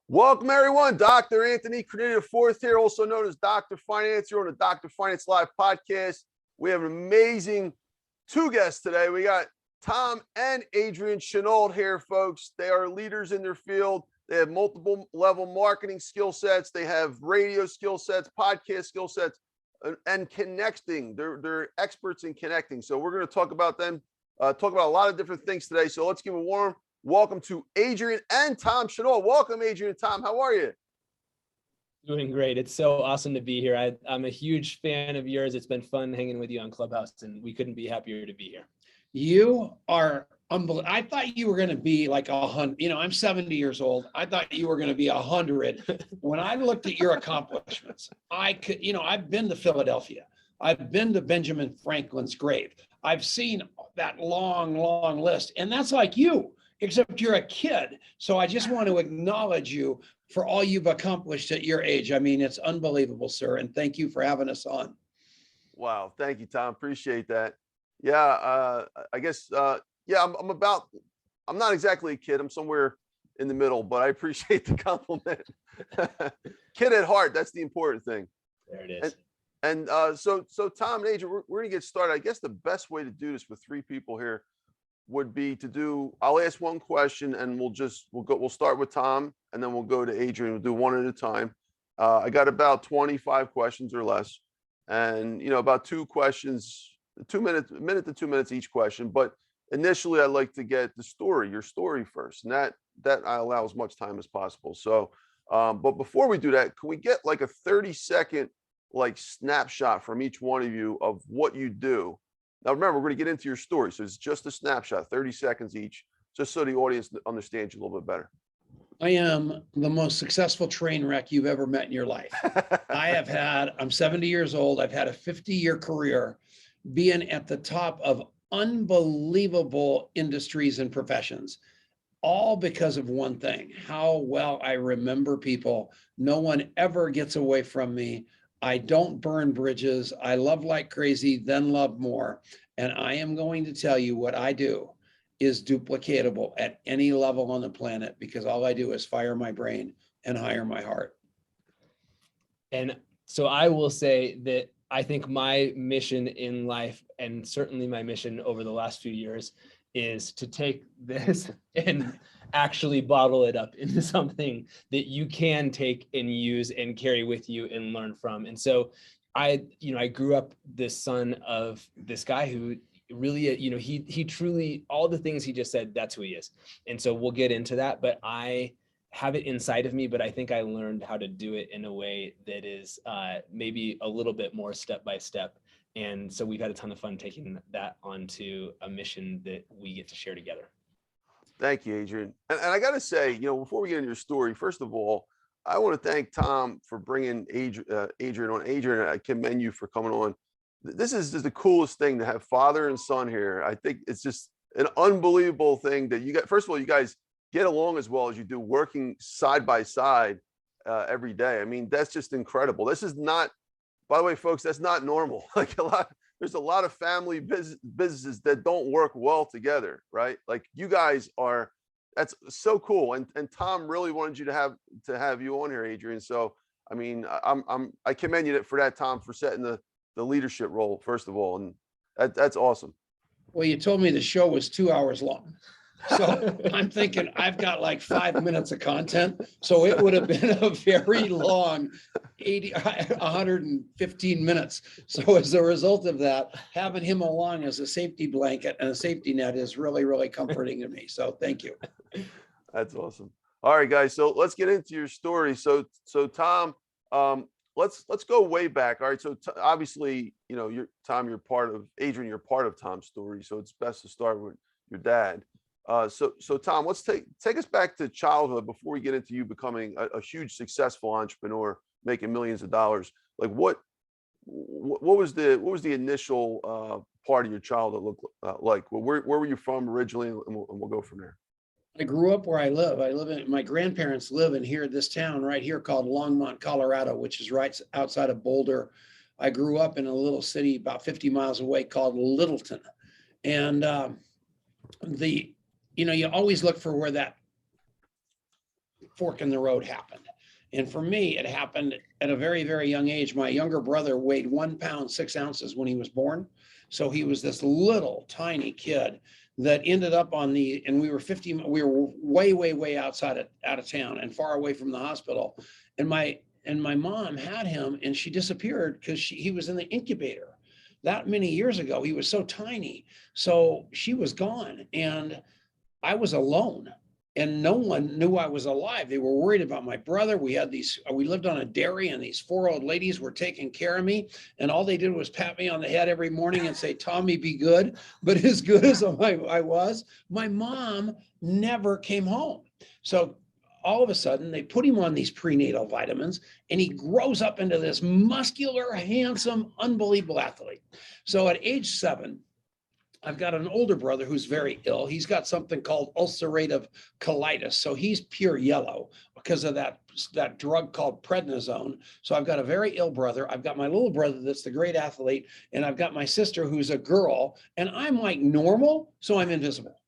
Welcome, everyone. Dr. Anthony Criniti IV here, also known as Dr. Finance. You're on the Dr. Finance Live podcast. We have an amazing two guests today. We got Tom and Adrian Chenault here, folks. They are leaders in their field. They have multiple level marketing skill sets. They have radio skill sets, podcast skill sets, and connecting. They're experts in connecting. So we're going to talk about them, talk about a lot of different things today. So let's give a warm welcome to Adrian and Tom Chenault. Welcome, Adrian and Tom. How are you? Doing great. It's so awesome to be here. I'm a huge fan of yours. It's been fun hanging with you on Clubhouse, and we couldn't be happier to be here. You are unbelievable. I thought you were going to be like 100. You know, I'm 70 years old. I thought you were going to be 100. When I looked at your accomplishments, I've been to Philadelphia. I've been to Benjamin Franklin's grave. I've seen that long, long list, and that's like you, except you're a kid. So I just want to acknowledge you for all you've accomplished at your age. I mean, it's unbelievable, sir. And thank you for having us on. Wow. Thank you, Tom. Appreciate that. Yeah. I guess, yeah, I'm not exactly a kid. I'm somewhere in the middle, but I appreciate the compliment. Kid at heart. That's the important thing. There it is. And so Tom and Adrian, we're going to get started. I guess the best way to do this with three people here would be to do, I'll ask one question and we'll start with Tom and then we'll go to Adrian. We'll do one at a time. I got about 25 questions or less, and about 2 questions, 2 minutes, a minute to 2 minutes each question. But initially I'd like to get your story first, and that I allow as much time as possible. So but before we do that, can we get like a 30-second like snapshot from each one of you of what you do? Now, remember, we're going to get into your story. So it's just a snapshot, 30 seconds each, just so the audience understands you a little bit better. I am the most successful train wreck you've ever met in your life. I'm 70 years old. I've had a 50-year career being at the top of unbelievable industries and professions, all because of one thing: how well I remember people. No one ever gets away from me. I don't burn bridges. I love like crazy, then love more. And I am going to tell you what I do is duplicatable at any level on the planet, because all I do is fire my brain and hire my heart. And so I will say that I think my mission in life, and certainly my mission over the last few years, is to take this and actually bottle it up into something that you can take and use and carry with you and learn from. And so I grew up the son of this guy who really, he truly, all the things he just said, that's who he is. And so we'll get into that, but I have it inside of me, but I think I learned how to do it in a way that is maybe a little bit more step by step. And so we've had a ton of fun taking that onto a mission that we get to share together. Thank you, Adrian. And I got to say, before we get into your story, first of all, I want to thank Tom for bringing Adrian on. Adrian, I commend you for coming on. This is just the coolest thing to have father and son here. I think it's just an unbelievable thing that you got. First of all, you guys get along as well as you do, working side by side every day. I mean, that's just incredible. This is not, by the way, folks, that's not normal. There's a lot of family businesses that don't work well together, right? Like you guys are, that's so cool. And Tom really wanted you to have you on here, Adrian. So, I mean, I commend you for that, Tom, for setting the leadership role, first of all. And that's awesome. Well, you told me the show was 2 hours long. So I'm thinking I've got like 5 minutes of content. So it would have been a very long 115 minutes. So as a result of that, having him along as a safety blanket and a safety net is really, really comforting to me. So thank you. That's awesome. All right, guys. So let's get into your story. So Tom, let's go way back. All right. So obviously, you're part of Adrian, you're part of Tom's story. So it's best to start with your dad. So Tom, let's take us back to childhood before we get into you becoming a huge successful entrepreneur, making millions of dollars. Like what was the initial part of your childhood look like? Where were you from originally, and we'll go from there. I grew up where I live. My grandparents live in this town right here called Longmont, Colorado, which is right outside of Boulder. I grew up in a little city about 50 miles away called Littleton. And you always look for where that fork in the road happened. And for me, it happened at a very, very young age. My younger brother weighed 1 pound, 6 ounces when he was born. So he was this little tiny kid that ended up and we were way, way, way out of town and far away from the hospital. And my mom had him, and she disappeared because he was in the incubator. That many years ago, he was so tiny. So she was gone, and I was alone, and no one knew I was alive. They were worried about my brother. We lived on a dairy, and these 4 old ladies were taking care of me. And all they did was pat me on the head every morning and say, Tommy, be good. But as good as I was, my mom never came home. So all of a sudden, they put him on these prenatal vitamins, and he grows up into this muscular, handsome, unbelievable athlete. So at age 7, I've got an older brother who's very ill. He's got something called ulcerative colitis. So he's pure yellow because of that drug called prednisone. So I've got a very ill brother. I've got my little brother that's the great athlete. And I've got my sister who's a girl. And I'm like normal, so I'm invisible.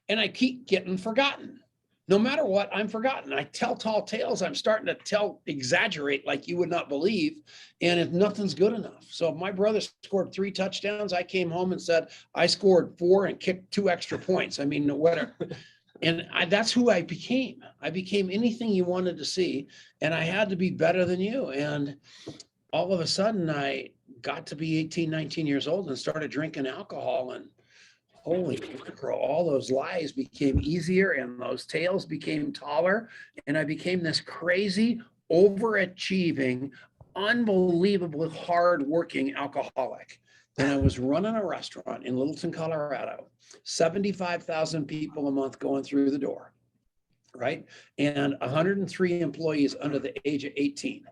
And I keep getting forgotten. No matter what, I'm forgotten. I tell tall tales. I'm starting to exaggerate like you would not believe. And if nothing's good enough. So if my brother scored 3 touchdowns, I came home and said, I scored 4 and kicked 2 extra points. I mean, whatever. And that's who I became. I became anything you wanted to see. And I had to be better than you. And all of a sudden, I got to be 18, 19 years old and started drinking alcohol. And holy mackerel, all those lies became easier and those tales became taller. And I became this crazy, overachieving, unbelievably hardworking alcoholic. And I was running a restaurant in Littleton, Colorado, 75,000 people a month going through the door, right? And 103 employees under the age of 18.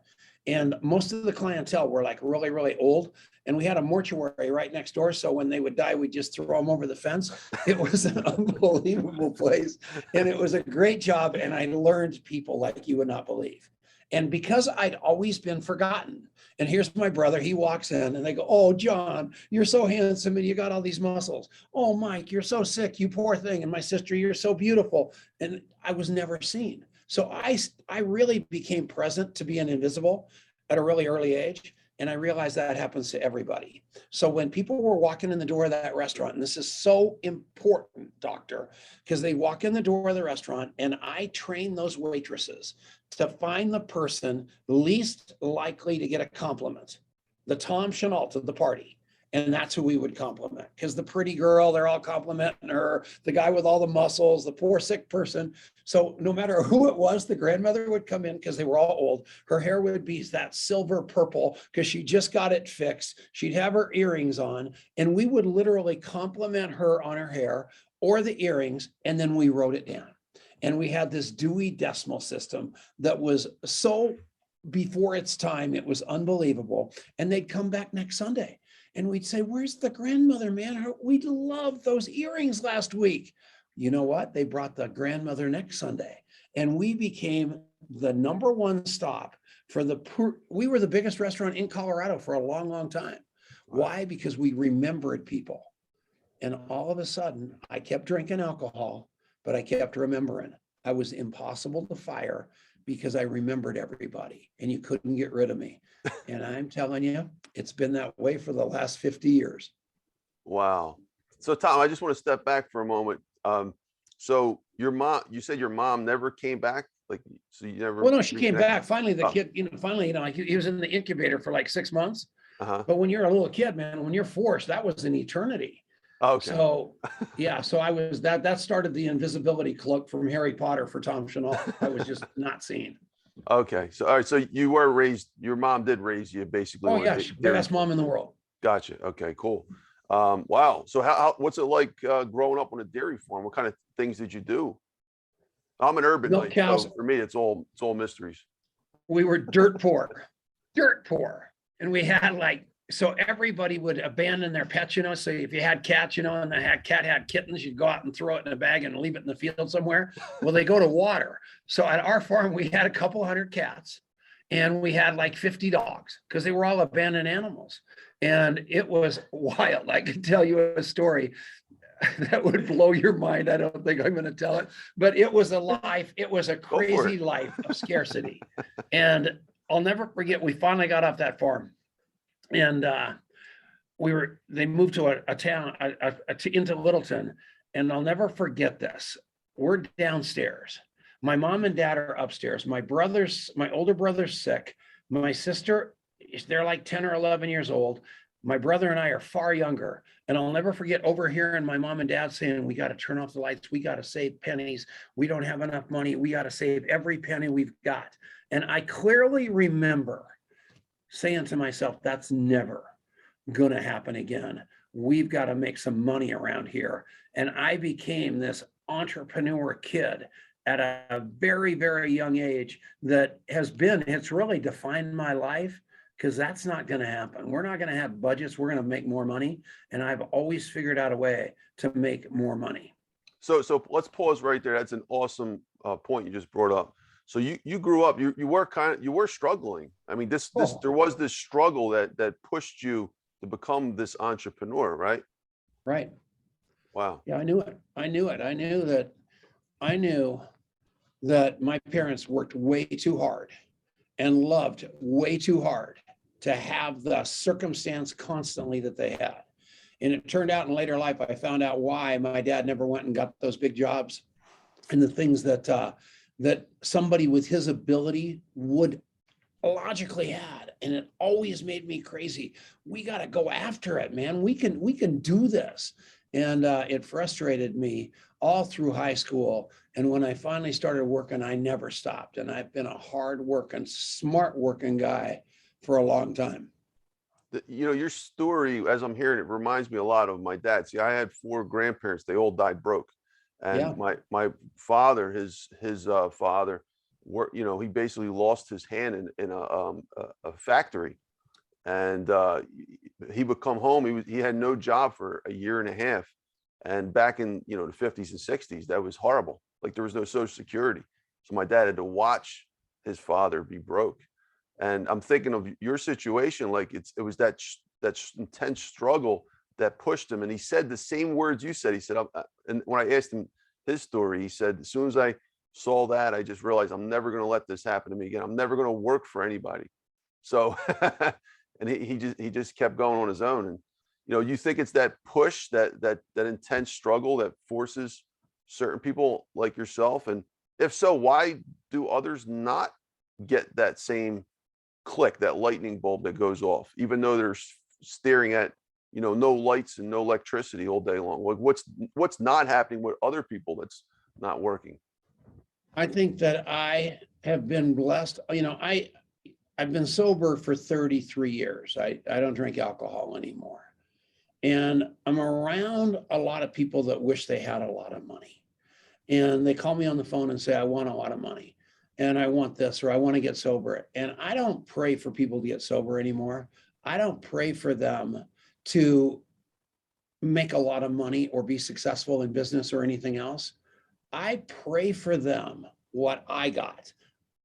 And most of the clientele were like really, really old. And we had a mortuary right next door. So when they would die, we'd just throw them over the fence. It was an unbelievable place. And it was a great job. And I learned people like you would not believe. And because I'd always been forgotten, and here's my brother, he walks in and they go, oh, John, you're so handsome and you got all these muscles. Oh, Mike, you're so sick, you poor thing. And my sister, you're so beautiful. And I was never seen. So I really became present to being invisible at a really early age. And I realized that happens to everybody. So when people were walking in the door of that restaurant, and this is so important, doctor, because they walk in the door of the restaurant and I train those waitresses to find the person least likely to get a compliment, the Tom Chenault of the party. And that's who we would compliment, because the pretty girl, they're all complimenting her, the guy with all the muscles, the poor sick person. So no matter who it was, the grandmother would come in because they were all old. Her hair would be that silver purple because she just got it fixed. She'd have her earrings on, and we would literally compliment her on her hair or the earrings, and then we wrote it down. And we had this Dewey Decimal System that was so before its time, it was unbelievable. And they'd come back next Sunday. And we'd say, where's the grandmother, man? We loved those earrings last week. You know what? They brought the grandmother next Sunday. And we became the #1 stop for we were the biggest restaurant in Colorado for a long, long time. Why? Because we remembered people. And all of a sudden, I kept drinking alcohol, but I kept remembering. I was impossible to fire because I remembered everybody, and you couldn't get rid of me. And I'm telling you, it's been that way for the last 50 years. Wow. So Tom, I just want to step back for a moment. So your mom, you said your mom never came back? Like, so you never. Well, no, she came back. Finally, the Oh. kid, like he was in the incubator for like 6 months. Uh-huh. But when you're a little kid, man, when you're forced, that was an eternity. Okay. So yeah, so I was that started the invisibility cloak from Harry Potter for Tom Chenault. I was just not seen. Okay. So, all right. So you were raised, your mom did raise you basically. Oh on a yeah, she's the best mom in the world. Gotcha. Okay, cool. Wow. So what's it like growing up on a dairy farm? What kind of things did you do? I'm an urban Milk lady, cows. so for me, it's all mysteries. We were dirt poor. And we had so everybody would abandon their pets, so if you had cats, and the cat had kittens, you'd go out and throw it in a bag and leave it in the field somewhere. Well, they go to water. So at our farm, we had a couple hundred cats and we had like 50 dogs because they were all abandoned animals. And it was wild. I could tell you a story. that would blow your mind. I don't think I'm going to tell it, but it was a Go for crazy it. life of scarcity. And I'll never forget, we finally got off that farm, and they moved to a town, into Littleton. And I'll never forget this. We're downstairs. My mom and dad are upstairs. My older brother's sick. My sister, they're like 10 or 11 years old. My brother and I are far younger. And I'll never forget overhearing my mom and dad saying, we got to turn off the lights. We got to save pennies. We don't have enough money. We got to save every penny we've got. And I clearly remember saying to myself, that's never going to happen again. We've got to make some money around here. And I became this entrepreneur kid at a very, very young age that it's really defined my life, because that's not going to happen. We're not going to have budgets. We're going to make more money. And I've always figured out a way to make more money. So let's pause right there. That's an awesome point you just brought up. So you grew up, you were struggling. I mean, there was this struggle that pushed you to become this entrepreneur, right? Right. Wow. Yeah, I knew it. I knew that my parents worked way too hard and loved way too hard to have the circumstance constantly that they had. And it turned out in later life, I found out why my dad never went and got those big jobs and the things that somebody with his ability would logically had. And it always made me crazy. We got to go after it, man. We can do this. And it frustrated me all through high school. And when I finally started working, I never stopped. And I've been a hard working, smart working guy for a long time. Your story, as I'm hearing it, reminds me a lot of my dad. See, I had 4 grandparents. They all died broke. And my father, his father, he basically lost his hand in a factory. And he would come home. He had no job for a year and a half. And back in the 50s and 60s, that was horrible. Like, there was no Social Security. So my dad had to watch his father be broke. And I'm thinking of your situation, like it was that intense struggle that pushed him. And he said the same words you said. He said, and when I asked him his story, he said, as soon as I saw that, I just realized I'm never going to let this happen to me again. I'm never going to work for anybody. So, and he just kept going on his own. And, you think it's that push, that intense struggle that forces certain people like yourself. And if so, why do others not get that same click, that lightning bulb that goes off, even though they're staring at, no lights and no electricity all day long? What's not happening with other people that's not working? I think that I have been blessed. I've been sober for 33 years. I don't drink alcohol anymore. And I'm around a lot of people that wish they had a lot of money. And they call me on the phone and say, I want a lot of money, and I want this, or I want to get sober. And I don't pray for people to get sober anymore. I don't pray for them to make a lot of money or be successful in business or anything else. I pray for them what I got.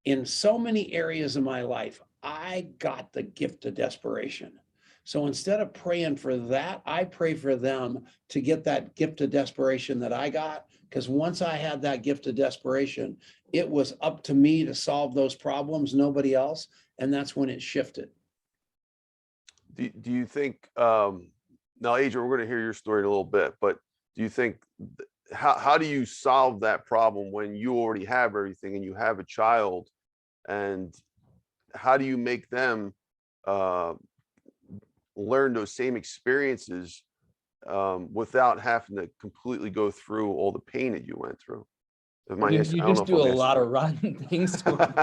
In so many areas of my life, I got the gift of desperation. So instead of praying for that, I pray for them to get that gift of desperation that I got. Because once I had that gift of desperation, it was up to me to solve those problems, nobody else. And that's when it shifted. Do you think, now, Adrian, we're going to hear your story in a little bit, but do you think, how do you solve that problem when you already have everything and you have a child? And how do you make them learn those same experiences without having to completely go through all the pain that you went through? You just do a lot of rotten things to them.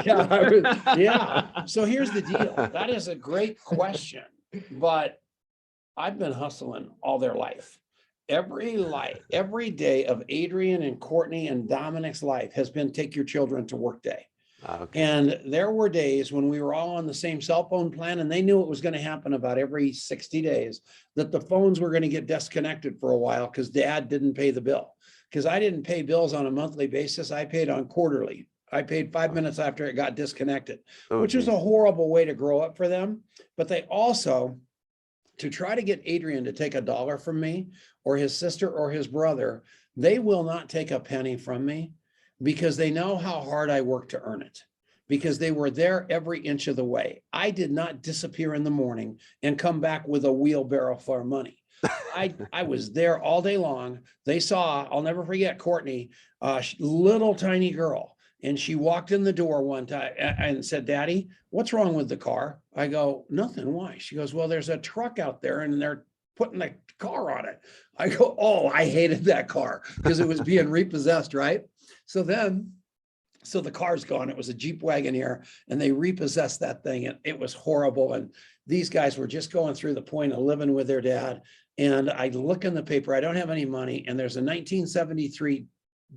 Yeah. So here's the deal. That is a great question, but I've been hustling all their life. Every day of Adrian and Courtney and Dominic's life has been take your children to work day. Okay. And there were days when we were all on the same cell phone plan, and they knew it was going to happen about every 60 days, that the phones were going to get disconnected for a while because dad didn't pay the bill. Because I didn't pay bills on a monthly basis. I paid on quarterly. I paid 5 minutes after it got disconnected, which is a horrible way to grow up for them. But they also to try to get Adrian to take $1 from me, or his sister or his brother, they will not take a penny from me because they know how hard I work to earn it, because they were there every inch of the way. I did not disappear in the morning and come back with a wheelbarrow full of money. I was there all day long. They saw, I'll never forget Courtney, little tiny girl. And she walked in the door one time and said, "Daddy, what's wrong with the car?" I go, "Nothing. Why?" She goes, "Well, there's a truck out there and they're putting a car on it." I go, "Oh, I hated that car because it was being repossessed, right?" So the car's gone. It was a Jeep Wagoneer and they repossessed that thing and it was horrible. And these guys were just going through the point of living with their dad. And I look in the paper, I don't have any money. And there's a 1973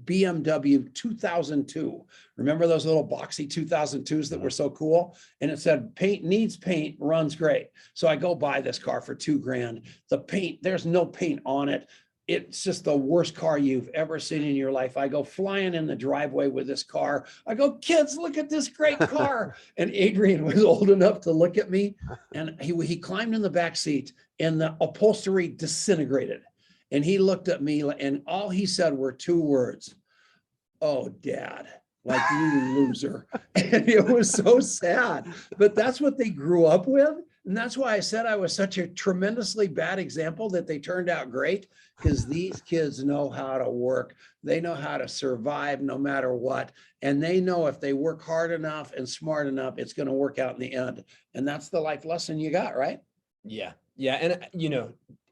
BMW 2002. Remember those little boxy 2002s that were so cool? And it said, "Paint needs paint, runs great." So I go buy this car for $2,000. The paint, there's no paint on it. It's just the worst car you've ever seen in your life. I go flying in the driveway with this car. I go, "Kids, look at this great car." And Adrian was old enough to look at me, and he climbed in the back seat and the upholstery disintegrated. And he looked at me and all he said were 2 words: "Oh, Dad," like, "You loser." And it was so sad, but that's what they grew up with. And that's why I said I was such a tremendously bad example, that they turned out great, because these kids know how to work. They know how to survive no matter what. And they know if they work hard enough and smart enough, it's going to work out in the end. And that's the life lesson you got, right? Yeah. Yeah. And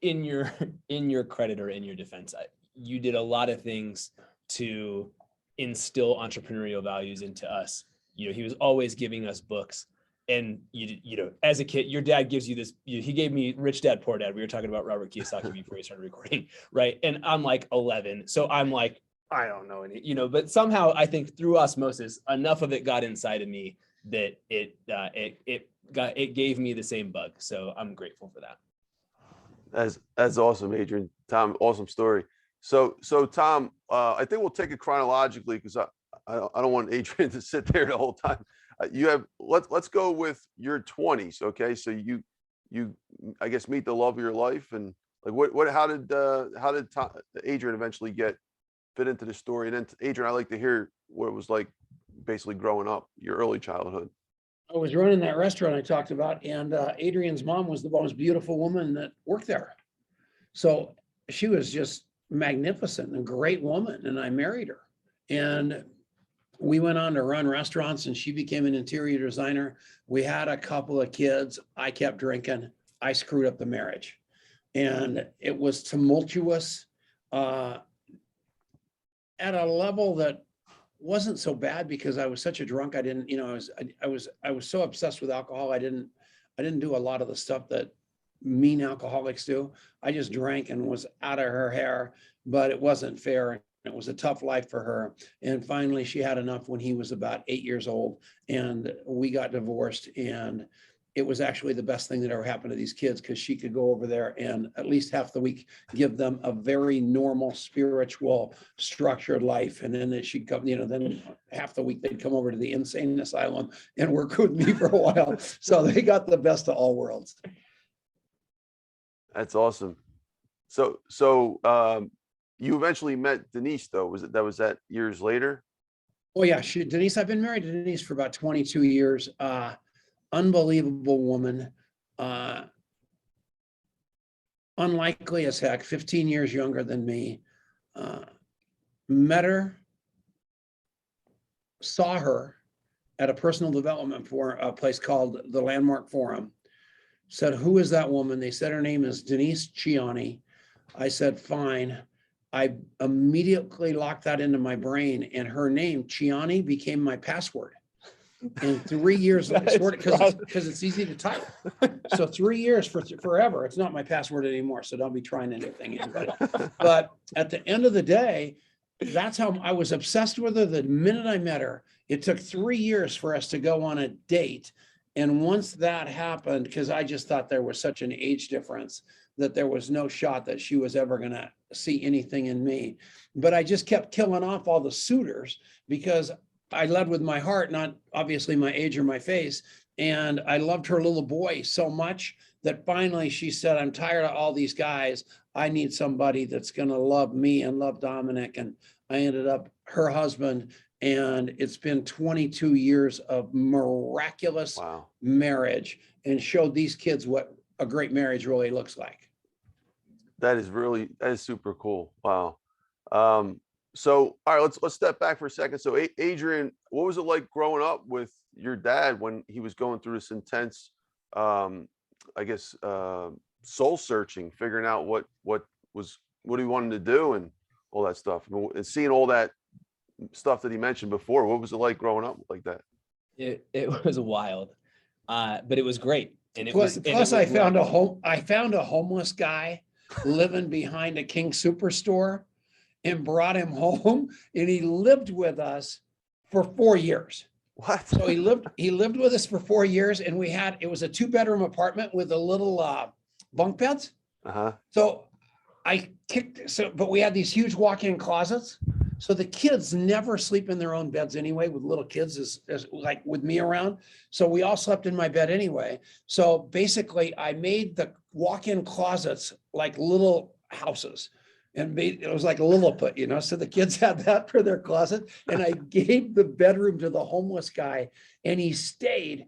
in your credit, or in your defense, you did a lot of things to instill entrepreneurial values into us. He was always giving us books. And as a kid, your dad gives you this, he gave me Rich Dad, Poor Dad. We were talking about Robert Kiyosaki before we started recording, right? And I'm like 11. So I'm like, I don't know any, but somehow I think through osmosis, enough of it got inside of me that it gave me the same bug. So I'm grateful for that. That's awesome, Adrian. Tom, awesome story. So Tom, I think we'll take it chronologically, because I don't want Adrian to sit there the whole time. Let's go with your 20s. Okay. So you I guess meet the love of your life, and like how did Adrian eventually fit into the story? And then Adrian, I'd like to hear what it was like basically growing up, your early childhood. I was running that restaurant I talked about, and Adrian's mom was the most beautiful woman that worked there. So she was just magnificent and a great woman, and I married her. And we went on to run restaurants, and she became an interior designer. We had a couple of kids. I kept drinking. I screwed up the marriage, and it was tumultuous at a level that wasn't so bad, because I was such a drunk. I didn't, I was so obsessed with alcohol. I didn't do a lot of the stuff that mean alcoholics do. I just drank and was out of her hair, but it wasn't fair. It was a tough life for her. And finally, she had enough when he was about 8 years old, and we got divorced. And it was actually the best thing that ever happened to these kids, because she could go over there and at least half the week give them a very normal, spiritual, structured life. And then she'd come, then half the week they'd come over to the insane asylum and work with me for a while. So they got the best of all worlds. That's awesome. So you eventually met Denise, though. Was that years later? Oh yeah, Denise. I've been married to Denise for about 22 years. Unbelievable woman. Unlikely as heck. 15 years younger than me. Met her, saw her at a personal development for a place called the Landmark Forum. Said, "Who is that woman?" They said her name is Denise Chiani. I said, "Fine." I immediately locked that into my brain, and her name, Chiani, became my password. And 3 years, because it's easy to type. So 3 years for forever. It's not my password anymore, so don't be trying anything in. But at the end of the day, that's how I was obsessed with her the minute I met her. It took 3 years for us to go on a date. And once that happened, because I just thought there was such an age difference, that there was no shot that she was ever going to see anything in me. But I just kept killing off all the suitors, because I led with my heart, not obviously my age or my face. And I loved her little boy so much that finally she said, I'm tired of all these guys. I need somebody that's going to love me and love Dominic. And I ended up her husband. And it's been 22 years of miraculous Wow. marriage, and showed these kids what a great marriage really looks like. That is super cool. Wow. So, all right, let's step back for a second. So, Adrian, what was it like growing up with your dad when he was going through this intense, I guess, soul searching, figuring out what he wanted to do and all that stuff, and seeing all that stuff that he mentioned before? What was it like growing up like that? It was wild, but it was great. And Plus, I found a homeless guy living behind a King Superstore, and brought him home, and he lived with us for 4 years. What? So he lived with us for 4 years, and it was a 2-bedroom apartment with a little bunk beds. Uh-huh. So but we had these huge walk-in closets. So the kids never sleep in their own beds anyway, with little kids as like with me around. So we all slept in my bed anyway. So basically I made the walk-in closets like little houses. And it was like a Lilliput, so the kids had that for their closet. And I gave the bedroom to the homeless guy, and he stayed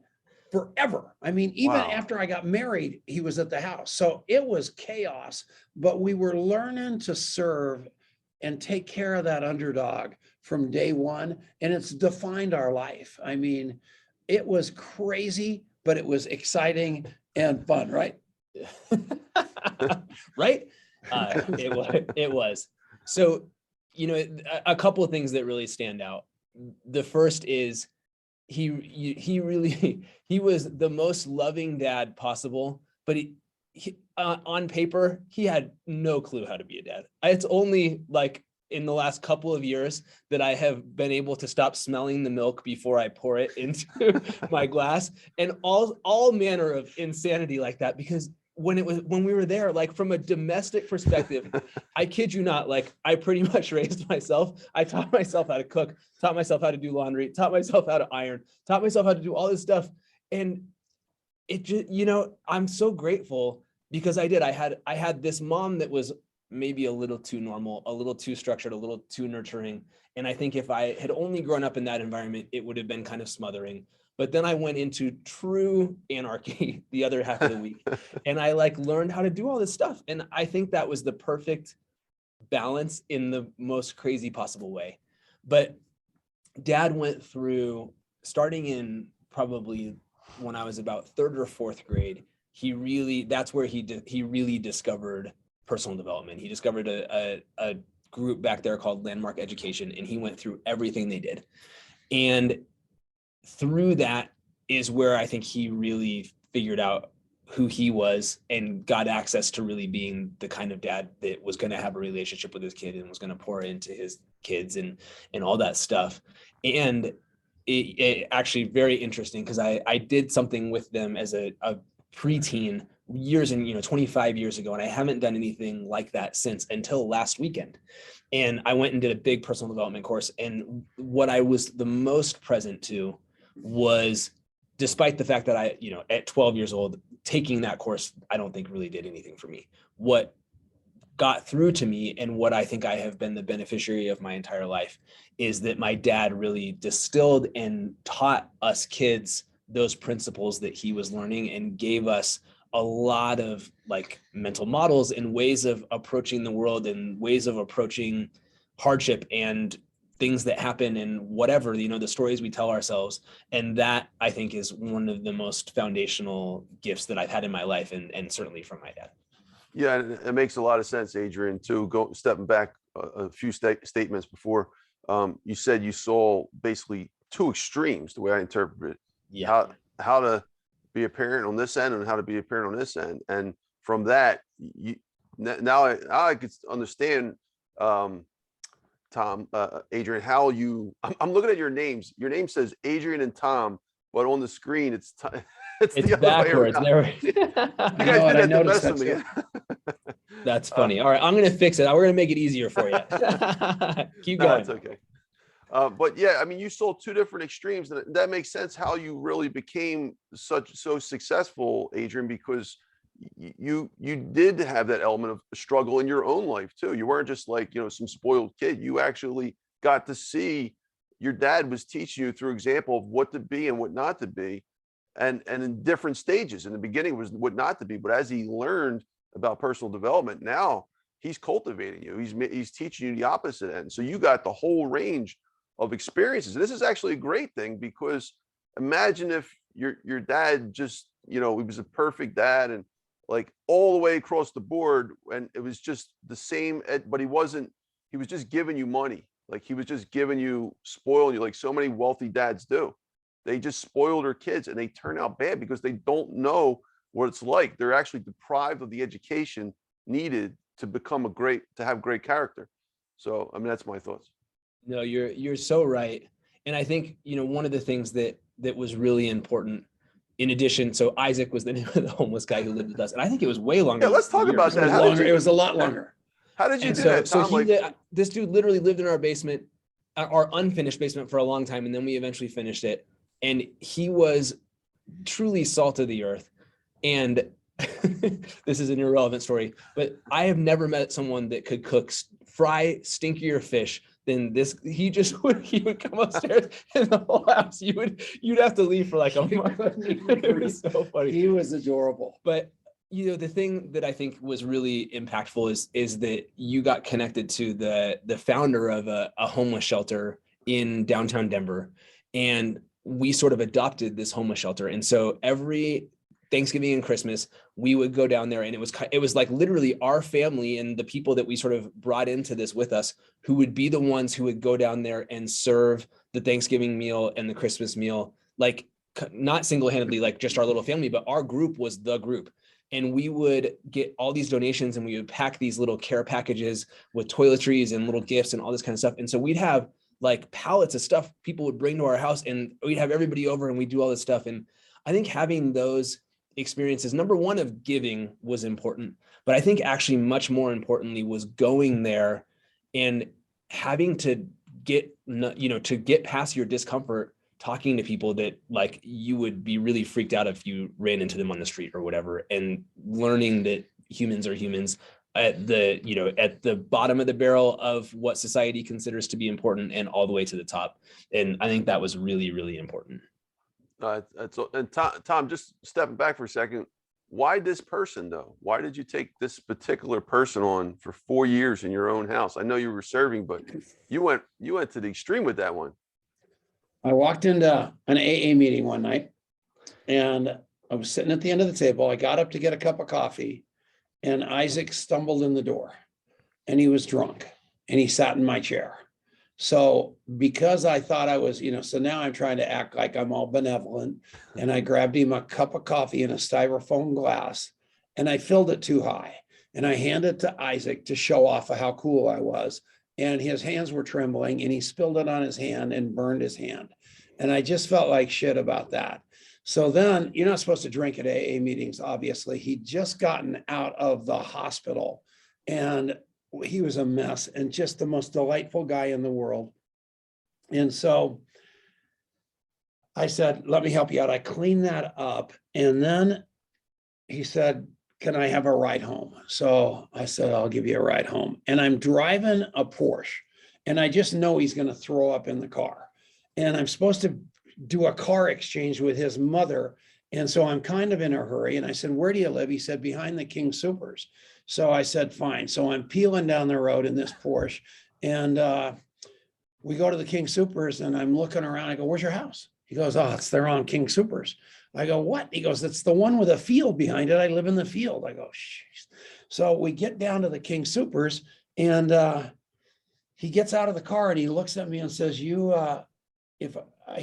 forever. I mean, even Wow. after I got married, he was at the house. So it was chaos, but we were learning to serve and take care of that underdog from day one. And it's defined our life. I mean, it was crazy, but it was exciting and fun, right? Right? It was. So, a couple of things that really stand out. The first is he was the most loving dad possible, but he on paper, he had no clue how to be a dad. It's only like in the last couple of years that I have been able to stop smelling the milk before I pour it into my glass, and all manner of insanity like that. Because when we were there, like from a domestic perspective, I kid you not, like I pretty much raised myself. I taught myself how to cook, taught myself how to do laundry, taught myself how to iron, taught myself how to do all this stuff. And it just, I'm so grateful because I had this mom that was maybe a little too normal, a little too structured, a little too nurturing. And I think if I had only grown up in that environment, it would have been kind of smothering. But then I went into true anarchy the other half of the week, and I learned how to do all this stuff. And I think that was the perfect balance in the most crazy possible way. But Dad went through, starting in probably when I was about 3rd or 4th grade, that's where he really discovered personal development. He discovered a group back there called Landmark Education, and he went through everything they did. And through that is where I think he really figured out who he was and got access to really being the kind of dad that was going to have a relationship with his kid and was going to pour into his kids and all that stuff. And it actually very interesting because I did something with them as a preteen years and 25 years ago, and I haven't done anything like that since until last weekend. And I went and did a big personal development course, and what I was the most present to was, despite the fact that I, at 12 years old, taking that course, I don't think really did anything for me. What got through to me, and what I think I have been the beneficiary of my entire life, is that my dad really distilled and taught us kids those principles that he was learning, and gave us a lot of mental models and ways of approaching the world and ways of approaching hardship and things that happen and whatever, the stories we tell ourselves. And that, I think, is one of the most foundational gifts that I've had in my life, and certainly from my dad. Yeah, it makes a lot of sense, Adrian, too. Stepping back a few statements before, you said you saw basically 2 extremes, the way I interpret it. Yeah. How to be a parent on this end and how to be a parent on this end. And from that, now I could understand, Tom, Adrian, how I'm looking at your names. Your name says Adrian and Tom, but on the screen it's the backwards. other way around. You guys did that to mess with me. That's funny. All right, I'm gonna fix it. We're gonna make it easier for you. Keep going. That's okay. But yeah, I mean, you saw two different extremes, and that makes sense how you really became so successful, Adrian, because you did have that element of struggle in your own life too. You weren't just like, some spoiled kid. You actually got to see your dad was teaching you through example of what to be and what not to be, and in different stages. In the beginning was what not to be, but as he learned about personal development, now he's cultivating you. He's teaching you the opposite end. So you got the whole range of experiences. And this is actually a great thing, because imagine if your dad just, he was a perfect dad and like all the way across the board, and it was just the same, but he was just giving you money. Like he was just giving you, spoiling you, like so many wealthy dads do. They just spoil their kids and they turn out bad because they don't know what it's like. They're actually deprived of the education needed to have great character. So, I mean, that's my thoughts. No, you're so right. And I think, one of the things that was really important, in addition, so Isaac was the name of the homeless guy who lived with us. And I think it was way longer. Yeah, let's talk about that. It was a lot longer. How did you do so, that, Tom? So this dude literally lived in our basement, our unfinished basement, for a long time. And then we eventually finished it. And he was truly salt of the earth. And this is an irrelevant story, but I have never met someone that could fry stinkier fish than this. He would come upstairs and the whole house, you'd have to leave for like a month. It was so funny. He was adorable. But the thing that I think was really impactful is that you got connected to the founder of a homeless shelter in downtown Denver, and we sort of adopted this homeless shelter. And so every Thanksgiving and Christmas, we would go down there, and it was like literally our family and the people that we sort of brought into this with us, who would be the ones who would go down there and serve the Thanksgiving meal and the Christmas meal, like not single-handedly, like just our little family, but our group was the group. And we would get all these donations, and we would pack these little care packages with toiletries and little gifts and all this kind of stuff. And so we'd have like pallets of stuff people would bring to our house, and we'd have everybody over and we'd do all this stuff. And I think having those experiences, number one, of giving was important, but I think actually much more importantly was going there and having to get past your discomfort, talking to people that like you would be really freaked out if you ran into them on the street or whatever, and learning that humans are humans at the bottom of the barrel of what society considers to be important and all the way to the top. And I think that was really, really important. And Tom, just stepping back for a second, why this person though? Why did you take this particular person on for 4 years in your own house? I know you were serving, but you went to the extreme with that one. I walked into an AA meeting one night, and I was sitting at the end of the table. I got up to get a cup of coffee, and Isaac stumbled in the door, and he was drunk, and he sat in my chair. So because I thought I was, so now I'm trying to act like I'm all benevolent, and I grabbed him a cup of coffee in a styrofoam glass, and I filled it too high, and I handed it to Isaac to show off of how cool I was. And his hands were trembling, and he spilled it on his hand and burned his hand. And I just felt like shit about that. So then, you're not supposed to drink at AA meetings, obviously. He'd just gotten out of the hospital, and he was a mess and just the most delightful guy in the world. And so I said, let me help you out. I cleaned that up. And then he said, can I have a ride home? So I said, I'll give you a ride home. And I'm driving a Porsche, and I just know he's going to throw up in the car. And I'm supposed to do a car exchange with his mother. And so I'm kind of in a hurry. And I said, where do you live? He said, behind the King Supers. So I said, fine. So I'm peeling down the road in this Porsche, and we go to the King Supers, and I'm looking around. I go, where's your house? He goes, oh, it's there on King Supers. I go, what? He goes, it's the one with a field behind it. I live in the field. I go, jeez. So we get down to the King Supers, and he gets out of the car, and he looks at me and says, he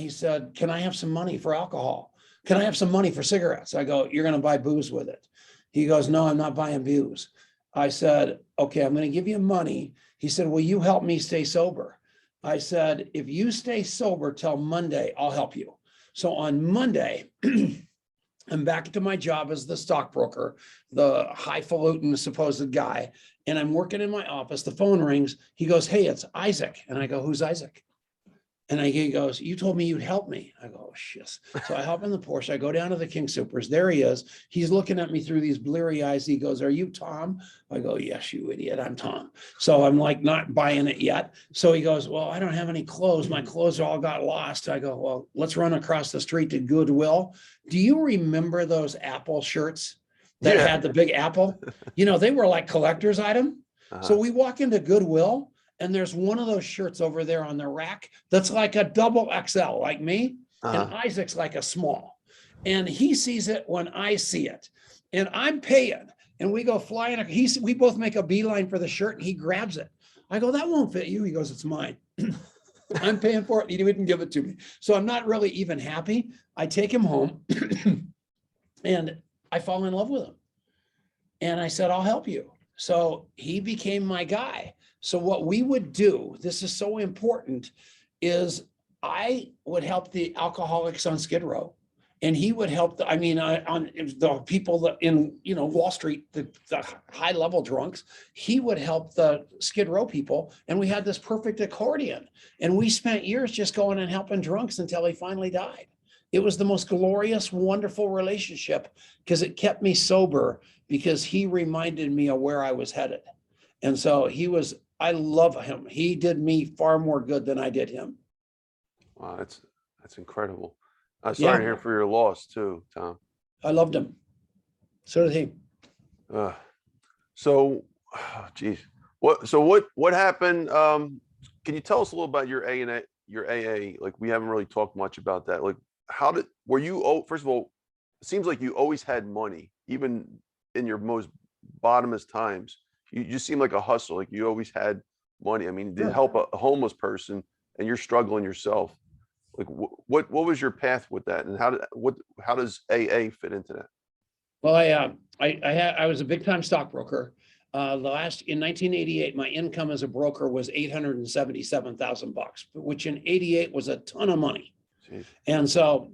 said, can I have some money for alcohol? Can I have some money for cigarettes? I go, you're going to buy booze with it. He goes, no, I'm not buying booze. I said, okay, I'm going to give you money. He said, will you help me stay sober? I said, if you stay sober till Monday, I'll help you. So on Monday, I'm back to my job as the stockbroker, the highfalutin supposed guy. And I'm working in my office. The phone rings. He goes, hey, it's Isaac. And I go, who's Isaac? And he goes, you told me you'd help me. I go, oh, shit. So I hop in the Porsche. I go down to the King Soopers. There he is. He's looking at me through these bleary eyes. He goes, are you Tom? I go, yes, you idiot. I'm Tom. So I'm like not buying it yet. So he goes, well, I don't have any clothes. My clothes all got lost. I go, well, let's run across the street to Goodwill. Do you remember those Apple shirts that had the big apple? You know, they were like collector's item. So we walk into Goodwill, and there's one of those shirts over there on the rack that's like a double XL, like me, and Isaac's like a small. And he sees it when I see it, and I'm paying, and we go flying. We both make a beeline for the shirt, and he grabs it. I go, that won't fit you. He goes, it's mine. I'm paying for it. He didn't give it to me. So I'm not really even happy. I take him home and I fall in love with him. And I said, I'll help you. So he became my guy. So what we would do, this is so important, is I would help the alcoholics on Skid Row, and he would help on the people that in, Wall Street, the high level drunks. He would help the Skid Row people, and we had this perfect accordion. And we spent years just going and helping drunks until he finally died. It was the most glorious, wonderful relationship because it kept me sober, because he reminded me of where I was headed. And so I love him. He did me far more good than I did him. Wow, that's incredible. I'm sorry to hear for your loss too, Tom. I loved him. So did he. Geez, what happened? Can you tell us a little about your AA? Like, we haven't really talked much about that. Like, first of all, it seems like you always had money, even in your most bottomest times. You just seem like a hustler. Like, you always had money. I mean, to help a homeless person, and you're struggling yourself. Like, what was your path with that, and how does AA fit into that? Well, I was a big time stockbroker. In 1988, my income as a broker was $877,000, which in '88 was a ton of money. Jeez. And so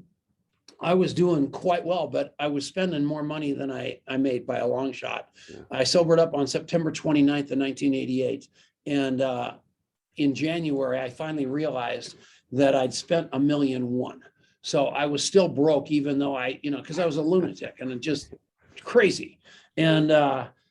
I was doing quite well, but I was spending more money than I made by a long shot. Yeah. I sobered up on September 29th of 1988. And in January, I finally realized that I'd spent $1.1 million. So I was still broke, even though because I was a lunatic and just crazy and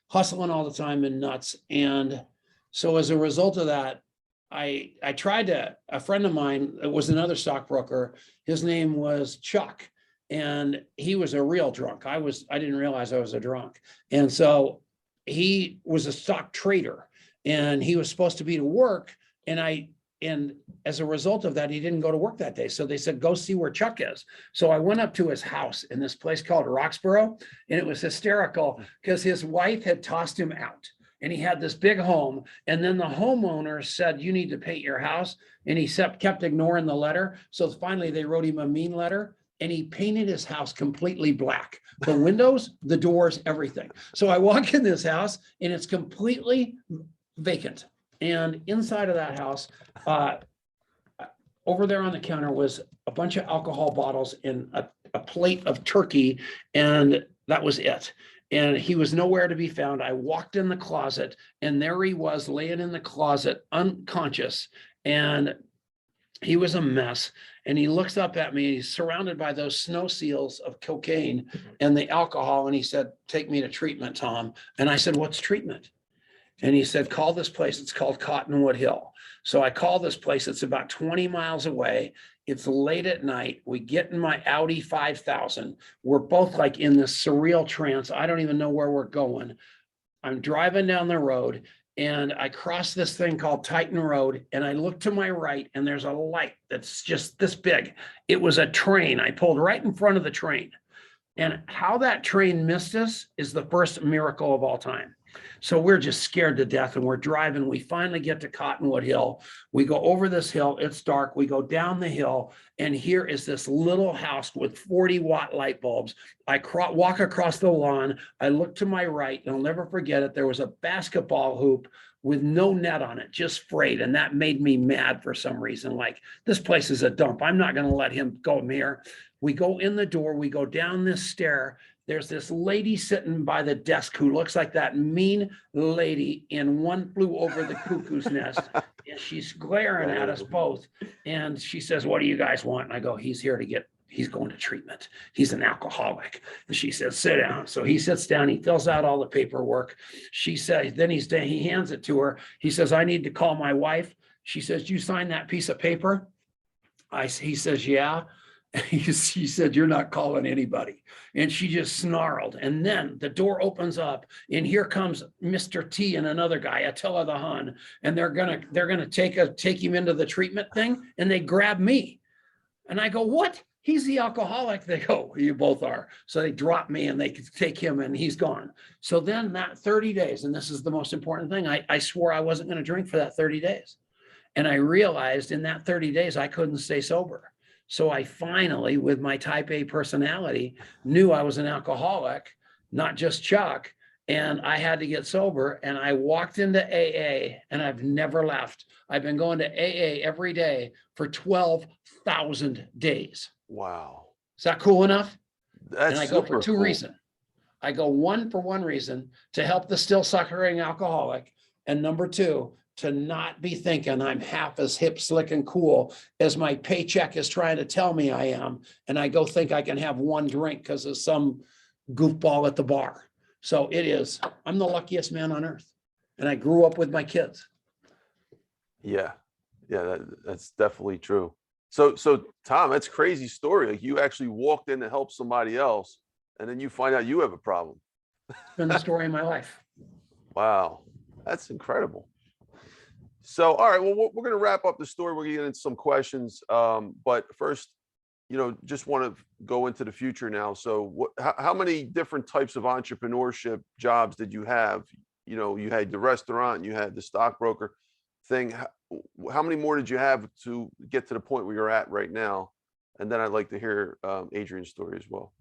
hustling all the time and nuts. And so as a result of that, I tried a friend of mine, it was another stockbroker. His name was Chuck, and he was a real drunk. I didn't realize I was a drunk. And so he was a stock trader, and he was supposed to be to work. And as a result of that, he didn't go to work that day. So they said, go see where Chuck is. So I went up to his house in this place called Roxborough, and it was hysterical because his wife had tossed him out. And he had this big home. And then the homeowner said, you need to paint your house. And he kept ignoring the letter. So finally they wrote him a mean letter, and he painted his house completely black. The windows, the doors, everything. So I walk in this house and it's completely vacant. And inside of that house, over there on the counter was a bunch of alcohol bottles and a plate of turkey. And that was it. And he was nowhere to be found. I walked in the closet, and there he was laying in the closet, unconscious. And he was a mess. And he looks up at me. He's surrounded by those snow seals of cocaine and the alcohol. And he said, take me to treatment, Tom. And I said, what's treatment? And he said, call this place. It's called Cottonwood Hill. So I call this place. It's about 20 miles away. It's late at night. We get in my Audi 5000. We're both like in this surreal trance. I don't even know where we're going. I'm driving down the road, and I cross this thing called Titan Road, and I look to my right, and there's a light that's just this big. It was a train. I pulled right in front of the train. And how that train missed us is the first miracle of all time. So we're just scared to death, and we're driving. We finally get to Cottonwood Hill. We go over this hill. It's dark. We go down the hill, and here is this little house with 40-watt light bulbs. I walk across the lawn. I look to my right, and I'll never forget it. There was a basketball hoop with no net on it, just frayed. And that made me mad for some reason. Like, this place is a dump. I'm not going to let him go here. We go in the door. We go down this stair. There's this lady sitting by the desk who looks like that mean lady in One Flew Over the Cuckoo's Nest. and she's glaring at us both. And she says, what do you guys want? And I go, he's going to treatment. He's an alcoholic. And she says, sit down. So he sits down, he fills out all the paperwork. She says, then he hands it to her. He says, I need to call my wife. She says, you sign that piece of paper? He says, yeah. She said, you're not calling anybody. And she just snarled. And then the door opens up and here comes Mr. T and another guy, Attila the Hun. And they're gonna take him into the treatment thing. And they grab me. And I go, what? He's the alcoholic. They go, you both are. So they drop me and they take him and he's gone. So then that 30 days, and this is the most important thing, I swore I wasn't going to drink for that 30 days. And I realized in that 30 days, I couldn't stay sober. So I finally, with my type A personality, knew I was an alcoholic, not just Chuck. And I had to get sober. And I walked into AA and I've never left. I've been going to AA every day for 12,000 days. Wow. Is that cool enough? That's and I go for two cool. reasons. I go one for one reason, to help the still suffering alcoholic. And number two, to not be thinking I'm half as hip, slick, and cool as my paycheck is trying to tell me I am. And I go think I can have one drink because of some goofball at the bar. So I'm the luckiest man on earth. And I grew up with my kids. Yeah. That's definitely true. So Tom, that's a crazy story. Like, you actually walked in to help somebody else and then you find out you have a problem. It's been the story of my life. Wow. That's incredible. So, all right, well, we're going to wrap up the story. We're going to get into some questions. But first, just want to go into the future now. So how many different types of entrepreneurship jobs did you have? You had the restaurant, you had the stockbroker thing. How many more did you have to get to the point where you're at right now? And then I'd like to hear Adrian's story as well.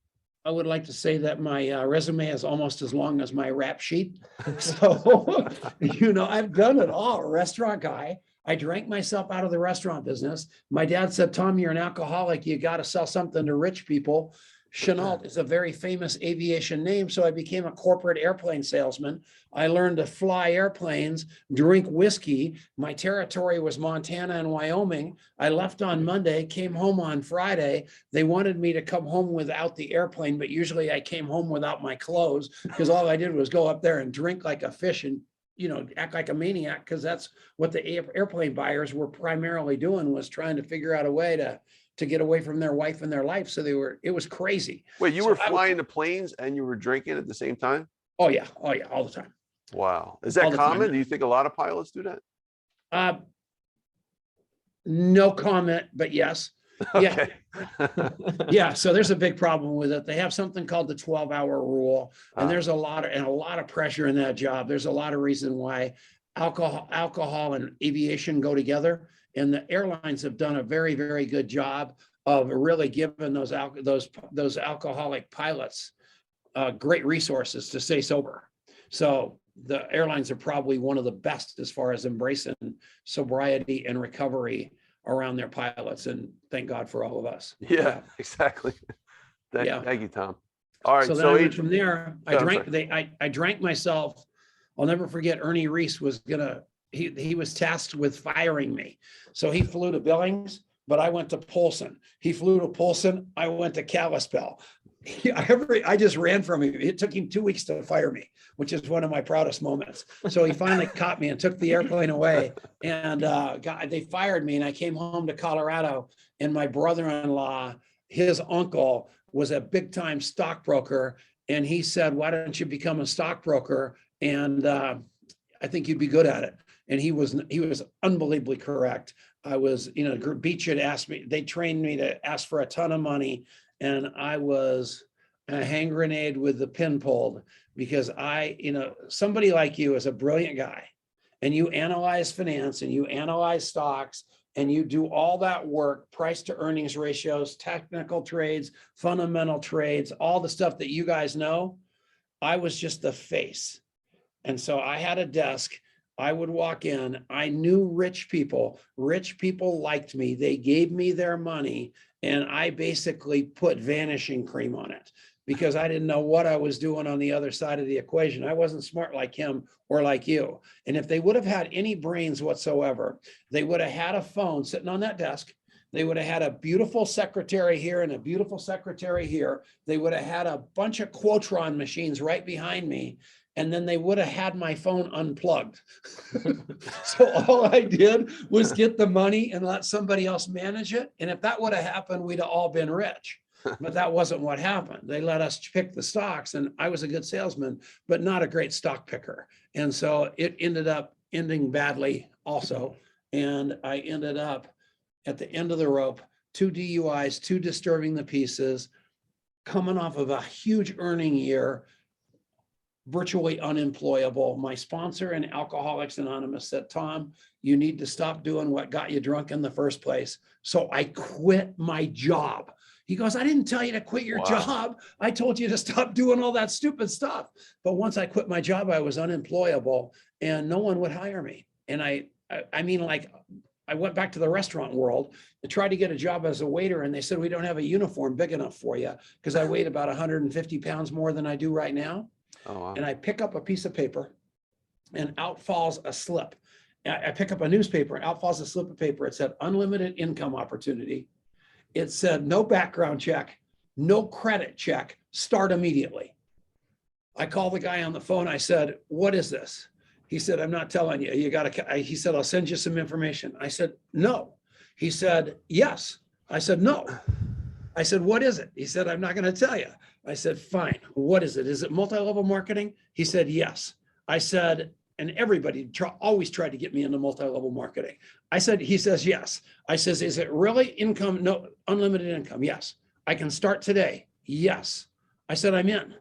I would like to say that my resume is almost as long as my rap sheet. So, I've done it all. A restaurant guy. I drank myself out of the restaurant business. My dad said, Tom, you're an alcoholic. You got to sell something to rich people. Chenault is a very famous aviation name. So I became a corporate airplane salesman. I learned to fly airplanes, drink whiskey. My territory was Montana and Wyoming. I left on Monday, came home on Friday. They wanted me to come home without the airplane, but usually I came home without my clothes because all I did was go up there and drink like a fish and act like a maniac, because that's what the airplane buyers were primarily doing, was trying to figure out a way to get away from their wife and their life. So it was crazy. Wait, you were flying the planes and you were drinking at the same time? Oh yeah, all the time. Wow. Is that common? Do you think a lot of pilots do that? No comment, but yes. Okay. Yeah. So there's a big problem with it. They have something called the 12-hour rule, and there's a lot of pressure in that job. There's a lot of reason why alcohol and aviation go together. And the airlines have done a very, very good job of really giving those alcoholic pilots great resources to stay sober. So the airlines are probably one of the best as far as embracing sobriety and recovery around their pilots. And thank God for all of us. Yeah, exactly. Thank you, Tom. All right. So then I went from there. I drank myself. I'll never forget, Ernie Reese was he was tasked with firing me. So he flew to Billings, but I went to Polson. He flew to Polson. I went to Kalispell. I just ran from him. It took him 2 weeks to fire me, which is one of my proudest moments. So he finally caught me and took the airplane away, and they fired me. And I came home to Colorado, and my brother-in-law, his uncle, was a big-time stockbroker. And he said, why don't you become a stockbroker? And I think you'd be good at it. And he was unbelievably correct. I was, Beach had asked me, they trained me to ask for a ton of money. And I was a hand grenade with the pin pulled, because somebody like you is a brilliant guy, and you analyze finance and you analyze stocks and you do all that work, price to earnings ratios, technical trades, fundamental trades, all the stuff that you guys know. I was just the face. And so I had a desk. I would walk in. I knew rich people. Rich people liked me. They gave me their money, and I basically put vanishing cream on it. because I didn't know what I was doing on the other side of the equation. I wasn't smart like him or like you. And if they would have had any brains whatsoever, they would have had a phone sitting on that desk. They would have had a beautiful secretary here and a beautiful secretary here. They would have had a bunch of Quotron machines right behind me. And then they would have had my phone unplugged. So all I did was get the money and let somebody else manage it. And if that would have happened, we'd have all been rich. But that wasn't what happened. They let us pick the stocks, and I was a good salesman, but not a great stock picker. And so it ended up ending badly also. And I ended up at the end of the rope, 2 DUIs, 2 disturbing the pieces, coming off of a huge earning year, virtually unemployable. My sponsor in Alcoholics Anonymous said, Tom, you need to stop doing what got you drunk in the first place. So I quit my job. He goes, I didn't tell you to quit your job. I told you to stop doing all that stupid stuff. But once I quit my job, I was unemployable and no one would hire me. And I mean, like, I went back to the restaurant world and tried to get a job as a waiter. And they said, we don't have a uniform big enough for you, because I weighed about 150 pounds more than I do right now. Oh, wow. And I pick up a piece of paper and out falls a slip. I pick up a newspaper and out falls a slip of paper. It said unlimited income opportunity. It said no background check, no credit check, start immediately. I called the guy on the phone. I said, what is this? He said, I'm not telling you. You got to, he said, I'll send you some information. I said, no. He said, yes. I said, no. I said, what is it? He said, I'm not going to tell you. I said, fine. What is it? Is it multi-level marketing? He said, yes. I said, and everybody always tried to get me into multi-level marketing. I said, he says, yes. I says, is it really income? No, unlimited income. Yes. I can start today. Yes. I said, I'm in.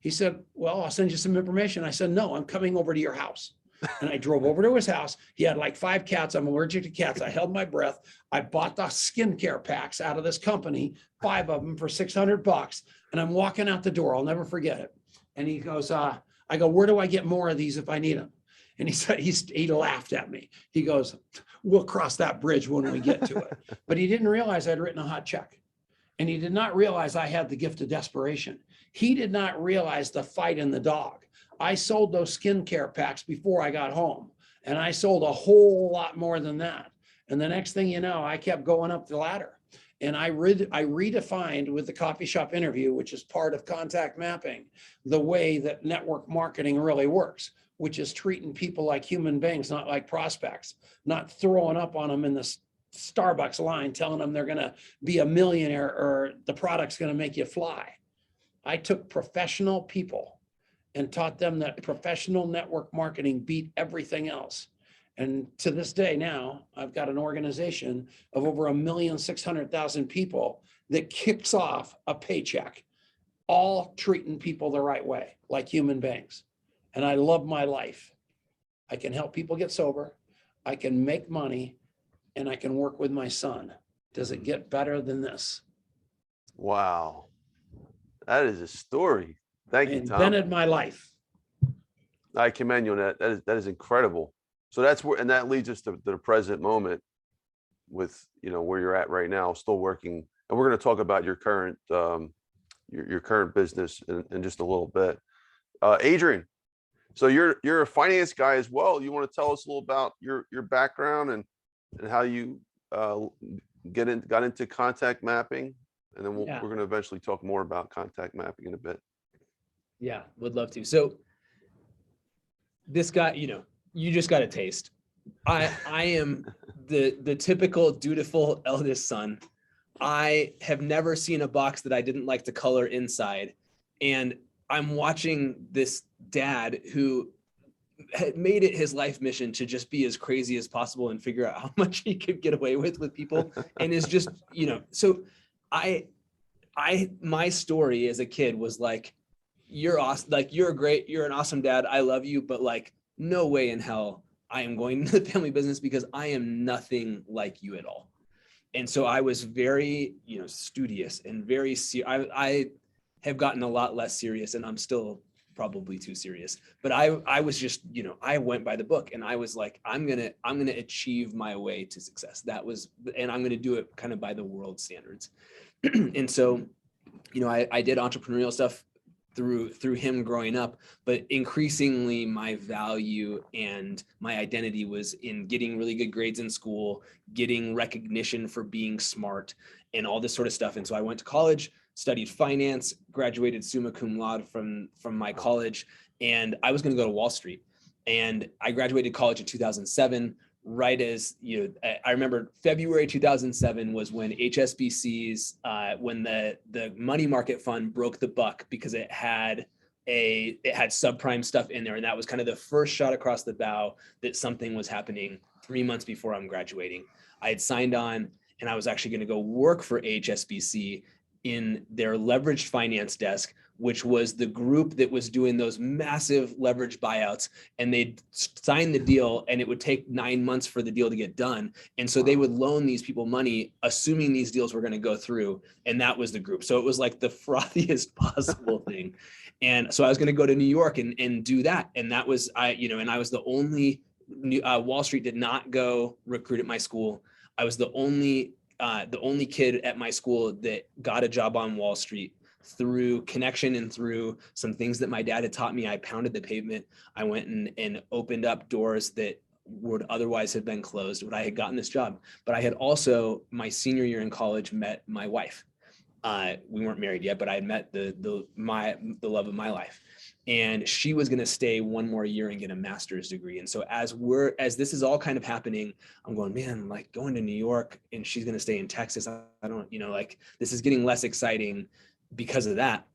He said, well, I'll send you some information. I said, no, I'm coming over to your house. And I drove over to his house. He had like 5 cats. I'm allergic to cats. I held my breath. I bought the skincare packs out of this company, 5 of them for $600. And I'm walking out the door. I'll never forget it. And he goes, I go, where do I get more of these if I need them? And he said, he laughed at me. He goes, we'll cross that bridge when we get to it. But he didn't realize I'd written a hot check. And he did not realize I had the gift of desperation. He did not realize the fight in the dog. I sold those skincare packs before I got home, and I sold a whole lot more than that. And the next thing you know, I kept going up the ladder, and I redefined with the coffee shop interview, which is part of contact mapping, the way that network marketing really works, which is treating people like human beings, not like prospects, not throwing up on them in the Starbucks line, telling them they're going to be a millionaire or the product's going to make you fly. I took professional people and taught them that professional network marketing beat everything else. And to this day now, I've got an organization of over 1,600,000 people that kicks off a paycheck, all treating people the right way, like human beings. And I love my life. I can help people get sober. I can make money, and I can work with my son. Does it get better than this? Wow. That is a story. Thank you, Tom. Invented my life. I commend you on that. That is incredible. So that's where, and that leads us to the present moment with, you know, where you're at right now, still working. And we're going to talk about your current, your current business in just a little bit. Adrian, so you're a finance guy as well. You want to tell us a little about your background and how you got into contact mapping, and then we're going to eventually talk more about contact mapping in a bit. Yeah, would love to. So this guy, you know, you just got a taste. I am the typical dutiful eldest son. I have never seen a box that I didn't like to color inside. And I'm watching this dad who had made it his life mission to just be as crazy as possible and figure out how much he could get away with people. And is just, you know, so my story as a kid was like, you're awesome. Like, you're an awesome dad. I love you, but like, no way in hell I am going into the family business, because I am nothing like you at all. And so I was very, you know, studious and very I have gotten a lot less serious, and I'm still probably too serious, but I was just, you know, I went by the book, and I was like, I'm going to achieve my way to success. That was, and I'm going to do it kind of by the world standards. And so I did entrepreneurial stuff through him growing up, but increasingly my value and my identity was in getting really good grades in school, getting recognition for being smart, and all this sort of stuff. And so I went to college, studied finance, graduated summa cum laude from my college, and I was going to go to Wall Street. And I graduated college in 2007. Right as I remember February 2007 was when HSBC's when the money market fund broke the buck because it had subprime stuff in there, and that was kind of the first shot across the bow that something was happening 3 months before I'm graduating. I had signed on, and I was actually going to go work for HSBC in their leveraged finance desk, which was the group that was doing those massive leverage buyouts, and they'd sign the deal and it would take 9 months for the deal to get done. And so they would loan these people money, assuming these deals were going to go through. And that was the group. So it was like the frothiest possible thing. And so I was going to go to New York and do that. And that was, and I was the only, Wall Street did not go recruit at my school. I was the only kid at my school that got a job on Wall Street through connection and through some things that my dad had taught me. I pounded the pavement. I went and opened up doors that would otherwise have been closed, but I had gotten this job. But I had also, my senior year in college, met my wife. We weren't married yet, but I had met the love of my life. And she was going to stay 1 more year and get a master's degree. And so as this is all kind of happening, I'm going, man, like going to New York, and she's going to stay in Texas. I don't, this is getting less exciting because of that.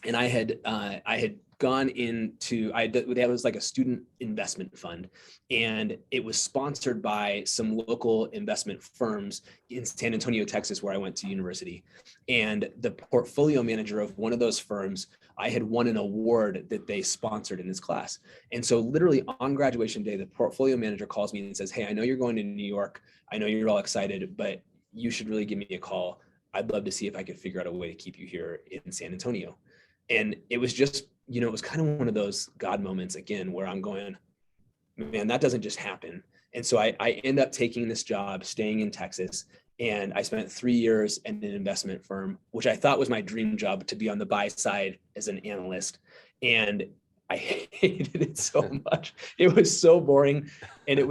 And I had gone into, that was like a student investment fund, and it was sponsored by some local investment firms in San Antonio, Texas, where I went to university. And the portfolio manager of one of those firms, I had won an award that they sponsored in this class. And so literally on graduation day, the portfolio manager calls me and says, hey, I know you're going to New York. I know you're all excited, but you should really give me a call. I'd love to see if I could figure out a way to keep you here in San Antonio. And it was just, it was kind of one of those God moments again, where I'm going, man, that doesn't just happen. And so I end up taking this job, staying in Texas, and I spent 3 years in an investment firm, which I thought was my dream job, to be on the buy side as an analyst. And I hated it so much. It was so boring. And you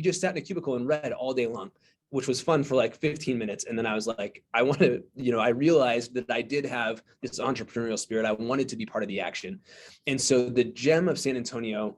just sat in a cubicle and read all day long, which was fun for like 15 minutes. And then I was like, I realized that I did have this entrepreneurial spirit. I wanted to be part of the action. And so the gem of San Antonio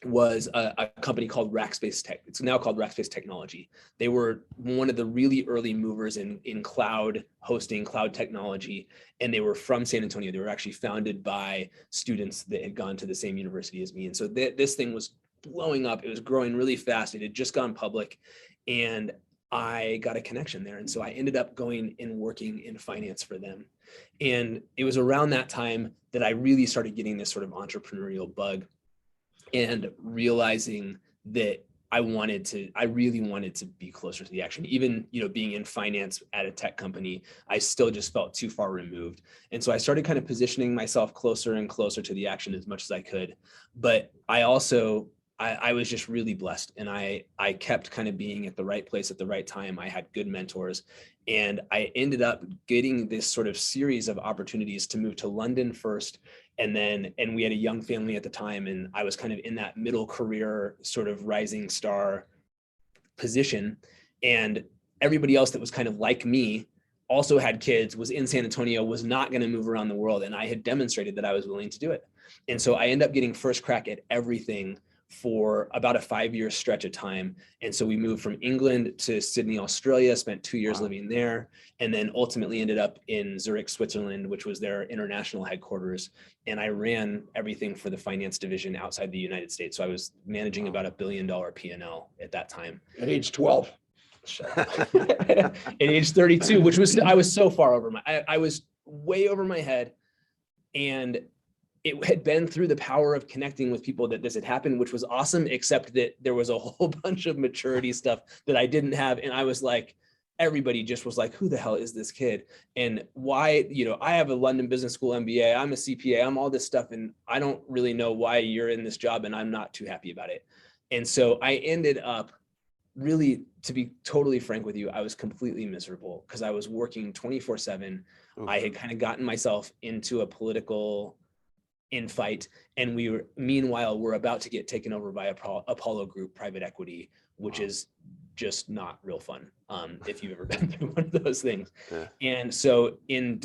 was a company called Rackspace Tech. It's now called Rackspace Technology. They were one of the really early movers in cloud hosting, cloud technology, and they were from San Antonio. They were actually founded by students that had gone to the same university as me. And so this thing was blowing up. It was growing really fast. It had just gone public, and I got a connection there. And so I ended up going and working in finance for them. And it was around that time that I really started getting this sort of entrepreneurial bug, and realizing that I really wanted to be closer to the action. Even, being in finance at a tech company, I still just felt too far removed. And so I started kind of positioning myself closer and closer to the action as much as I could. But I also, I was just really blessed, and I kept kind of being at the right place at the right time. I had good mentors, and I ended up getting this sort of series of opportunities to move to London first. And we had a young family at the time, and I was kind of in that middle career sort of rising star position. And everybody else that was kind of like me also had kids, was in San Antonio, was not going to move around the world. And I had demonstrated that I was willing to do it. And so I ended up getting first crack at everything for about a 5-year stretch of time. And so we moved from England to Sydney, Australia, spent 2 years living there, and then ultimately ended up in Zurich, Switzerland, which was their international headquarters. And I ran everything for the finance division outside the United States. So I was managing about $1 billion P&L at that time. At age 12. At age 32, I was so far over I was way over my head. And it had been through the power of connecting with people that this had happened, which was awesome, except that there was a whole bunch of maturity stuff that I didn't have. And I was like, everybody just was like, who the hell is this kid? And why, I have a London Business School MBA, I'm a CPA, I'm all this stuff. And I don't really know why you're in this job, and I'm not too happy about it. And so I ended up really, to be totally frank with you, I was completely miserable because I was working 24/7. I had kind of gotten myself into a political infight, and meanwhile, we're about to get taken over by Apollo Group private equity, which is just not real fun. If you've ever been through one of those things. Yeah. And so in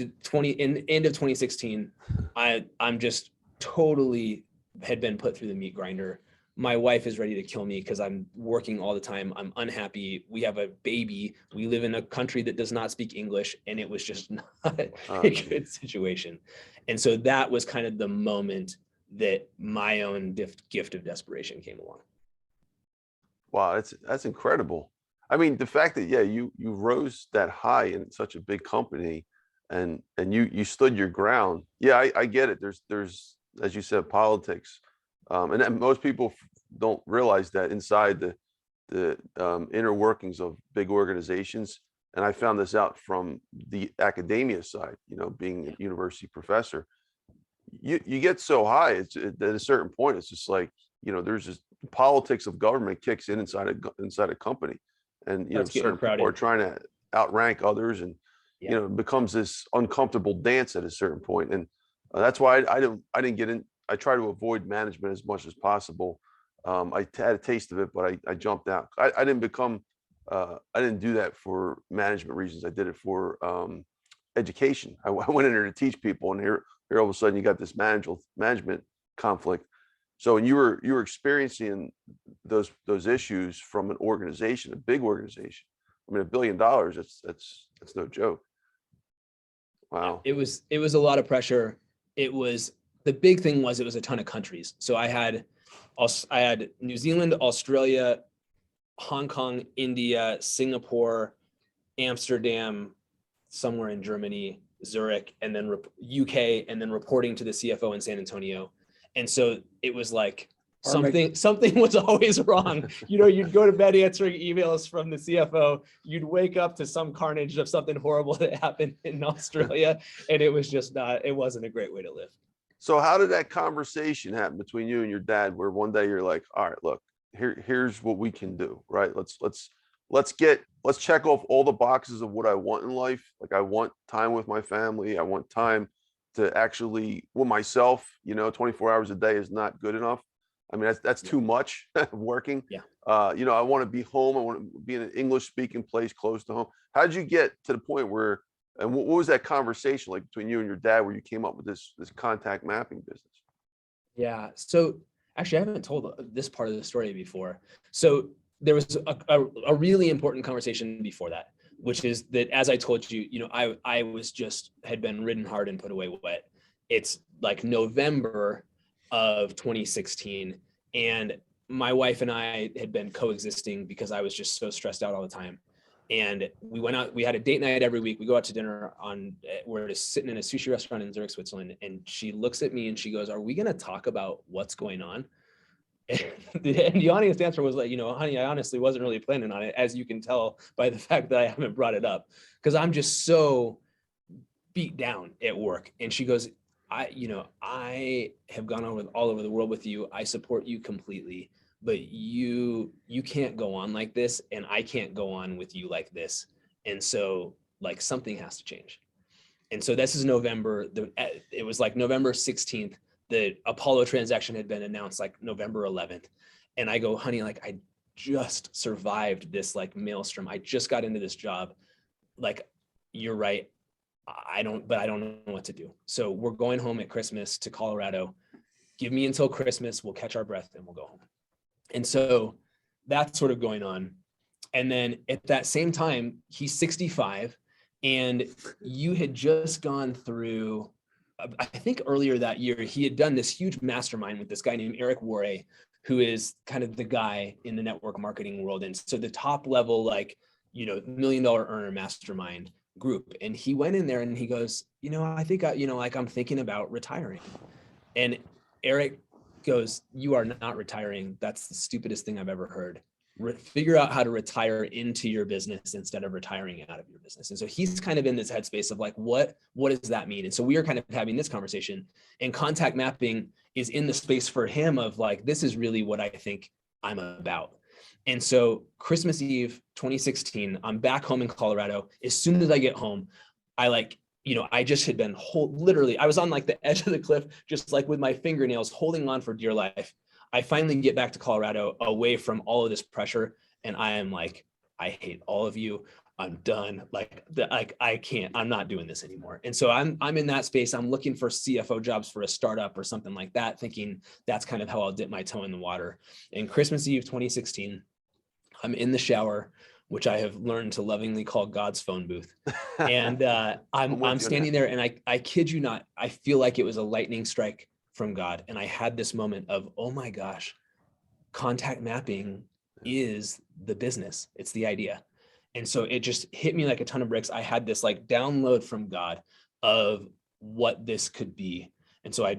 end of 2016, I'm just totally had been put through the meat grinder. My wife is ready to kill me because I'm working all the time. I'm unhappy. We have a baby. We live in a country that does not speak English, and it was just not a good situation. And so that was kind of the moment that my own gift of desperation came along. Wow, that's incredible. I mean, the fact that you rose that high in such a big company, and you stood your ground. Yeah, I get it. There's as you said, politics, and then most people don't realize that inside the inner workings of big organizations. And I found this out from the academia side. Being a university professor, you get so high, at a certain point, it's just like, there's just politics of government kicks in inside a company, and certain people are trying to outrank others, and it becomes this uncomfortable dance at a certain point. And that's why I didn't get in. I try to avoid management as much as possible. I had a taste of it, but I jumped out. I didn't do that for management reasons. I did it for education. I went in there to teach people, and here all of a sudden you got this management conflict. So when you were experiencing those issues from an organization, a big organization, I mean, $1 billion, that's no joke. Wow. It was a lot of pressure. The big thing was it was a ton of countries. So I had New Zealand, Australia, Hong Kong, India, Singapore, Amsterdam, somewhere in Germany, Zurich, and then UK, and then reporting to the CFO in San Antonio. And so it was like something was always wrong. You'd go to bed answering emails from the CFO. You'd wake up to some carnage of something horrible that happened in Australia. And it was just it wasn't a great way to live. So how did that conversation happen between you and your dad, where one day you're like, all right, look, here's what we can do, right? Let's check off all the boxes of what I want in life. Like, I want time with my family. I want time to actually, myself, 24 hours a day is not good enough. I mean, that's too much working. Yeah. I want to be home. I want to be in an English speaking place close to home. How did you get to the point where, and what was that conversation like between you and your dad, where you came up with this contact mapping business? Yeah. So actually, I haven't told this part of the story before. So there was a really important conversation before that, which is that, as I told you, I was had been ridden hard and put away wet. It's like November of 2016, and my wife and I had been coexisting because I was just so stressed out all the time. And we went out, we had a date night every week. We go out to dinner we're just sitting in a sushi restaurant in Zurich, Switzerland. And she looks at me and she goes, "Are we going to talk about what's going on?" And the honest answer was like, honey, I honestly wasn't really planning on it, as you can tell by the fact that I haven't brought it up, because I'm just so beat down at work. And she goes, I have gone all over the world with you. I support you completely, but you can't go on like this, and I can't go on with you like this. And so, like, something has to change. And so this is November. It was like November 16th. The Apollo transaction had been announced like November 11th. And I go, honey, like, I just survived this like maelstrom. I just got into this job. Like, you're right. I don't know what to do. So we're going home at Christmas to Colorado. Give me until Christmas. We'll catch our breath and we'll go home. And so that's sort of going on. And then at that same time, he's 65, and you had just gone through, I think earlier that year, he had done this huge mastermind with this guy named Eric Worre, who is kind of the guy in the network marketing world. And so the top level, like, $1 million earner mastermind group. And he went in there and he goes, I think, I'm thinking about retiring. And Eric goes, "You are not retiring. That's the stupidest thing I've ever heard. Figure out how to retire into your business instead of retiring out of your business." And so he's kind of in this headspace of like, what does that mean? And so we are kind of having this conversation, and contact mapping is in the space for him of like, this is really what I think I'm about. And so Christmas Eve, 2016, I'm back home in Colorado. As soon as I get home, I just had been literally, I was on like the edge of the cliff, just like with my fingernails holding on for dear life. I finally get back to Colorado away from all of this pressure. And I am like, I hate all of you. I'm done. I can't, I'm not doing this anymore. And so I'm in that space. I'm looking for CFO jobs for a startup or something like that, thinking that's kind of how I'll dip my toe in the water. And Christmas Eve, 2016, I'm in the shower, which I have learned to lovingly call God's phone booth. And I'm standing there, and I kid you not, I feel like it was a lightning strike from God. And I had this moment of, oh my gosh, contact mapping is the business. It's the idea. And so it just hit me like a ton of bricks. I had this like download from God of what this could be. And so I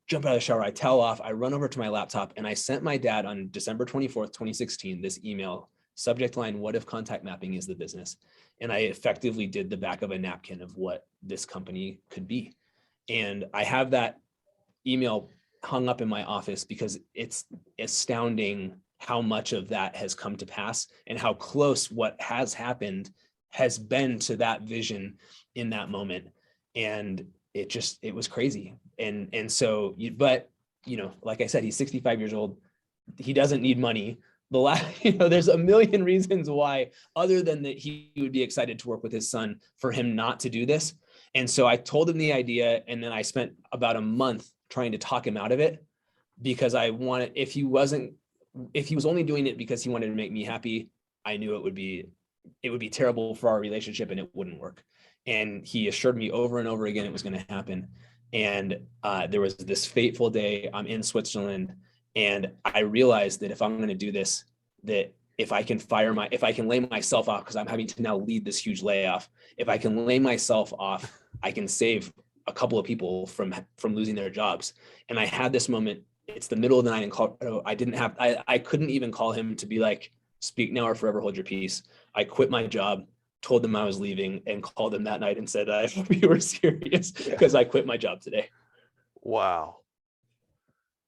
jump out of the shower, I towel off, I run over to my laptop, and I sent my dad on December 24th, 2016, this email, subject line, what if contact mapping is the business? And I effectively did the back of a napkin of what this company could be. And I have that email hung up in my office because it's astounding how much of that has come to pass and how close what has happened has been to that vision in that moment. And it was crazy. And so, but like I said, he's 65 years old. He doesn't need money. There's a million reasons why, other than that he would be excited to work with his son, for him not to do this. And so I told him the idea, and then I spent about a month trying to talk him out of it, because I wanted, if he was only doing it because he wanted to make me happy, I knew it would be terrible for our relationship and it wouldn't work. And he assured me over and over again it was going to happen. And there was this fateful day. I'm in Switzerland, and I realized that if I'm going to do this, that if I can lay myself off, because I'm having to now lead this huge layoff, if I can lay myself off, I can save a couple of people from losing their jobs. And I had this moment. It's the middle of the night in Colorado. I couldn't even call him to be like, speak now or forever hold your peace. I quit my job, told them I was leaving, and called them that night and said, I hope you were serious, because I quit my job today. Wow.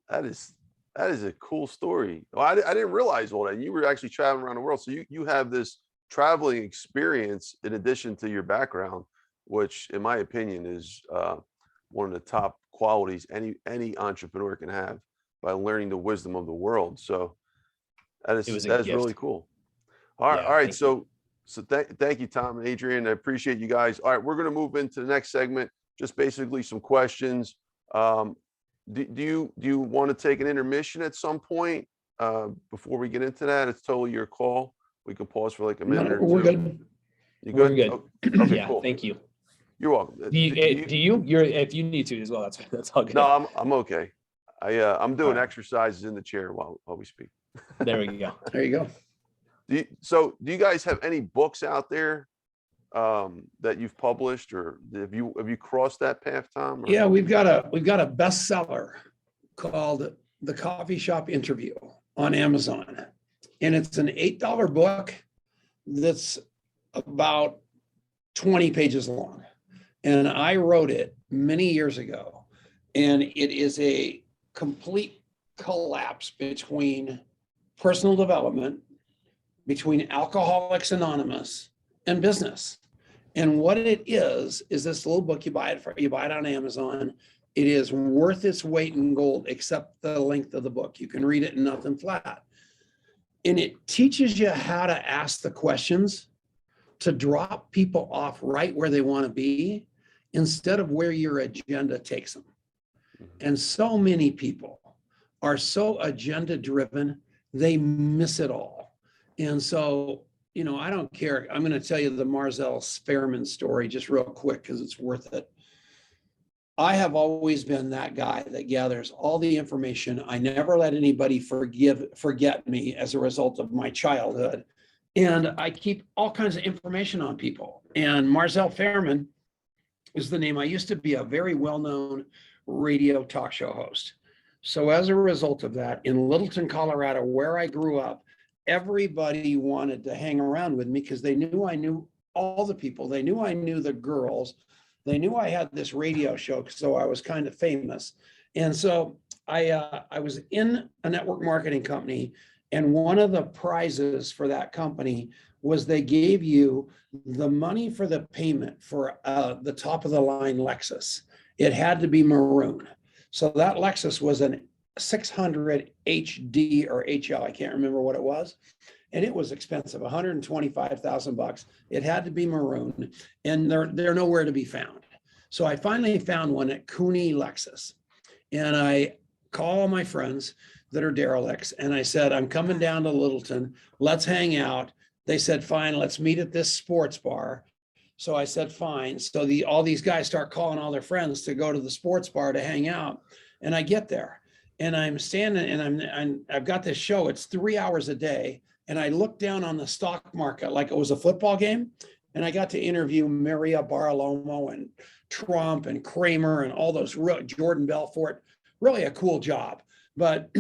That is a cool story. Well, I didn't realize all that. You were actually traveling around the world. So you have this traveling experience in addition to your background, which in my opinion is one of the top qualities any entrepreneur can have, by learning the wisdom of the world. So that is really cool. All right. So thank you, Tom and Adrian. I appreciate you guys. All right, we're going to move into the next segment. Just basically some questions. Do you want to take an intermission at some point before we get into that? It's totally your call. We can pause for like a minute or two. We're good. You good? We're good. Okay, yeah, cool. Thank you. You're welcome. If you need to as well, that's all good. No, I'm okay. I'm doing exercises in the chair while we speak. There we go. There you go. Do you guys have any books out there that you've published, or have you crossed that path, Tom? Or? Yeah, we've got a bestseller called The Coffee Shop Interview on Amazon. And it's an $8 book that's about 20 pages long. And I wrote it many years ago. And it is a complete collapse between personal development, between Alcoholics Anonymous and business. And what it is this little book. You buy it on Amazon. It is worth its weight in gold, except the length of the book. You can read it in nothing flat. And it teaches you how to ask the questions to drop people off right where they want to be, instead of where your agenda takes them. And so many people are so agenda driven, they miss it all. And so, I don't care. I'm going to tell you the Marcel Sperman story just real quick, because it's worth it. I have always been that guy that gathers all the information. I never let anybody forget me as a result of my childhood. And I keep all kinds of information on people. And Marcel Sperman is the name. I used to be a very well-known radio talk show host. So as a result of that, in Littleton, Colorado, where I grew up, everybody wanted to hang around with me because they knew I knew all the people. They knew I knew the girls. They knew I had this radio show, so I was kind of famous. And so I was in a network marketing company, And one of the prizes for that company was they gave you the money for the payment for the top of the line Lexus. It had to be maroon. So that Lexus was an 600 HD or HL, I can't remember what it was. And it was expensive, $125,000. It had to be maroon, and they're nowhere to be found. So I finally found one at Cooney Lexus, and I call all my friends that are derelicts, and I said, I'm coming down to Littleton. Let's hang out. They said, fine, let's meet at this sports bar. So I said, fine. So all these guys start calling all their friends to go to the sports bar to hang out. And I get there, and I'm standing, and I've got this show. It's 3 hours a day. And I looked down on the stock market like it was a football game. And I got to interview Maria Barolomo and Trump and Kramer and all those Jordan Belfort. Really a cool job. But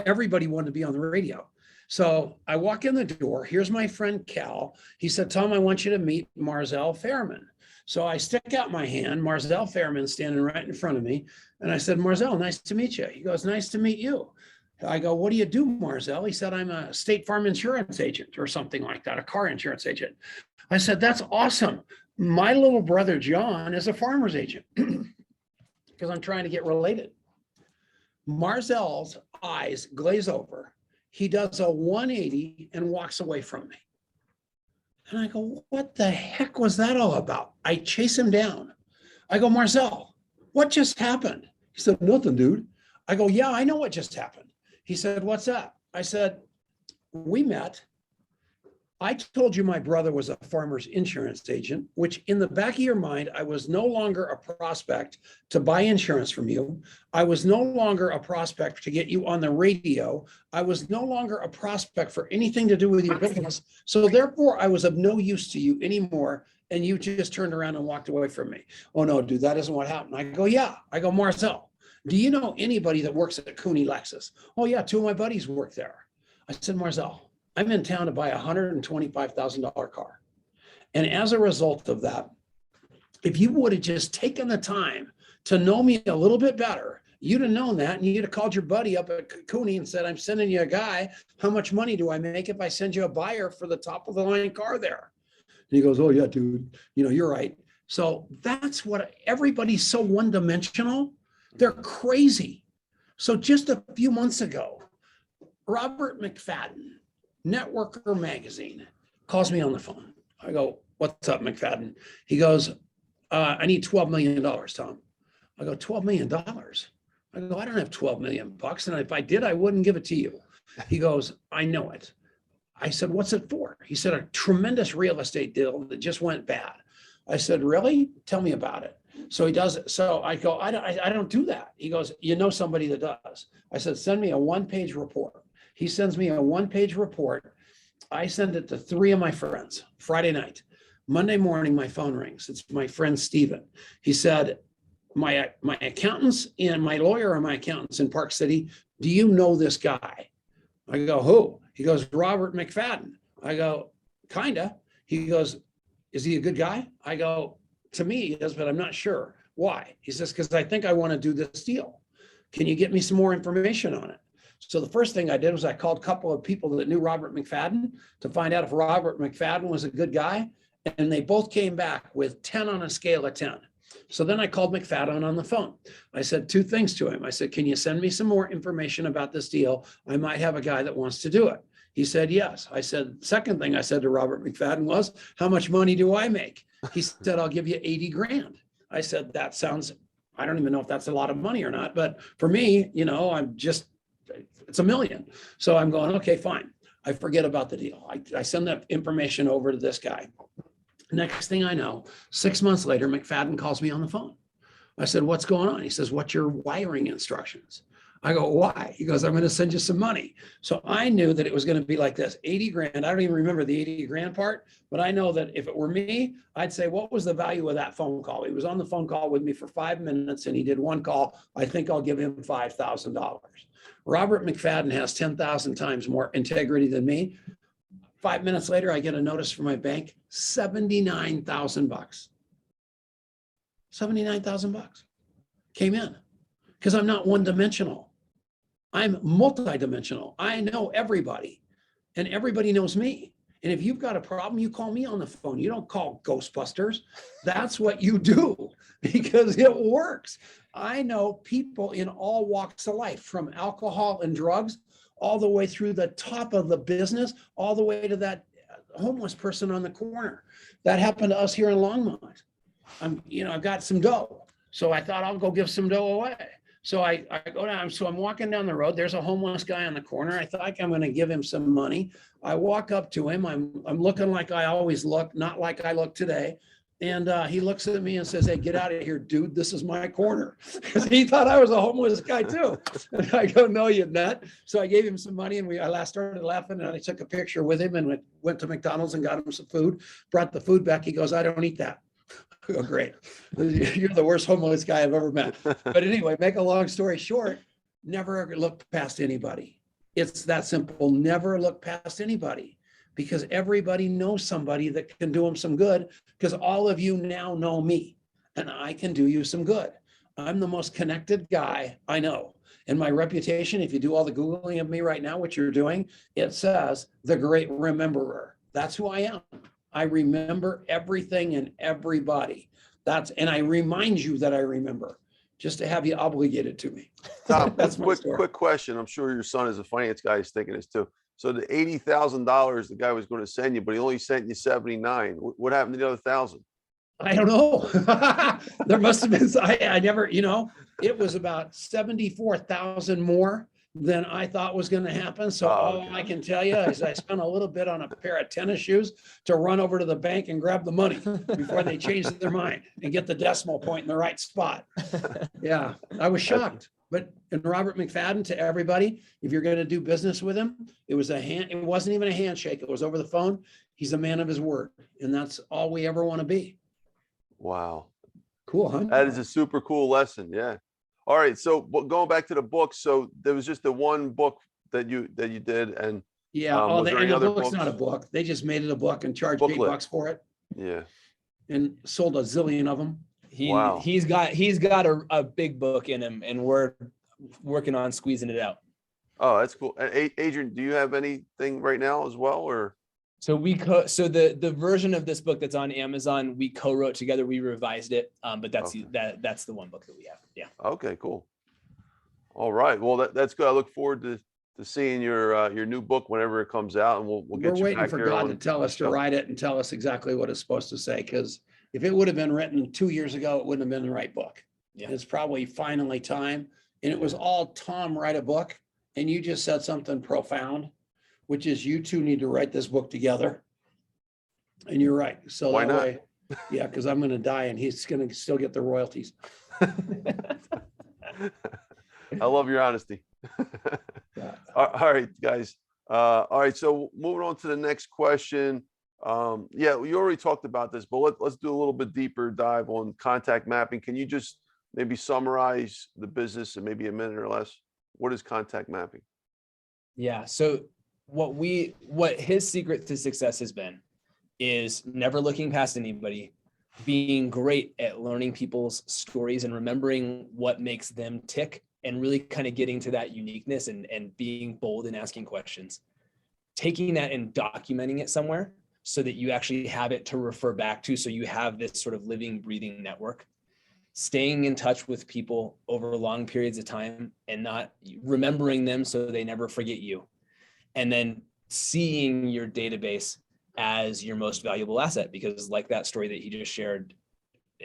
everybody wanted to be on the radio. So I walk in the door. Here's my friend Cal. He said, Tom, I want you to meet Marzell Fairman. So I stick out my hand. Marzell Fairman's standing right in front of me. And I said, Marzell, nice to meet you. He goes, nice to meet you. I go, what do you do, Marzell? He said, I'm a State Farm insurance agent or something like that, a car insurance agent. I said, that's awesome. My little brother, John, is a farmer's agent because I'm trying to get related. Marzell's eyes glaze over. He does a 180 and walks away from me. And I go, what the heck was that all about? I chase him down. I go, Marzell, what just happened? He said, nothing, dude. I go, yeah, I know what just happened. He said, what's that? I said, we met. I told you my brother was a farmer's insurance agent, which in the back of your mind, I was no longer a prospect to buy insurance from you. I was no longer a prospect to get you on the radio. I was no longer a prospect for anything to do with your business. So therefore, I was of no use to you anymore. And you just turned around and walked away from me. Oh, no, dude, that isn't what happened. I go, yeah. I go, Marzell, do you know anybody that works at Cooney Lexus? Oh, yeah, 2 of my buddies work there. I said, Marzell, I'm in town to buy a $125,000 car. And as a result of that, if you would have just taken the time to know me a little bit better, you'd have known that, and you'd have called your buddy up at Cooney and said, I'm sending you a guy. How much money do I make if I send you a buyer for the top of the line car there? And he goes, oh, yeah, dude, you're right. So that's what everybody's so one-dimensional. They're crazy. So just a few months ago, Robert McFadden, Networker Magazine, calls me on the phone. I go, what's up, McFadden? He goes, I need $12 million, Tom. I go, $12 million? I go, I don't have 12 million bucks. And if I did, I wouldn't give it to you. He goes, I know it. I said, what's it for? He said, a tremendous real estate deal that just went bad. I said, really? Tell me about it. So he does it. So I go, I don't do that. He goes, you know somebody that does. I said, send me a 1-page report. He sends me a 1-page report. I send it to 3 of my friends Friday night. Monday morning, my phone rings. It's my friend Steven. He said, my accountants and my lawyer and my accountants in Park City, do you know this guy? I go, who? He goes, Robert McFadden. I go, kinda. He goes, is he a good guy? I go, to me, he is, but I'm not sure. Why? He says, because I think I want to do this deal. Can you get me some more information on it? So the first thing I did was I called a couple of people that knew Robert McFadden to find out if Robert McFadden was a good guy. And they both came back with 10 on a scale of 10. So then I called McFadden on the phone. I said 2 things to him. I said, can you send me some more information about this deal? I might have a guy that wants to do it. He said, yes. I said, second thing I said to Robert McFadden was, how much money do I make? He said, I'll give you 80 grand. I said, that sounds, I don't even know if that's a lot of money or not. But for me, I'm just, it's $1 million. So I'm going, okay, fine. I forget about the deal. I send that information over to this guy. Next thing I know, 6 months later, McFadden calls me on the phone. I said, what's going on? He says, what's your wiring instructions? I go, why? He goes, I'm going to send you some money. So I knew that it was going to be like this, 80 grand. I don't even remember the 80 grand part, but I know that if it were me, I'd say, what was the value of that phone call? He was on the phone call with me for 5 minutes and he did 1 call. I think I'll give him $5,000. Robert McFadden has 10,000 times more integrity than me. 5 minutes later, I get a notice from my bank, $79,000. 79,000 bucks came in because I'm not one-dimensional. I'm multidimensional. I know everybody and everybody knows me. And if you've got a problem, you call me on the phone. You don't call Ghostbusters. That's what you do because it works. I know people in all walks of life, from alcohol and drugs, all the way through the top of the business, all the way to that homeless person on the corner. That happened to us here in Longmont. I've got some dough. So I thought I'll go give some dough away. So I go down, so I'm walking down the road. There's a homeless guy on the corner. I thought I'm going to give him some money. I walk up to him. I'm looking like I always look, not like I look today. And he looks at me and says, "Hey, get out of here, dude. This is my corner." Because he thought I was a homeless guy too. And I go, "No, you nut." So I gave him some money, and I started laughing, and I took a picture with him and went to McDonald's and got him some food, brought the food back. He goes, "I don't eat that." Oh, great. You're the worst homeless guy I've ever met. But anyway, make a long story short, never look past anybody. It's that simple. Never look past anybody, because everybody knows somebody that can do them some good, because all of you now know me and I can do you some good. I'm the most connected guy I know. And my reputation, if you do all the Googling of me right now, what you're doing, it says the great rememberer. That's who I am. I remember everything and everybody. And I remind you that I remember, just to have you obligated to me. Tom, That's my story. quick question. I'm sure your son, as a finance guy, is thinking this too. So the $80,000 the guy was going to send you, but he only sent you 79. What happened to the other 1,000? I don't know. There must have been, I never, it was about 74,000 more than I thought was going to happen. So all I can tell you is I spent a little bit on a pair of tennis shoes to run over to the bank and grab the money before they changed their mind and get the decimal point in the right spot. Yeah, I was shocked. But and Robert McFadden, to everybody, if you're going to do business with him, it wasn't even a handshake. It was over the phone. He's a man of his word. And that's all we ever want to be. Wow. Cool, huh? That is a super cool lesson. Yeah. All right. So going back to the book. So there was just the one book that you did. And yeah. was there any the other book's books? not a book. They just made it a book and charged Booklet. $8 for it. Yeah. And sold a zillion of them. Wow. He's got a big book in him, and we're working on squeezing it out. Oh, that's cool. And Adrian, do you have anything right now as well, or? So the version of this book that's on Amazon, we co-wrote together. We revised it, but that's the one book that we have. Yeah. Okay, cool. All right. Well, that's good. I look forward to seeing your new book whenever it comes out, and we'll get you We're waiting back for here God on to tell us to write it and tell us exactly what it's supposed to say. Because if it would have been written 2 years ago, it wouldn't have been the right book. Yeah. It's probably finally time. And it was all Tom, write a book. And you just said something profound, which is you two need to write this book together. And you're right. So Why that not? way, yeah, because I'm going to die and he's going to still get the royalties. I love your honesty. Yeah. All right, guys. All right. So moving on to the next question. Yeah, you already talked about this, but let's do a little bit deeper dive on contact mapping. Can you just maybe summarize the business in maybe a minute or less? What is contact mapping? Yeah. So what his secret to success has been is never looking past anybody, being great at learning people's stories and remembering what makes them tick, and really kind of getting to that uniqueness and being bold and asking questions, taking that and documenting it somewhere so that you actually have it to refer back to. So you have this sort of living, breathing network, staying in touch with people over long periods of time and not remembering them so they never forget you. And then seeing your database as your most valuable asset, because like that story that he just shared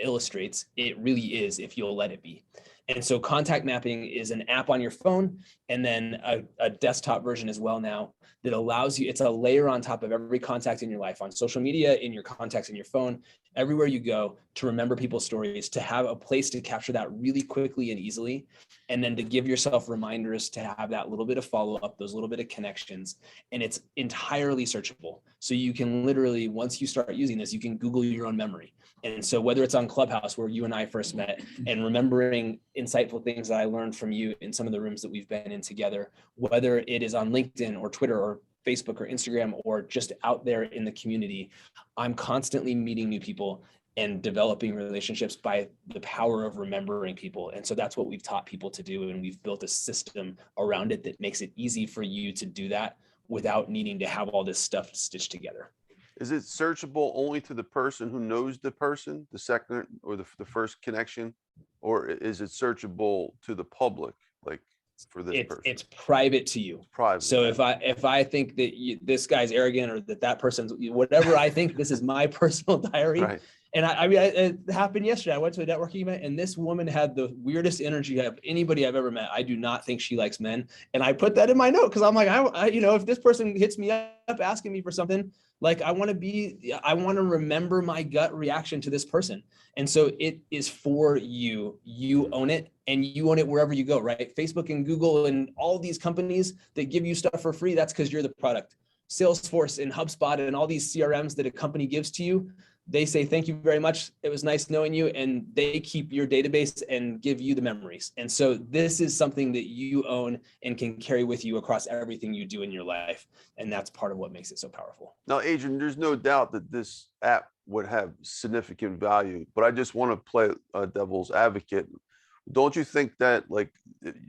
illustrates, it really is if you'll let it be. And so contact mapping is an app on your phone, and then a desktop version as well now that allows you, it's a layer on top of every contact in your life, on social media, in your contacts in your phone, everywhere you go, to remember people's stories, to have a place to capture that really quickly and easily, and then to give yourself reminders to have that little bit of follow-up, those little bit of connections. And it's entirely searchable. So you can literally, once you start using this, you can Google your own memory. And so whether it's on Clubhouse, where you and I first met, and remembering insightful things that I learned from you in some of the rooms that we've been in together, whether it is on LinkedIn or Twitter or Facebook or Instagram or just out there in the community, I'm constantly meeting new people. and developing relationships by the power of remembering people. And so that's what we've taught people to do. And we've built a system around it that makes it easy for you to do that without needing to have all this stuff stitched together. Is it searchable only to the person who knows the person, the second or the first connection? Or is it searchable to the public, like for this person? It's private to you. Private. So if I think that this guy's arrogant, or that person's whatever, I think this is my personal diary. Right. And I mean, it happened yesterday. I went to a networking event, and this woman had the weirdest energy of anybody I've ever met. I do not think she likes men. And I put that in my note because I'm like, I if this person hits me up asking me for something, like I want to remember my gut reaction to this person. And so it is for you. You own it, and you own it wherever you go, right? Facebook and Google and all these companies that give you stuff for free, that's because you're the product. Salesforce and HubSpot and all these CRMs that a company gives to you, they say, thank you very much. It was nice knowing you. And they keep your database and give you the memories. And so this is something that you own and can carry with you across everything you do in your life. And that's part of what makes it so powerful. Now, Adrian, there's no doubt that this app would have significant value, but I just want to play devil's advocate. Don't you think that like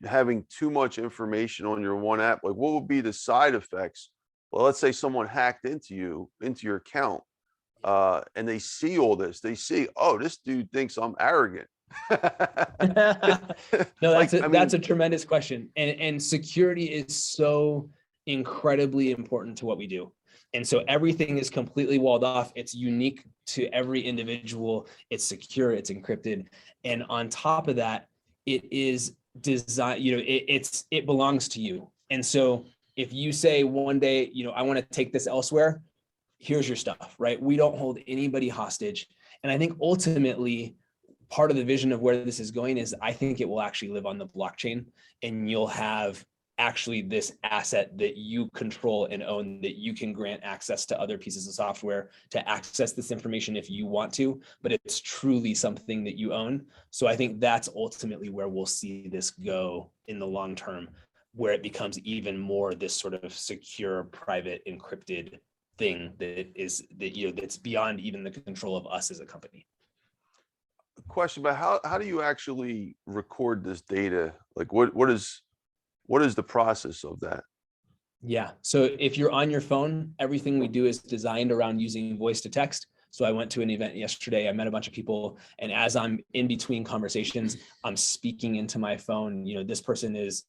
having too much information on your one app, like what would be the side effects? Well, let's say someone hacked into your account. And they see all this, they see, oh, this dude thinks I'm arrogant. No, that's a tremendous question. And security is so incredibly important to what we do. And so everything is completely walled off. It's unique to every individual. It's secure, it's encrypted. And on top of that, it is designed, it belongs to you. And so if you say one day, I want to take this elsewhere, here's your stuff, right? We don't hold anybody hostage. And I think ultimately part of the vision of where this is going is I think it will actually live on the blockchain, and you'll have actually this asset that you control and own, that you can grant access to other pieces of software to access this information if you want to, but it's truly something that you own. So I think that's ultimately where we'll see this go in the long term, where it becomes even more this sort of secure, private, encrypted thing that's beyond even the control of us as a company. Question about how do you actually record this data? Like what is the process of that? Yeah. So if you're on your phone, everything we do is designed around using voice to text. So I went to an event yesterday, I met a bunch of people, and as I'm in between conversations, I'm speaking into my phone. This person is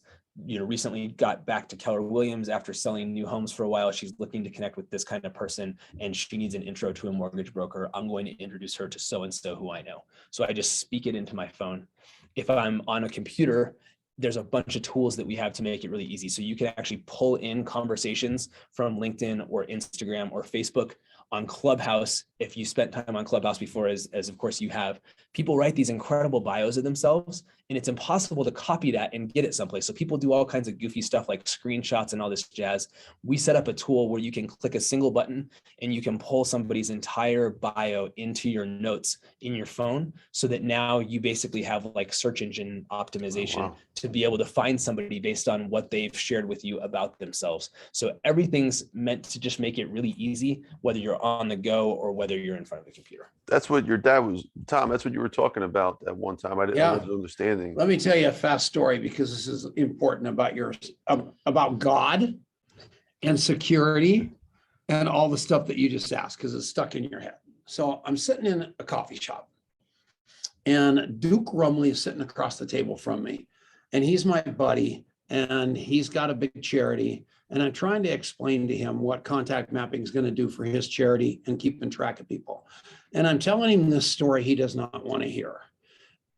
recently got back to Keller Williams after selling new homes for a while. She's looking to connect with this kind of person, and she needs an intro to a mortgage broker. I'm going to introduce her to so-and-so who I know. So I just speak it into my phone. If I'm on a computer, there's a bunch of tools that we have to make it really easy. So you can actually pull in conversations from LinkedIn or Instagram or Facebook. On Clubhouse, if you spent time on Clubhouse before, as of course you have, people write these incredible bios of themselves, and it's impossible to copy that and get it someplace. So people do all kinds of goofy stuff like screenshots and all this jazz. We set up a tool where you can click a single button and you can pull somebody's entire bio into your notes in your phone, so that now you basically have like search engine optimization to be able to find somebody based on what they've shared with you about themselves. So everything's meant to just make it really easy, whether you're on the go or whether you're in front of a computer. That's what your dad was, Tom, that's what you were talking about at one time. I wasn't understanding. Let me tell you a fast story, because this is important about about God and security and all the stuff that you just asked, because it's stuck in your head. So I'm sitting in a coffee shop, and Duke Rumley is sitting across the table from me, and he's my buddy, and he's got a big charity. And I'm trying to explain to him what contact mapping is going to do for his charity and keeping track of people. And I'm telling him this story he does not want to hear.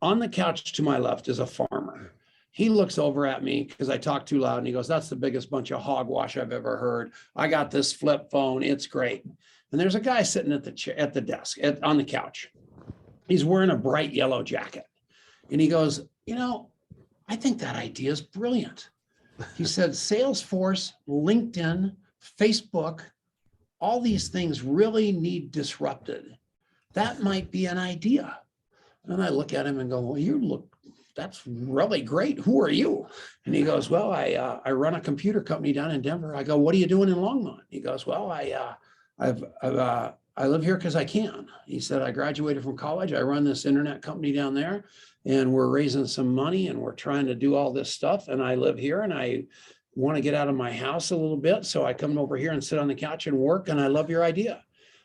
On the couch to my left is a farmer. He looks over at me because I talk too loud, and he goes, "That's the biggest bunch of hogwash I've ever heard. I got this flip phone. It's great." And there's a guy sitting at the desk on the couch. He's wearing a bright yellow jacket. And he goes, "I think that idea is brilliant." He said, "Salesforce, LinkedIn, Facebook, all these things really need disrupted. That might be an idea." And I look at him and go, "Well, that's really great. Who are you?" And he goes, "Well, I run a computer company down in Denver." I go, "What are you doing in Longmont?" He goes, "Well, I've I live here because I can. He said, I graduated from college. I run this internet company down there and we're raising some money and we're trying to do all this stuff. And I live here and I want to get out of my house a little bit. So I come over here and sit on the couch and work. And I love your idea.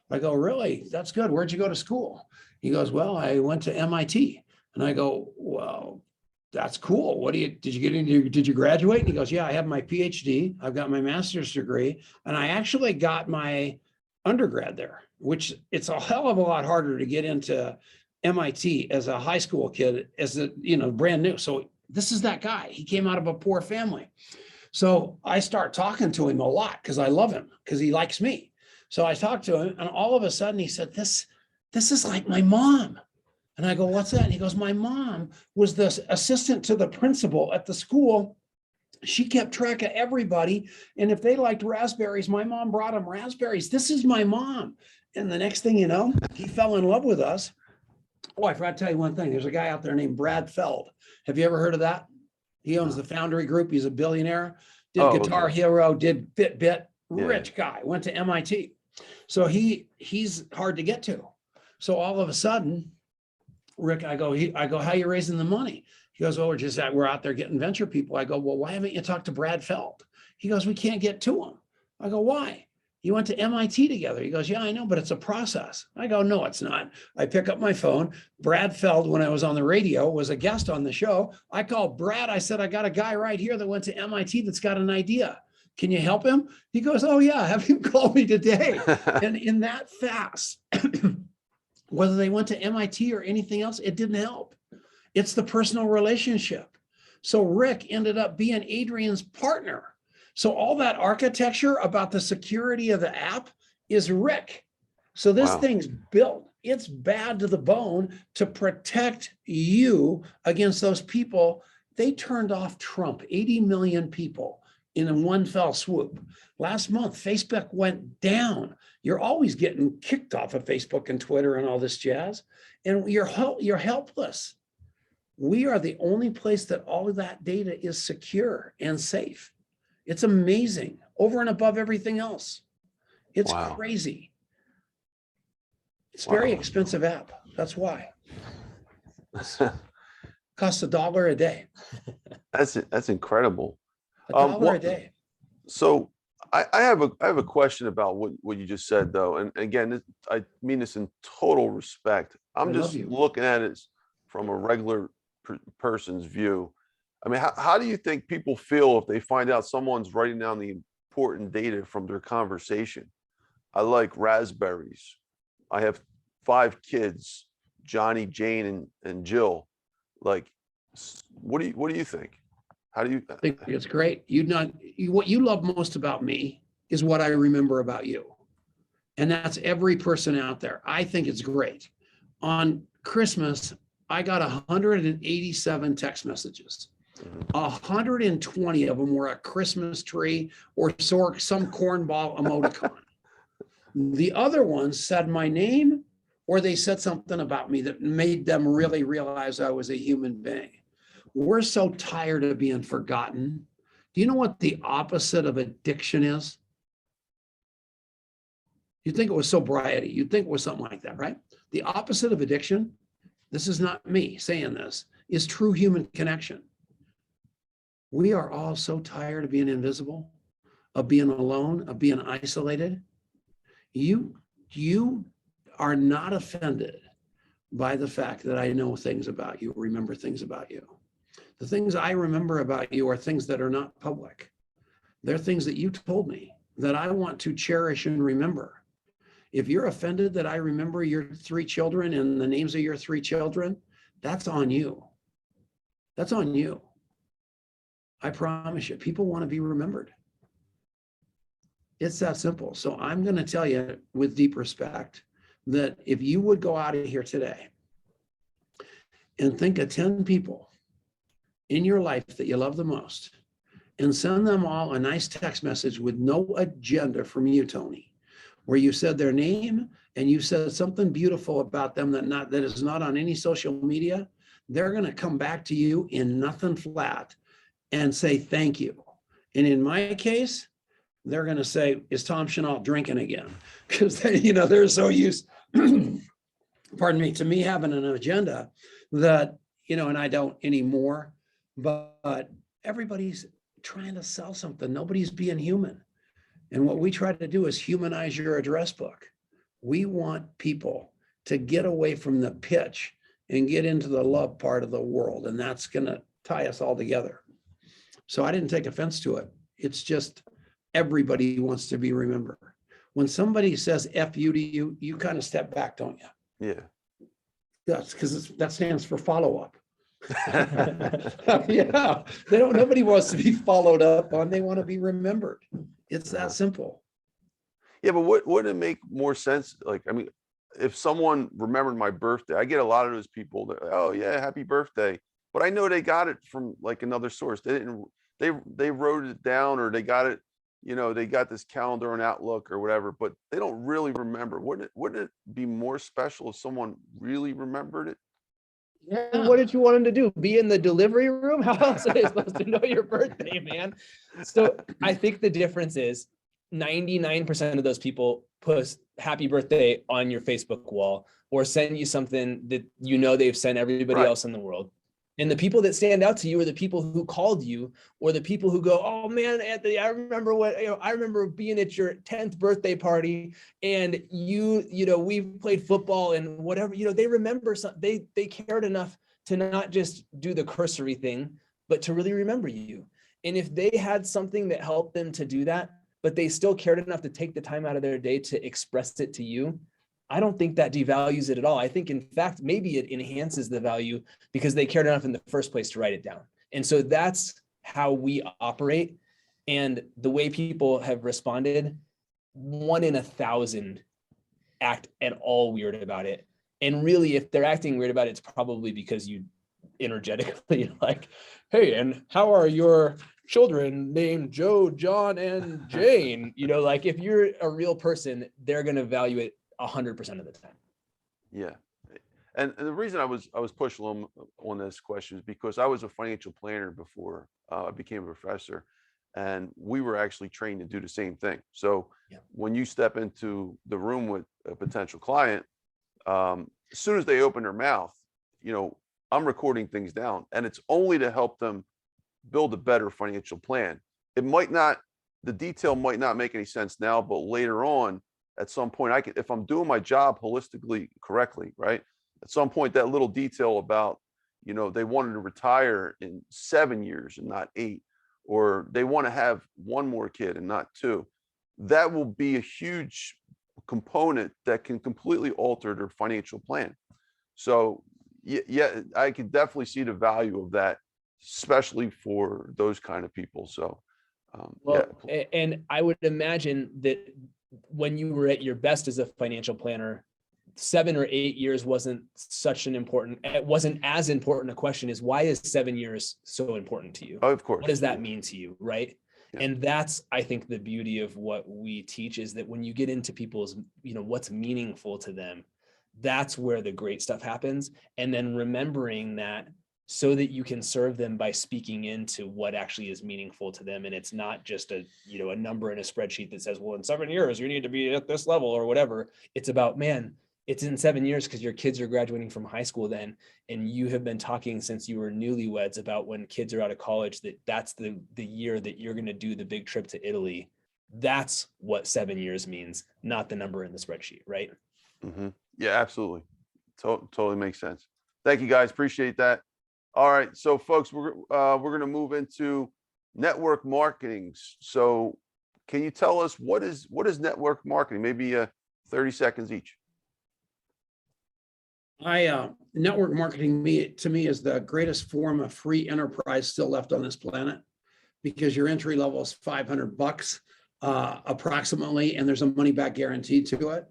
I go, really? That's good. Where'd you go to school? He goes, well, I went to MIT. And I go, well, that's cool. Did you graduate? And he goes, yeah, I have my PhD. I've got my master's degree. And I actually got my undergrad there, which it's a hell of a lot harder to get into MIT as a high school kid, brand new. So this is that guy. He came out of a poor family. So I start talking to him a lot because I love him, because he likes me. So I talked to him and all of a sudden he said, this is like my mom. And I go, what's that? And he goes, my mom was the assistant to the principal at the school. She kept track of everybody. And if they liked raspberries, my mom brought them raspberries. This is my mom. And the next thing you know, he fell in love with us. Oh, I forgot to tell you one thing. There's a guy out there named Brad Feld. Have you ever heard of that? He owns the Foundry Group. He's a billionaire, did Guitar Hero, did Fitbit, rich guy, went to MIT. So he's hard to get to. So all of a sudden, Rick, I go, how are you raising the money? He goes, oh, we're out there getting venture people. I go, well, why haven't you talked to Brad Feld? He goes, we can't get to him. I go, why? You went to MIT together. He goes, yeah, I know, but it's a process. I go, no, it's not. I pick up my phone. Brad Feld, when I was on the radio, was a guest on the show. I called Brad. I said, I got a guy right here that went to MIT that's got an idea. Can you help him? He goes, oh yeah, have him call me today. And in that fast, whether they went to MIT or anything else, it didn't help. It's the personal relationship. So Rick ended up being Adrian's partner. So all that architecture about the security of the app is Rick. So this thing's built. It's bad to the bone to protect you against those people. They turned off Trump, 80 million people in one fell swoop. Last month, Facebook went down. You're always getting kicked off of Facebook and Twitter and all this jazz. And you're helpless. We are the only place that all of that data is secure and safe. It's amazing, over and above everything else. It's crazy. It's a very expensive app. That's why. Costs $1 a day. That's incredible. $1 a day. So I have a question about what you just said, though. And again, I mean this in total respect. I'm just looking at it from a regular person's view. I mean, how do you think people feel if they find out someone's writing down the important data from their conversation? I like raspberries. I have 5 kids, Johnny, Jane, and Jill. Like, what do you think? How do you I think it's great. What you love most about me is what I remember about you. And that's every person out there. I think it's great. On Christmas, I got 187 text messages. 120 of them were a Christmas tree or some cornball emoticon. The other ones said my name, or they said something about me that made them really realize I was a human being. We're so tired of being forgotten. Do you know what the opposite of addiction is? You'd think it was sobriety. You'd think it was something like that, right? The opposite of addiction, this is not me saying this, is true human connection. We are all so tired of being invisible, of being alone, of being isolated. You are not offended by the fact that I know things about you, remember things about you. The things I remember about you are things that are not public. They're things that you told me that I want to cherish and remember. If you're offended that I remember your 3 children and the names of your 3 children, that's on you. That's on you. I promise you, people want to be remembered. It's that simple. So I'm going to tell you with deep respect that if you would go out of here today and think of 10 people in your life that you love the most and send them all a nice text message with no agenda from you, Tony, where you said their name and you said something beautiful about them that is not on any social media, they're going to come back to you in nothing flat and say thank you. And in my case, they're going to say, is Tom Chenault drinking again? Because they, they're so used, pardon me, to me having an agenda that, and I don't anymore, but everybody's trying to sell something. Nobody's being human. And what we try to do is humanize your address book. We want people to get away from the pitch and get into the love part of the world. And that's going to tie us all together. So I didn't take offense to it. It's just everybody wants to be remembered. When somebody says F you to you, you kind of step back, don't you? Yeah. That's because that stands for follow-up. Yeah, nobody wants to be followed up on. They want to be remembered. It's that simple. Yeah, but wouldn't it make more sense? Like, I mean, if someone remembered my birthday, I get a lot of those people that, oh yeah, happy birthday. But I know they got it from like another source. They didn't, they wrote it down, or they got it, they got this calendar on Outlook or whatever, but they don't really remember. Wouldn't it be more special if someone really remembered it? Yeah. What did you want him to do? Be in the delivery room? How else are they supposed to know your birthday, man? So I think the difference is 99% of those people post happy birthday on your Facebook wall or send you something that they've sent everybody else in the world. And the people that stand out to you are the people who called you, or the people who go, oh man, Anthony, I remember I remember being at your 10th birthday party, and we played football and whatever, they remember something. They cared enough to not just do the cursory thing, but to really remember you. And if they had something that helped them to do that, but they still cared enough to take the time out of their day to express it to you, I don't think that devalues it at all. I think, in fact, maybe it enhances the value because they cared enough in the first place to write it down. And so that's how we operate. And the way people have responded, 1 in 1,000 act at all weird about it. And really, if they're acting weird about it, it's probably because you energetically like, hey, and how are your children named Joe, John, and Jane? Like if you're a real person, they're going to value it 100% of the time. Yeah. And the reason I was pushing them on this question is because I was a financial planner before I became a professor, and we were actually trained to do the same thing. So when you step into the room with a potential client, as soon as they open their mouth, I'm recording things down, and it's only to help them build a better financial plan. The detail might not make any sense now, but later on, at some point, if I'm doing my job holistically correctly, right? At some point, that little detail about, they wanted to retire in 7 years and not 8, or they want to have 1 more kid and not 2. That will be a huge component that can completely alter their financial plan. So yeah, I can definitely see the value of that, especially for those kind of people. So, and I would imagine that when you were at your best as a financial planner, 7 or 8 years wasn't as important a question as, why is 7 years so important to you? Oh, of course. What does that mean to you? Right. Yeah. And that's, I think, the beauty of what we teach is that when you get into people's, what's meaningful to them, that's where the great stuff happens. And then remembering that so that you can serve them by speaking into what actually is meaningful to them. And it's not just a number in a spreadsheet that says, well, in 7 years, you need to be at this level or whatever. It's about, man, it's in 7 years because your kids are graduating from high school then. And you have been talking since you were newlyweds about when kids are out of college, that's the year that you're going to do the big trip to Italy. That's what 7 years means, not the number in the spreadsheet. Right. Mm-hmm. Yeah, absolutely. Totally makes sense. Thank you, guys. Appreciate that. All right, so folks, we're going to move into network marketing. So, can you tell us what is network marketing? Maybe 30 seconds each. Network marketing to me is the greatest form of free enterprise still left on this planet, because your entry level is $500 approximately, and there's a money back guarantee to it.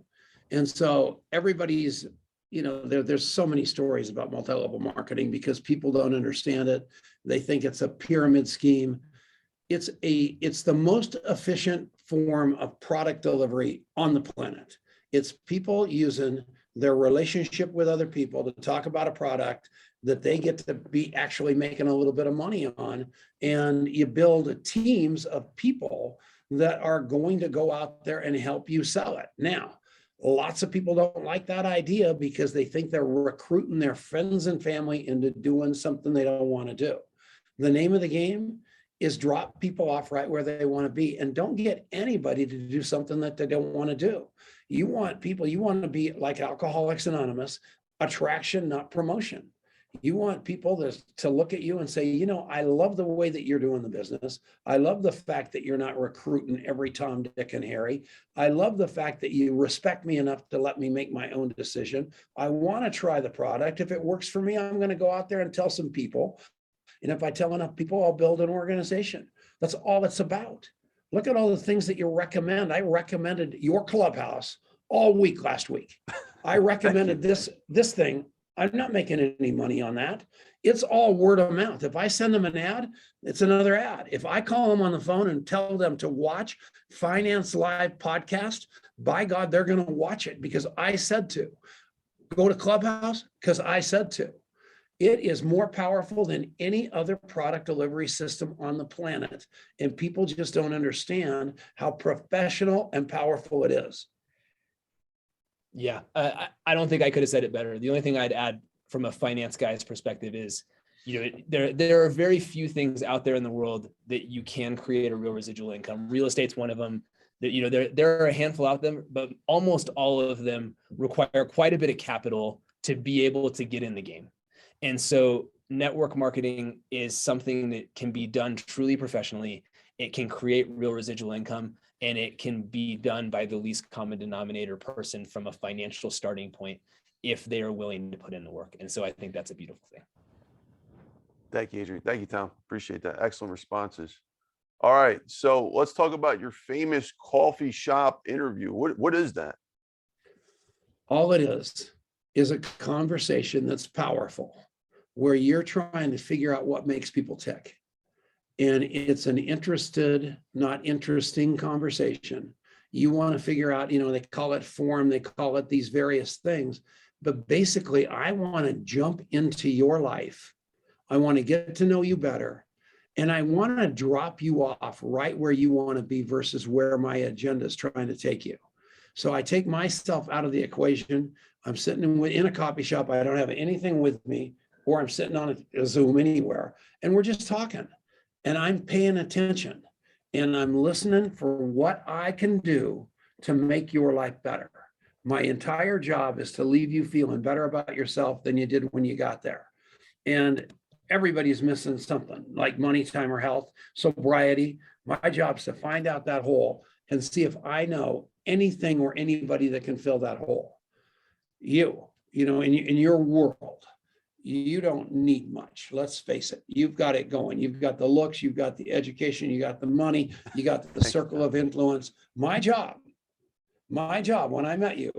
And so everybody's, there's so many stories about multi-level marketing because people don't understand it. They think it's a pyramid scheme. It's the most efficient form of product delivery on the planet. It's people using their relationship with other people to talk about a product that they get to be actually making a little bit of money on. And you build teams of people that are going to go out there and help you sell it. Now, lots of people don't like that idea because they think they're recruiting their friends and family into doing something they don't want to do. The name of the game is drop people off right where they want to be, and don't get anybody to do something that they don't want to do. You want people, you want to be like Alcoholics Anonymous, attraction, not promotion. You want people to look at you and say, you know, I love the way that you're doing the business. I love the fact that you're not recruiting every Tom, Dick, and Harry. I love the fact that you respect me enough to let me make my own decision. I want to try the product. If it works for me, I'm going to go out there and tell some people. And if I tell enough people, I'll build an organization. That's all it's about. Look at all the things that you recommend. I recommended your Clubhouse all week last week. I recommended this thing. I'm not making any money on that. It's all word of mouth. If I send them an ad, it's another ad. If I call them on the phone and tell them to watch Finance Live podcast, by God, they're going to watch it because I said to. Go to Clubhouse because I said to. It is more powerful than any other product delivery system on the planet. And people just don't understand how professional and powerful it is. Yeah, I don't think I could have said it better. The only thing I'd add from a finance guy's perspective is, you know, there are very few things out there in the world that you can create a real residual income. Real estate's one of them. That, you know, there are a handful out there, but almost all of them require quite a bit of capital to be able to get in the game. And so network marketing is something that can be done truly professionally. It can create real residual income, and it can be done by the least common denominator person from a financial starting point if they are willing to put in the work. And so I think that's a beautiful thing. Thank you, Adrian. Thank you, Tom. Appreciate that. Excellent responses. All right. So let's talk about your famous coffee shop interview. What is that? All it is a conversation that's powerful, where you're trying to figure out what makes people tick. And it's an interested, not interesting conversation. You want to figure out, you know, they call it form, they call it these various things. But basically, I want to jump into your life. I want to get to know you better. And I want to drop you off right where you want to be versus where my agenda is trying to take you. So I take myself out of the equation. I'm sitting in a coffee shop. I don't have anything with me, or I'm sitting on a Zoom anywhere, and we're just talking. And I'm paying attention, and I'm listening for what I can do to make your life better. My entire job is to leave you feeling better about yourself than you did when you got there. And everybody's missing something, like money, time, or health, sobriety. My job is to find out that hole and see if I know anything or anybody that can fill that hole. You know, in your world, you don't need much. Let's face it. You've got it going. You've got the looks, you've got the education, you got the money, you got the circle of influence. My job when I met you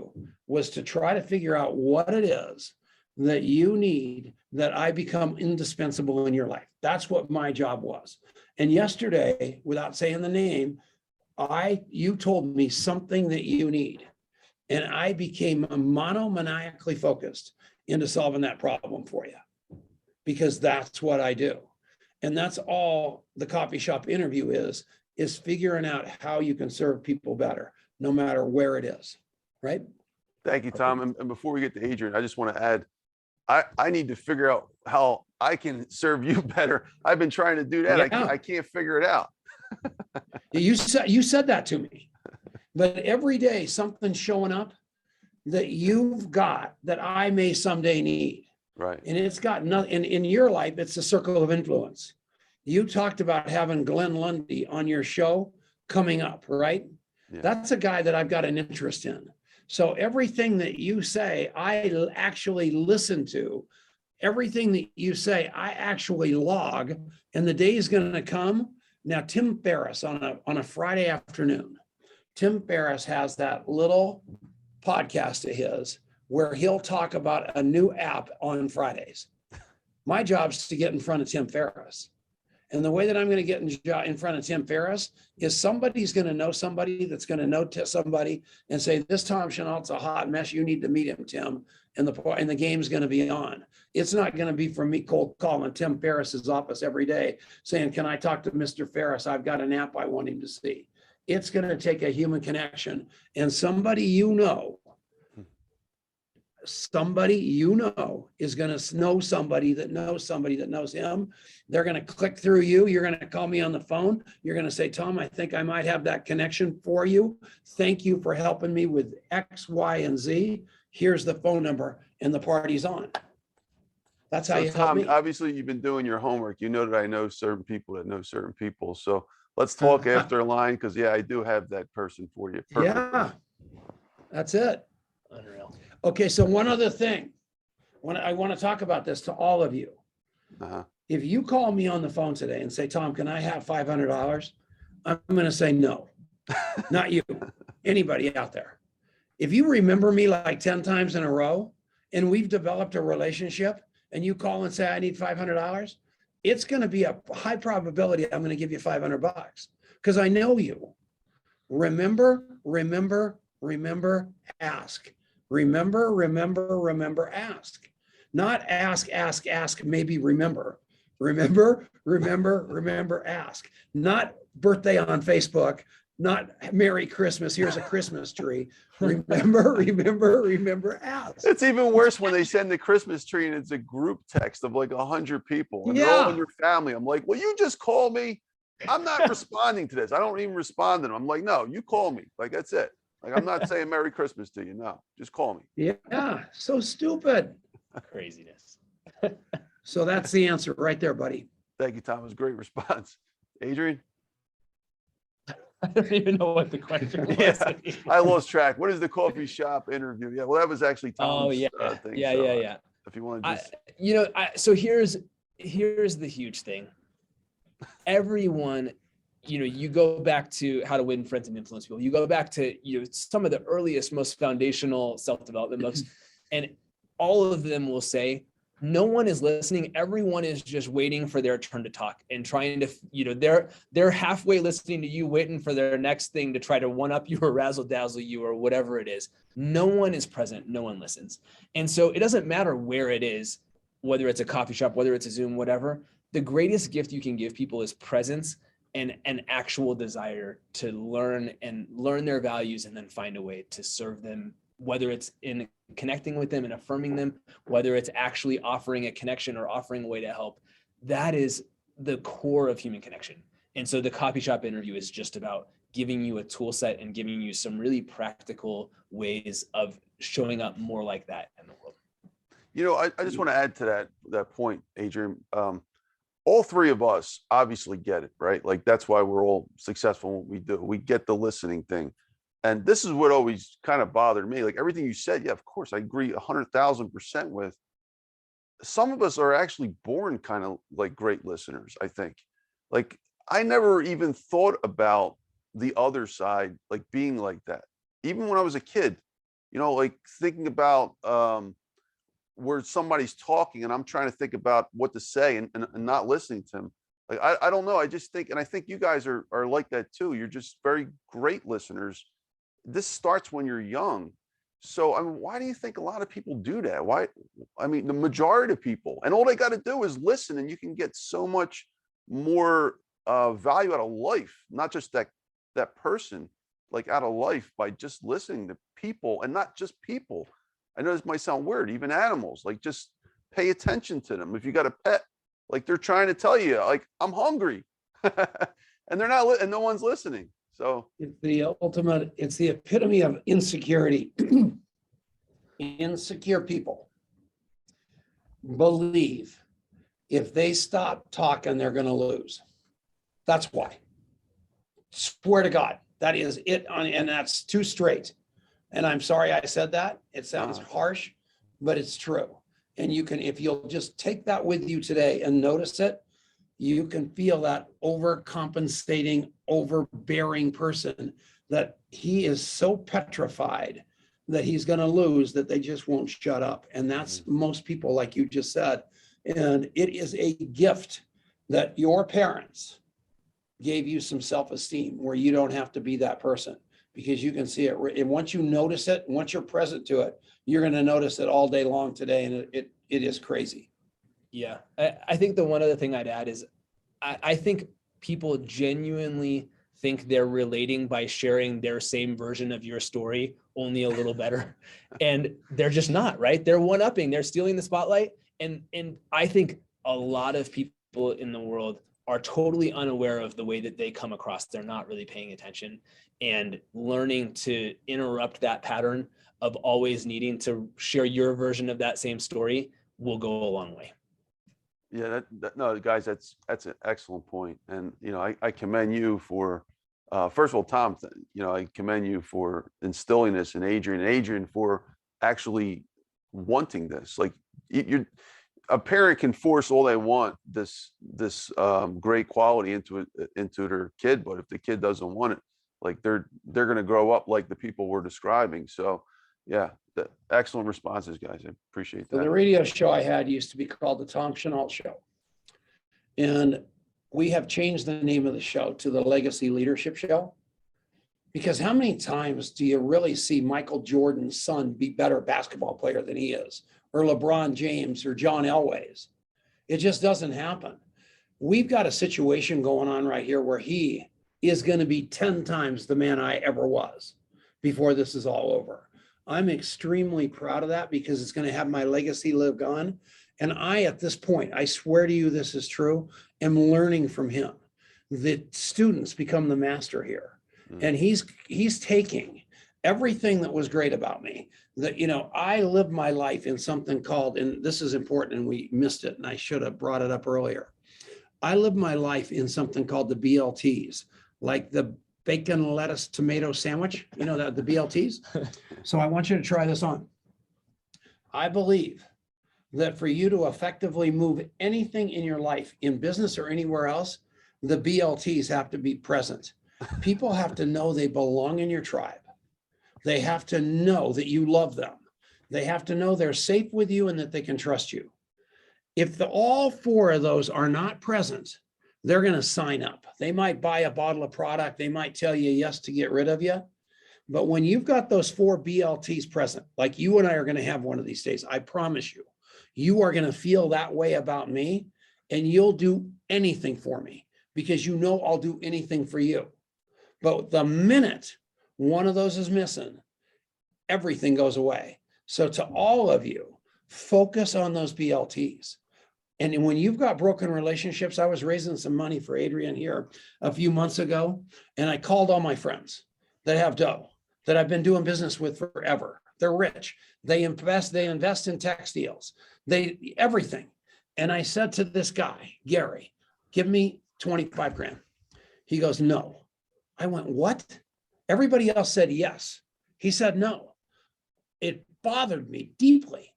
was to try to figure out what it is that you need, that I become indispensable in your life. That's what my job was. And yesterday, without saying the name, you told me something that you need. And I became monomaniacally focused into solving that problem for you, because that's what I do. And that's all the coffee shop interview is figuring out how you can serve people better, no matter where it is, right? Thank you, Tom. And before we get to Adrian, I just want to add, I need to figure out how I can serve you better. I've been trying to do that. Yeah. I can't figure it out. You said that to me, but every day something's showing up that you've got that I may someday need. Right. And it's got nothing in your life. It's a circle of influence. You talked about having Glenn Lundy on your show coming up, right? Yeah. That's a guy that I've got an interest in. So everything that you say, I actually listen to. Everything that you say, I actually log. And the day is going to come. Now, Tim Ferriss on a Friday afternoon, Tim Ferriss has that little podcast of his where he'll talk about a new app on Fridays. My job is to get in front of Tim Ferriss. And the way that I'm going to get in front of Tim Ferriss is somebody's going to know somebody that's going to know somebody and say, this Tom Chenault's a hot mess. You need to meet him, Tim. And the game's going to be on. It's not going to be from me cold calling Tim Ferriss's office every day saying, can I talk to Mr. Ferriss? I've got an app I want him to see. It's going to take a human connection, and somebody you know is going to know somebody that knows him. They're going to click through you. You're going to call me on the phone. You're going to say, Tom, I think I might have that connection for you. Thank you for helping me with X, Y, and Z. Here's the phone number, and the party's on. That's how So you help Tom, me. obviously you've been doing your homework. You know that I know certain people that know certain people. So let's talk after a line, because yeah, I do have that person for you. Perfect. Yeah, that's it. Unreal. Okay, so one other thing. I want to talk about this to all of you. Uh-huh. If you call me on the phone today and say, Tom, can I have $500? I'm going to say no, not you, anybody out there. If you remember me like 10 times in a row and we've developed a relationship and you call and say, I need $500, it's going to be a high probability I'm going to give you $500 because I know you. Remember, ask. Remember, ask. Not ask, maybe remember. Remember, ask. Not birthday on Facebook, not Merry Christmas, here's a Christmas tree. Remember, ask. It's even worse when they send the Christmas tree and it's a group text of like 100 people and they're all in your family. I'm like, well, you just call me. I'm not responding to this. I don't even respond to them. I'm like, no, you call me. Like, that's it. Like, I'm not saying Merry Christmas to you. No, just call me. Yeah, so stupid. Craziness. So that's the answer right there, buddy. Thank you, Tom. It was a great response. Adrian? I don't even know what the question was. Yeah, I lost track. What is the coffee shop interview? Yeah, well, that was actually Tom's Oh yeah, thing. yeah, so, yeah, yeah. If you want to just, So here's the huge thing. Everyone, you go back to How to Win Friends and Influence People. You go back to some of the earliest, most foundational self-development books, and all of them will say, no one is listening. Everyone is just waiting for their turn to talk and trying to, they're halfway listening to you, waiting for their next thing to try to one up you or razzle dazzle you or whatever it is. No one is present. No one listens. And so it doesn't matter where it is, whether it's a coffee shop, whether it's a Zoom, whatever. The greatest gift you can give people is presence and an actual desire to learn their values and then find a way to serve them, whether it's in connecting with them and affirming them, whether it's actually offering a connection or offering a way to help. That is the core of human connection. And so the coffee shop interview is just about giving you a tool set and giving you some really practical ways of showing up more like that in the world. I just want to add to that point, Adrian. All three of us obviously get it, right? Like, that's why we're all successful in what we do. We get the listening thing. And this is what always kind of bothered me. Like, everything you said, yeah, of course, I agree 100,000% with. Some of us are actually born kind of like great listeners, I think. Like, I never even thought about the other side, like being like that. Even when I was a kid, like thinking about where somebody's talking and I'm trying to think about what to say and not listening to them. Like, I don't know. I just think, and I think you guys are like that too. You're just very great listeners. This starts when you're young. So, I mean, why do you think a lot of people do that? Why? I mean, the majority of people, and all they got to do is listen, and you can get so much more value out of life, not just that person, like out of life, by just listening to people, and not just people. I know this might sound weird, even animals, like, just pay attention to them. If you got a pet, like, they're trying to tell you, like, I'm hungry, and they're not, and no one's listening. So it's the epitome of insecurity. Insecure people believe if they stop talking, they're going to lose. That's why. Swear to God, that is it. And that's too straight. And I'm sorry I said that. It sounds harsh, but it's true. And you can, if you'll just take that with you today and notice it, you can feel that overcompensating, overbearing person, that he is so petrified that he's going to lose that they just won't shut up. And that's most people, like you just said. And it is a gift that your parents gave you some self-esteem where you don't have to be that person, because you can see it. And once you notice it, once you're present to it, you're going to notice it all day long today. And it is crazy. Yeah. I think the one other thing I'd add is I think people genuinely think they're relating by sharing their same version of your story, only a little better. And they're just not, right? They're one-upping, they're stealing the spotlight. And I think a lot of people in the world are totally unaware of the way that they come across. They're not really paying attention, and learning to interrupt that pattern of always needing to share your version of that same story will go a long way. Yeah, no, guys, that's an excellent point. And, I commend you for, first of all, Tom, I commend you for instilling this in Adrian, and Adrian for actually wanting this. Like, a parent can force all they want, this great quality into their kid, but if the kid doesn't want it, like, they're going to grow up like the people we're describing. So yeah, excellent responses, guys. I appreciate So that. the radio show I had used to be called the Tom Chenault Show. And we have changed the name of the show to the Legacy Leadership Show. Because how many times do you really see Michael Jordan's son be better basketball player than he is? Or LeBron James or John Elway's? It just doesn't happen. We've got a situation going on right here where he is going to be 10 times the man I ever was before this is all over. I'm extremely proud of that because it's going to have my legacy live on. And I, at this point, I swear to you, this is true, am learning from him. The students become the master here. And he's taking everything that was great about me. That, I live my life in something called, and this is important and we missed it and I should have brought it up earlier. I live my life in something called the BLTs, like the bacon, lettuce, tomato sandwich, the BLTs. So I want you to try this on. I believe that for you to effectively move anything in your life, in business or anywhere else, the BLTs have to be present. People have to know they belong in your tribe. They have to know that you love them. They have to know they're safe with you and that they can trust you. If all four of those are not present, they're going to sign up. They might buy a bottle of product. They might tell you yes to get rid of you. But when you've got those four BLTs present, like you and I are going to have one of these days, I promise you, you are going to feel that way about me and you'll do anything for me because I'll do anything for you. But the minute one of those is missing, everything goes away. So to all of you, focus on those BLTs. And when you've got broken relationships, I was raising some money for Adrian here a few months ago, and I called all my friends that have dough, that I've been doing business with forever. They're rich. They invest in textiles, everything. And I said to this guy, Gary, give me 25 grand. He goes, no. I went, what? Everybody else said yes. He said no. It bothered me deeply.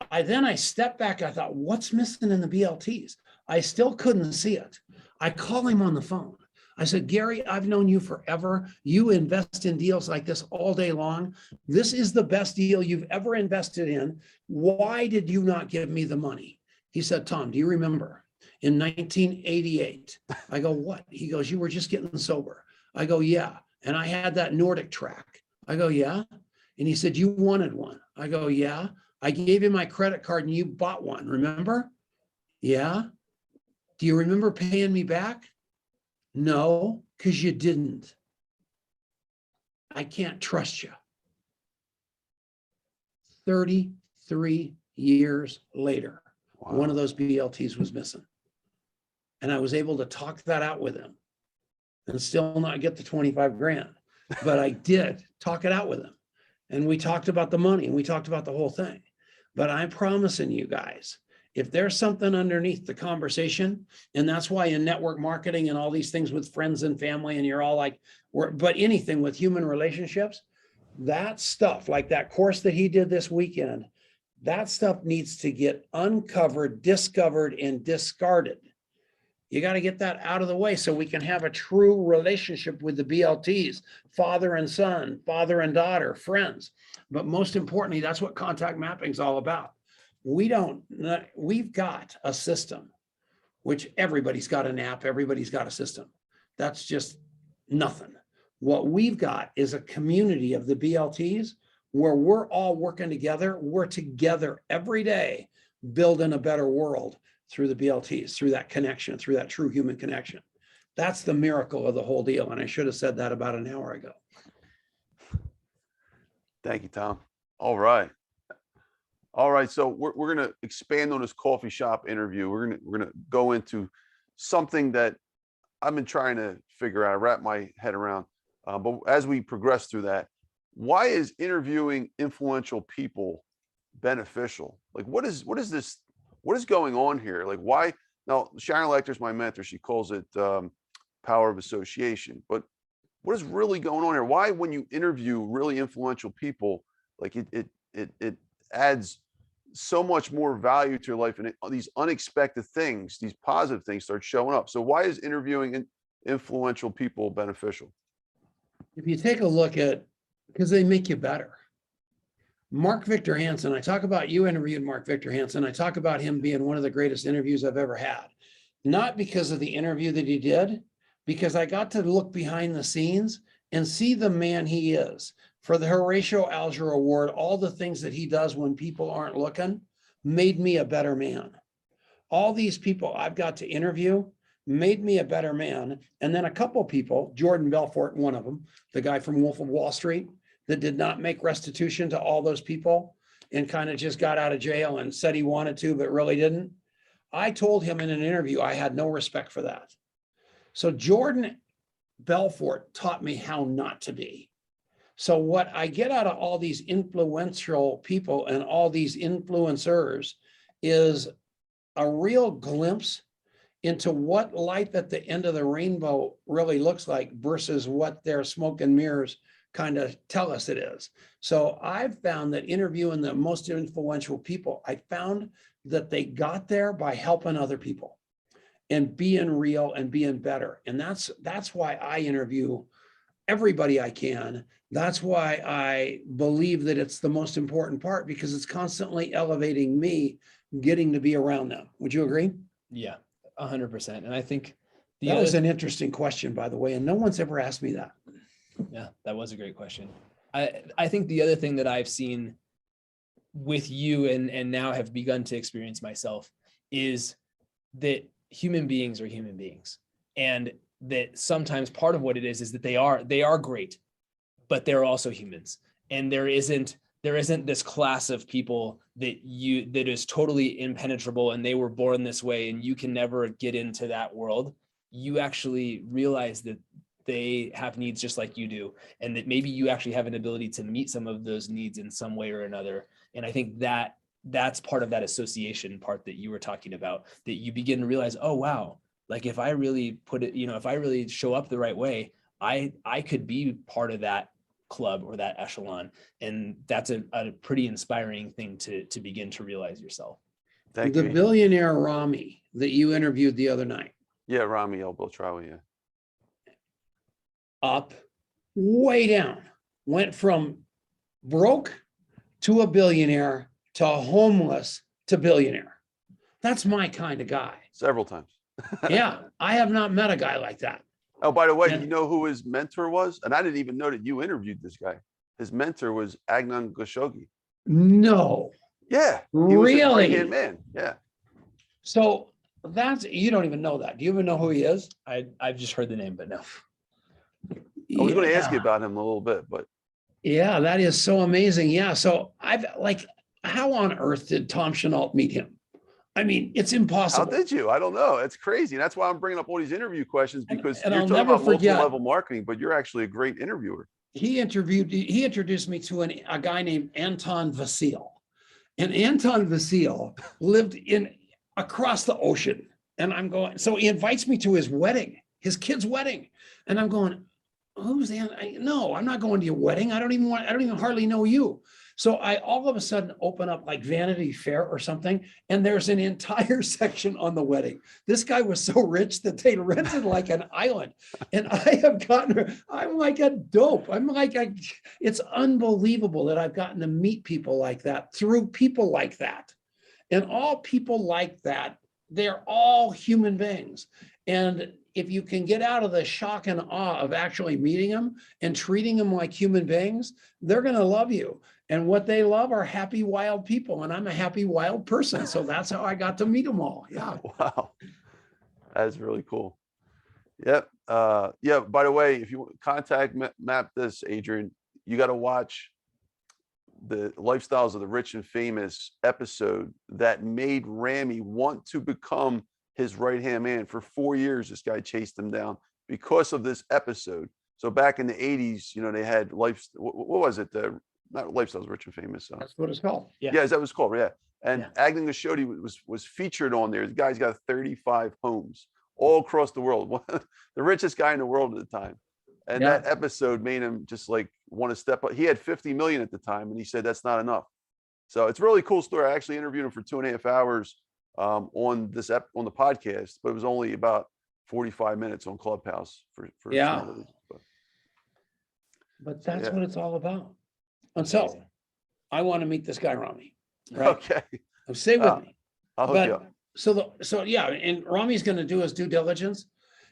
I stepped back. I thought, what's missing in the BLTs? I still couldn't see it. I call him on the phone. I said, Gary, I've known you forever. You invest in deals like this all day long. This is the best deal you've ever invested in. Why did you not give me the money? He said, Tom, do you remember in 1988? I go, what? He goes, you were just getting sober. I go, yeah. And I had that Nordic track. I go, yeah. And he said, you wanted one. I go, yeah. I gave you my credit card and you bought one. Remember? Yeah. Do you remember paying me back? No, because you didn't. I can't trust you. 33 years later, wow. One of those BLTs was missing. And I was able to talk that out with him and still not get the 25 grand. But I did talk it out with him. And we talked about the money and we talked about the whole thing. But I'm promising you guys, if there's something underneath the conversation, and that's why in network marketing and all these things with friends and family, and you're all like, but anything with human relationships, that stuff, like that course that he did this weekend, that stuff needs to get uncovered, discovered, and discarded. You got to get that out of the way so we can have a true relationship with the BLTs, father and son, father and daughter, friends. But most importantly, that's what contact mapping is all about. We've got a system, which everybody's got an app, everybody's got a system. That's just nothing. What we've got is a community of the BLTs where we're all working together. We're together every day, building a better world through the BLTs, through that connection, through that true human connection. That's the miracle of the whole deal. And I should have said that about an hour ago. Thank you, Tom. All right. All right. So we're going to expand on this coffee shop interview. We're going to go into something that I've been trying to figure out, wrap my head around. But as we progress through that, why is interviewing influential people beneficial? Like, what is this? What is going on here? Like, why? Now, Sharon Lechter is my mentor. She calls it power of association. But what is really going on here? Why, when you interview really influential people, like it adds so much more value to your life, and these unexpected things, these positive things start showing up. So why is interviewing influential people beneficial? If you take a look at, because they make you better. Mark Victor Hansen, I talk about, you interviewed Mark Victor Hansen. I talk about him being one of the greatest interviews I've ever had. Not because of the interview that he did, because I got to look behind the scenes and see the man he is. For the Horatio Alger Award, all the things that he does when people aren't looking made me a better man. All these people I've got to interview made me a better man. And then a couple people, Jordan Belfort, one of them, the guy from Wolf of Wall Street, that did not make restitution to all those people and kind of just got out of jail and said he wanted to, but really didn't. I told him in an interview, I had no respect for that. So Jordan Belfort taught me how not to be. So what I get out of all these influential people and all these influencers is a real glimpse into what life at the end of the rainbow really looks like versus what their smoke and mirrors kind of tell us it is. So I've found that interviewing the most influential people, I found that they got there by helping other people and being real and being better. And that's why I interview everybody I can. That's why I believe that it's the most important part, because it's constantly elevating me, getting to be around them. Would you agree? Yeah, 100%. And I think that was an interesting question, by the way, and no one's ever asked me that. Yeah, that was a great question. I think the other thing that I've seen with you and now have begun to experience myself is that human beings are human beings, and that sometimes part of what it is that they are great, but they're also humans. And there isn't this class of people that is totally impenetrable and they were born this way and you can never get into that world. You actually realize that they have needs just like you do, and that maybe you actually have an ability to meet some of those needs in some way or another. And I think that's part of that association part that you were talking about, that you begin to realize, oh, wow, like if I really put it, if I really show up the right way, I could be part of that club or that echelon. And that's a pretty inspiring thing to begin to realize yourself. Thank the you. Billionaire Rami that you interviewed the other night. Yeah, Rami El-Beltrawi, yeah. Up, way down, went from broke to a billionaire to homeless to billionaire. That's my kind of guy. Several times. Yeah, I have not met a guy like that. Oh, by the way, And- you know who his mentor was? And I didn't even know that you interviewed this guy. His mentor was Agnon Khashoggi. No. Yeah. He was his Really? right-hand man. Yeah. So you don't even know that. Do you even know who he is? I've just heard the name, but no. I was going to ask you Yeah. about him a little bit, but Yeah, that is so amazing. Yeah. So how on earth did Tom Chenault meet him? I mean, it's how impossible. did you? I don't know. It's crazy. That's why I'm bringing up all these interview questions, because and you're I'll talking never about forget- multi-level marketing, but you're actually a great interviewer. He introduced me to a guy named Anton Vasile. And Anton Vasile lived across the ocean. And I'm going, so he invites me to his wedding, his kid's wedding. And I'm going, who's no, I'm not going to your wedding. I don't even hardly know you. So I all of a sudden open up like Vanity Fair or something, and there's an entire section on the wedding. This guy was so rich that they rented like an island. And I'm like a dope. It's unbelievable that I've gotten to meet people like that through people like that. And all people like that, they're all human beings. And if you can get out of the shock and awe of actually meeting them and treating them like human beings, they're going to love you. And what they love are happy, wild people. And I'm a happy, wild person. So that's how I got to meet them all. Yeah. Wow. That is really cool. Yep. Yeah. By the way, if you contact map this, Adrian, you got to watch the Lifestyles of the Rich and Famous episode that made Ramy want to become his right-hand man. For 4 years, this guy chased him down because of this episode. So back in the 80s, you know, they had what was it? Not Lifestyles of Rich and Famous. That's what it's called. Yeah. Yeah, that was called. Yeah. And Yeah. Agnon Khashoggi was featured on there. The guy's got 35 homes all across the world. The richest guy in the world at the time. And Yeah. that episode made him just like want to step up. He had 50 million at the time, and he said that's not enough. So it's a really cool story. I actually interviewed him for 2.5 hours on on the podcast, but it was only about 45 minutes on Clubhouse for Yeah. some of it. But that's Yeah. what it's all about. And so Amazing. I want to meet this guy, Ramy. Right? Okay, So stay with me. I'll hook you up. But so yeah, and Ramy's going to do his due diligence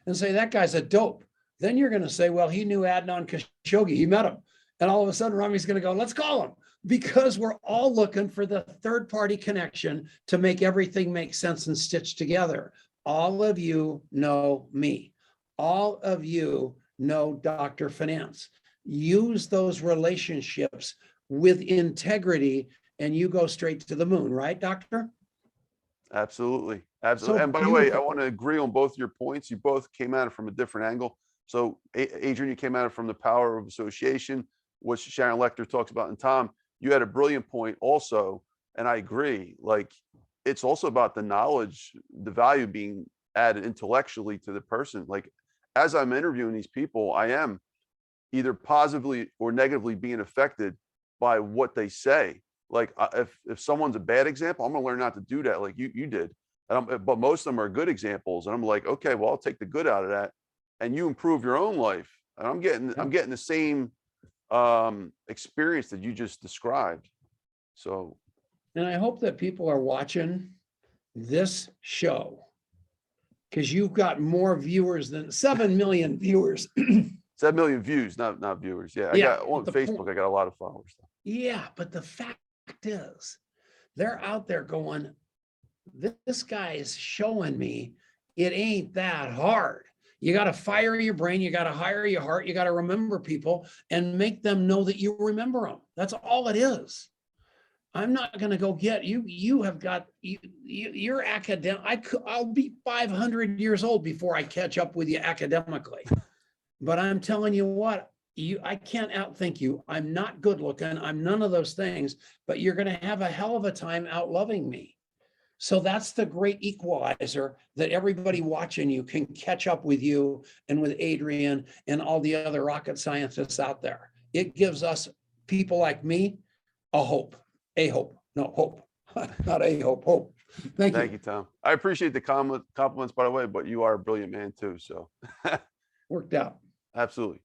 and say that guy's a dope. Then you're going to say, well, he knew Agnon Khashoggi. He met him. And all of a sudden, Ramy's going to go, let's call him, because we're all looking for the third party connection to make everything make sense and stitch together. All of you know me. All of you know Dr. Finance. Use those relationships with integrity and you go straight to the moon, right, Doctor? Absolutely. Absolutely. So And by the way, I beautiful. want to agree on both your points. You both came at it from a different angle. So Adrian, you came at it from the power of association, which Sharon Lechter talks about. And Tom, you had a brilliant point also. And I agree. Like, it's also about the knowledge, the value being added intellectually to the person. Like, as I'm interviewing these people, I am either positively or negatively being affected by what they say. Like, if someone's a bad example, I'm gonna learn not to do that, like you did. But most of them are good examples, and I'm like, okay, well, I'll take the good out of that, and you improve your own life. And I'm getting the same experience that you just described. So, And I hope that people are watching this show because you've got more viewers than 7 million viewers. 7 million views, not viewers. Yeah, I Yeah, got on the Facebook. point- I got a lot of followers. Yeah, but the fact is, they're out there going, this guy is showing me it ain't that hard. You got to fire your brain, you got to hire your heart, you got to remember people and make them know that you remember them. That's all it is. I'm not going to go get you. You have got you're academic. I'll be 500 years old before I catch up with you academically. But I'm telling you what, I can't outthink you. I'm not good looking. I'm none of those things, but you're going to have a hell of a time outloving me. So that's the great equalizer that everybody watching you can catch up with you and with Adrian and all the other rocket scientists out there. It gives us people like me a hope, not a hope. Thank you, Tom. I appreciate the compliments, by the way, but you are a brilliant man too. So worked out. absolutely.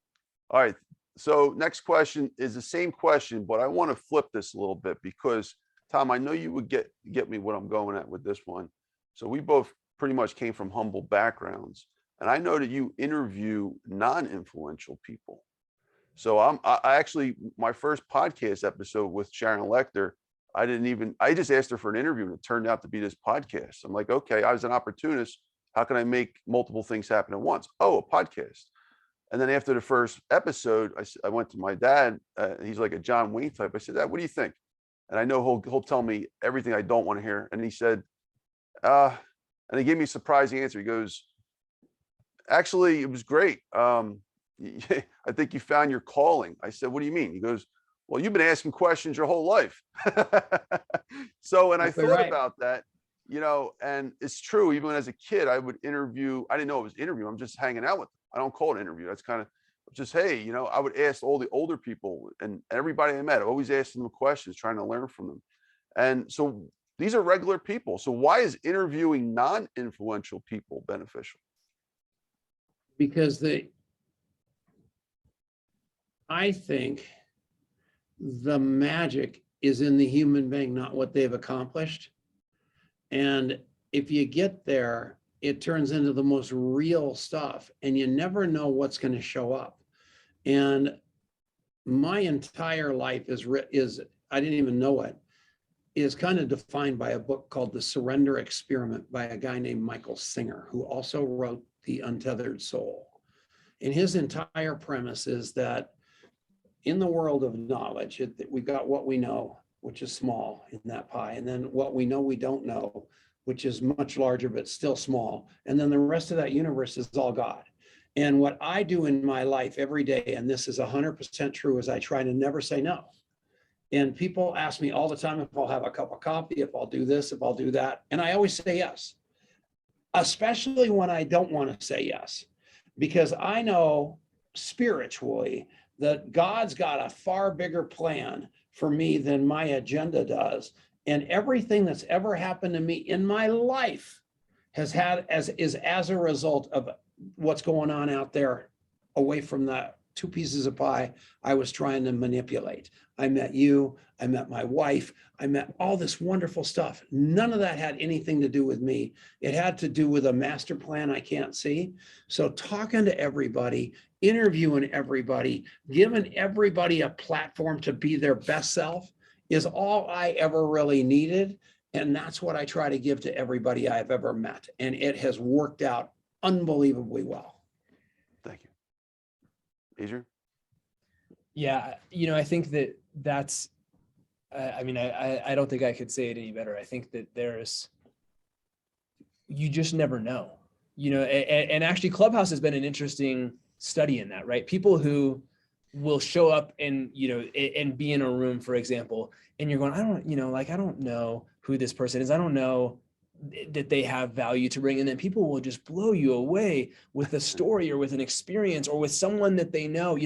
All right. So next question is the same question, but I want to flip this a little bit because Tom, I know you would get me what I'm going at with this one. So we both pretty much came from humble backgrounds, and I know that you interview non-influential people. So I actually, my first podcast episode with Sharon Lechter, I just asked her for an interview and it turned out to be this podcast. I'm like, okay, I was an opportunist. How can I make multiple things happen at once? Oh, a podcast. And then after the first episode, I went to my dad. He's like a John Wayne type. I said, Dad, what do you think? And I know he'll tell me everything I don't want to hear. And he said, and he gave me a surprising answer. He goes, actually, it was great. I think you found your calling. I said, what do you mean? He goes, well, you've been asking questions your whole life. So, and I thought about that, you know, and it's true. Even as a kid, I would interview. I didn't know it was interview. I'm just hanging out with them. I don't call it an interview. That's kind of just, hey, you know, I would ask all the older people and everybody I met, always asking them questions, trying to learn from them. And so these are regular people. So why is interviewing non-influential people beneficial? Because I think the magic is in the human being, not what they've accomplished. And if you get there, it turns into the most real stuff and you never know what's going to show up. And my entire life is I didn't even know it, is kind of defined by a book called The Surrender Experiment by a guy named Michael Singer, who also wrote the untethered soul. And his entire premise is that in the world of knowledge, we've got what we know, which is small in that pie, and then what we know we don't know, which is much larger but still small. And then the rest of that universe is all God. And what I do in my life every day, and this is 100% true, is I try to never say no. And people ask me all the time if I'll have a cup of coffee, if I'll do this, if I'll do that. And I always say yes, especially when I don't want to say yes, because I know spiritually that God's got a far bigger plan for me than my agenda does. And everything that's ever happened to me in my life is as a result of what's going on out there away from the 2 pieces of pie I was trying to manipulate. I met you, I met my wife, I met all this wonderful stuff. None of that had anything to do with me. It had to do with a master plan I can't see. So talking to everybody, interviewing everybody, giving everybody a platform to be their best self is all I ever really needed. And that's what I try to give to everybody I've ever met. And it has worked out unbelievably well. Thank you. Adrian? Yeah, I think that's, I mean, I don't think I could say it any better. I think that you just never know, and actually Clubhouse has been an interesting study in that, right? People who will show up and, and be in a room, for example, and you're going, I don't know who this person is. I don't know that they have value to bring. And then people will just blow you away with a story or with an experience or with someone that they know.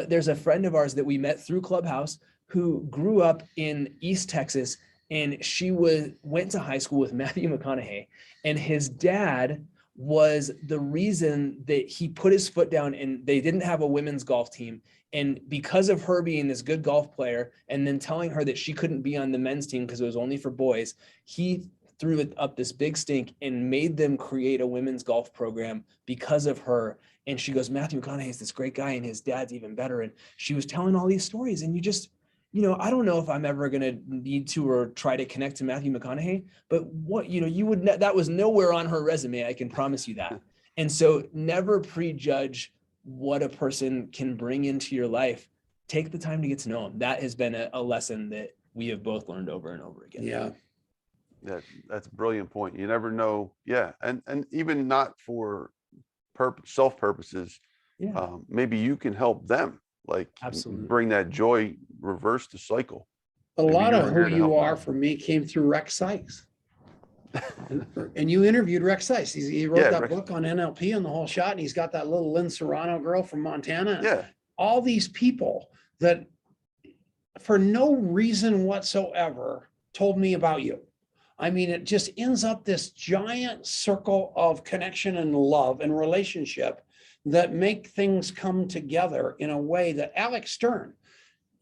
There's a friend of ours that we met through Clubhouse who grew up in East Texas, and she went to high school with Matthew McConaughey, and his dad was the reason that he put his foot down, and they didn't have a women's golf team. And because of her being this good golf player and then telling her that she couldn't be on the men's team because it was only for boys, he threw up this big stink and made them create a women's golf program because of her. And she goes, Matthew McConaughey is this great guy and his dad's even better. And she was telling all these stories, and you just, I don't know if I'm ever going to need to or try to connect to Matthew McConaughey, but what, that was nowhere on her resume. I can promise you that. And so never prejudge what a person can bring into your life. Take the time to get to know them. That has been a lesson that we have both learned over and over again. Yeah. That's a brilliant point. You never know. Yeah. And even not for self purposes, maybe you can help them, like absolutely bring that joy, reverse the cycle. A lot of who you are for me came through Rex Sykes. And you interviewed Rex Sykes. He wrote that book on NLP and the whole shot. And he's got that little Lynn Serrano girl from Montana. Yeah. All these people that for no reason whatsoever told me about you. I mean, it just ends up this giant circle of connection and love and relationship that make things come together in a way that Alex Stern,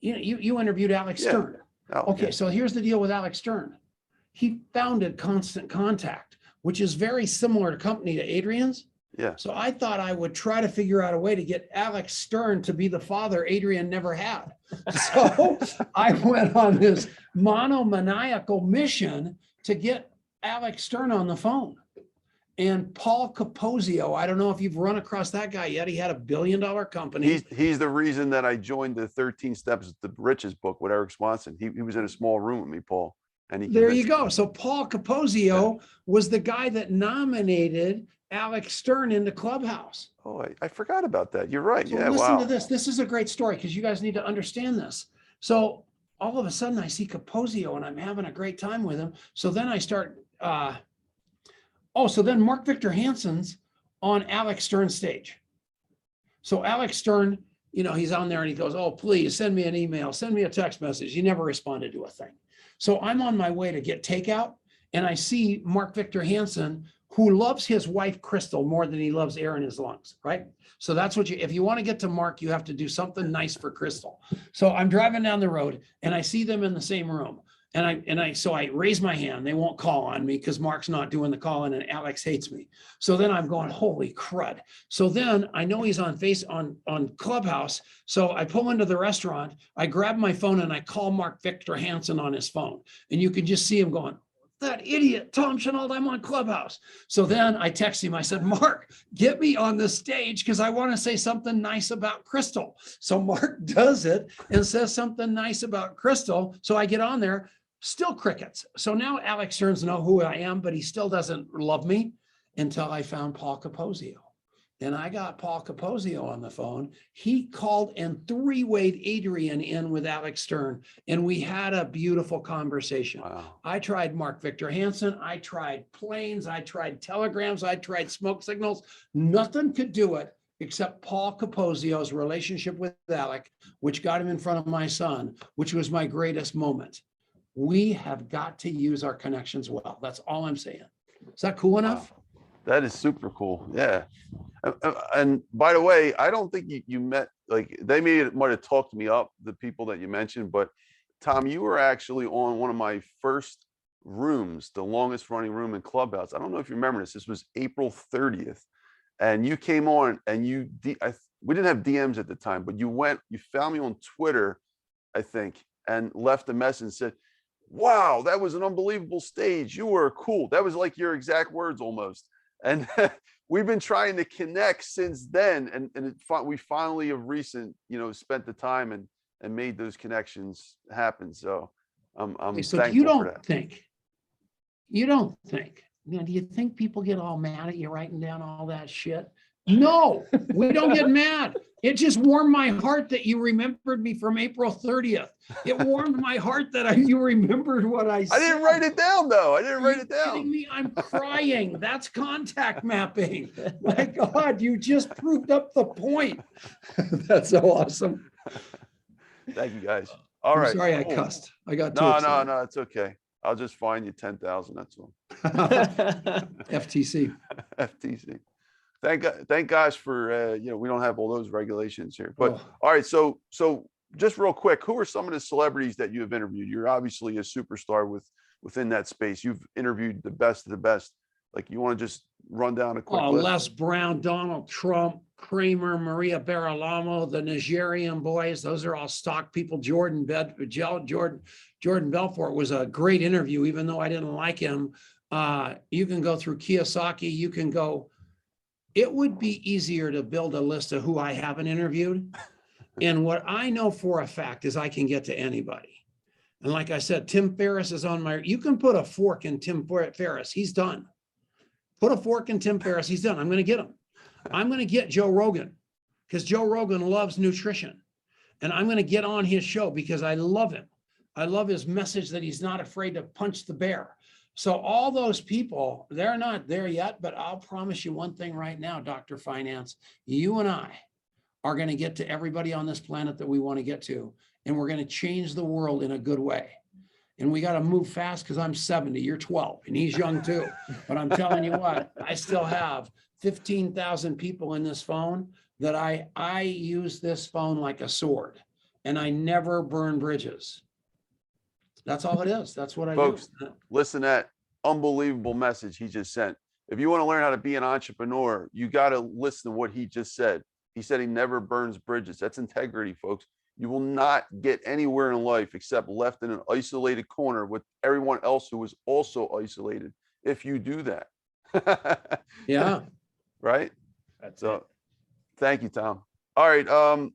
you interviewed Alex Stern. Okay, so here's the deal with Alex Stern. He founded Constant Contact, which is very similar to company to Adrian's. Yeah. So I thought I would try to figure out a way to get Alex Stern to be the father Adrian never had. So I went on this monomaniacal mission to get Alex Stern on the phone. And Paul Capozio, I don't know if you've run across that guy yet. He had $1 billion company. He's the reason that I joined the 13 Steps to Riches book with Eric Swanson. He was in a small room with me, Paul. And there you go. So Paul Capozio was the guy that nominated Alex Stern into Clubhouse. Oh, I forgot about that. You're right. So listen to this. This is a great story because you guys need to understand this. So all of a sudden I see Capozio and I'm having a great time with him. So then I start, so then Mark Victor Hansen's on Alex Stern's stage. So Alex Stern, he's on there and he goes, oh, please send me an email, send me a text message. He never responded to a thing. So I'm on my way to get takeout and I see Mark Victor Hansen, who loves his wife, Crystal, more than he loves air in his lungs, right? So that's what if you want to get to Mark, you have to do something nice for Crystal. So I'm driving down the road and I see them in the same room. So I raise my hand. They won't call on me because Mark's not doing the calling and Alex hates me. So then I'm going, holy crud. So then I know he's on Clubhouse. So I pull into the restaurant, I grab my phone and I call Mark Victor Hansen on his phone. And you can just see him going, that idiot, Tom Chenault, I'm on Clubhouse. So then I text him, I said, Mark, get me on the stage because I want to say something nice about Crystal. So Mark does it and says something nice about Crystal. So I get on there, still crickets. So now Alex Stearns knows who I am, but he still doesn't love me until I found Paul Capozio. And I got Paul Capozio on the phone. He called and three-wayed Adrian in with Alex Stern, and we had a beautiful conversation. Wow. I tried Mark Victor Hansen. I tried planes. I tried telegrams. I tried smoke signals. Nothing could do it except Paul Capozio's relationship with Alec, which got him in front of my son, which was my greatest moment. We have got to use our connections well. That's all I'm saying. Is that cool enough? Wow. That is super cool. Yeah. And by the way, I don't think you met, like, they might have talked me up, the people that you mentioned, but Tom, you were actually on one of my first rooms, the longest running room in Clubhouse. I don't know if you remember this. This was April 30th. And you came on and we didn't have DMs at the time, but you found me on Twitter, I think, and left a message and said, wow, that was an unbelievable stage. You were cool. That was like your exact words almost. And we've been trying to connect since then. And we finally have spent the time and made those connections happen. So I'm So thankful you for that. Do you think people get all mad at you writing down all that shit? No, we don't get mad. It just warmed my heart that you remembered me from April 30th. It warmed my heart that you remembered what I said. I didn't write it down though. I didn't write it Are you kidding down. me? I'm crying. That's contact mapping. My God, you just proved up the point. That's so awesome. Thank you guys. All right. I'm sorry I cool. cussed. I got too No, excited. it's okay. I'll just fine you 10,000. That's all. FTC. FTC. Thank gosh for we don't have all those regulations here. But Oh. all right, so just real quick, who are some of the celebrities that you have interviewed? You're obviously a superstar within that space. You've interviewed the best of the best. Like, you want to just run down a quick list? Les Brown, Donald Trump, Kramer, Maria Baralamo, the Nigerian boys. Those are all stock people. Jordan Belfort was a great interview, even though I didn't like him. You can go through Kiyosaki. You can go. It would be easier to build a list of who I haven't interviewed. And what I know for a fact is I can get to anybody. And like I said, Tim Ferriss is on you can put a fork in Tim Ferriss. He's done. Put a fork in Tim Ferriss. He's done. I'm going to get him. I'm going to get Joe Rogan because Joe Rogan loves nutrition. And I'm going to get on his show because I love him. I love his message that he's not afraid to punch the bear. So all those people, they're not there yet, but I'll promise you one thing right now, Dr. Finance, you and I are going to get to everybody on this planet that we want to get to, and we're going to change the world in a good way. And we got to move fast because I'm 70, you're 12, and he's young too. But I'm telling you what, I still have 15,000 people in this phone that I use this phone like a sword, and I never burn bridges. That's all it is. That's what I do. Folks, listen to that unbelievable message he just sent. If you want to learn how to be an entrepreneur, you got to listen to what he just said. He said he never burns bridges. That's integrity, folks. You will not get anywhere in life except left in an isolated corner with everyone else who is also isolated if you do that. Yeah. Right? That's So it. thank you, Tom. All right.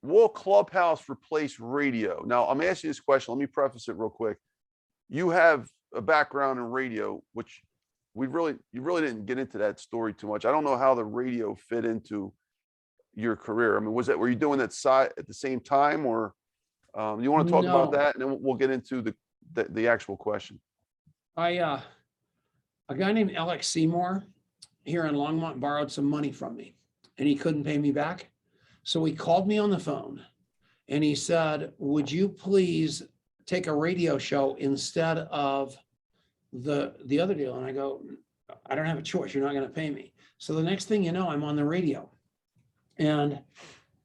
Will Clubhouse replace radio? Now, I'm asking this question. Let me preface it real quick. You have a background in radio, which you really didn't get into that story too much. I don't know how the radio fit into your career. I mean, were you doing that side at the same time, or you want to talk about No. that, and then we'll get into the actual question. A guy named Alex Seymour here in Longmont borrowed some money from me, and he couldn't pay me back. So he called me on the phone and he said, would you please take a radio show instead of the other deal? And I go, I don't have a choice. You're not going to pay me. So the next thing you know, I'm on the radio. And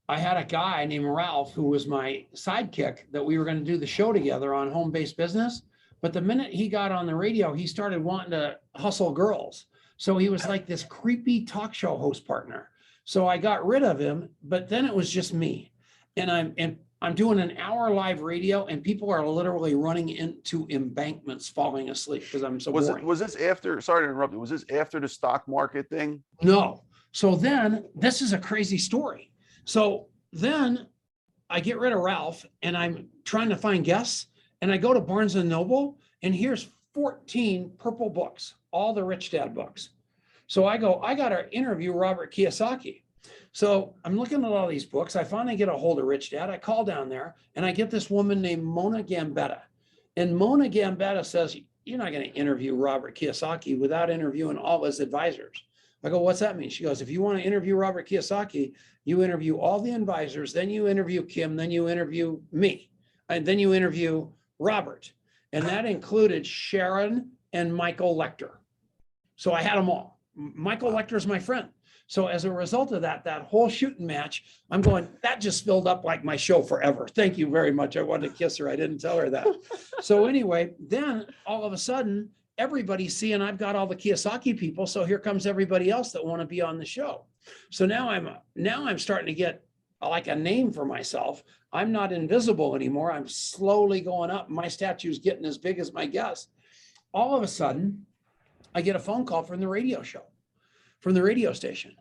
I had a guy named Ralph who was my sidekick that we were going to do the show together on Home-Based Business. But the minute he got on the radio, he started wanting to hustle girls. So he was like this creepy talk show host partner. So I got rid of him, but then it was just me. And I'm doing an hour live radio and people are literally running into embankments, falling asleep because I'm so boring. Was this after, sorry to interrupt you, was this after the stock market thing? No. So then this is a crazy story. So then I get rid of Ralph and I'm trying to find guests and I go to Barnes and Noble and here's 14 purple books, all the Rich Dad books. So I go, I got to interview Robert Kiyosaki. So I'm looking at all these books. I finally get a hold of Rich Dad. I call down there and I get this woman named Mona Gambetta. And Mona Gambetta says, you're not going to interview Robert Kiyosaki without interviewing all his advisors. I go, what's that mean? She goes, if you want to interview Robert Kiyosaki, you interview all the advisors, then you interview Kim, then you interview me, and then you interview Robert. And that included Sharon and Michael Lechter. So I had them all. Michael Lechter is my friend. So as a result of that, that whole shooting match, I'm going, that just filled up like my show forever. Thank you very much. I wanted to kiss her. I didn't tell her that. So anyway, then all of a sudden, everybody's seeing I've got all the Kiyosaki people. So here comes everybody else that want to be on the show. So now I'm starting to get like a name for myself. I'm not invisible anymore. I'm slowly going up. My statue's getting as big as my guest. All of a sudden, I get a phone call from the radio show, from the radio station.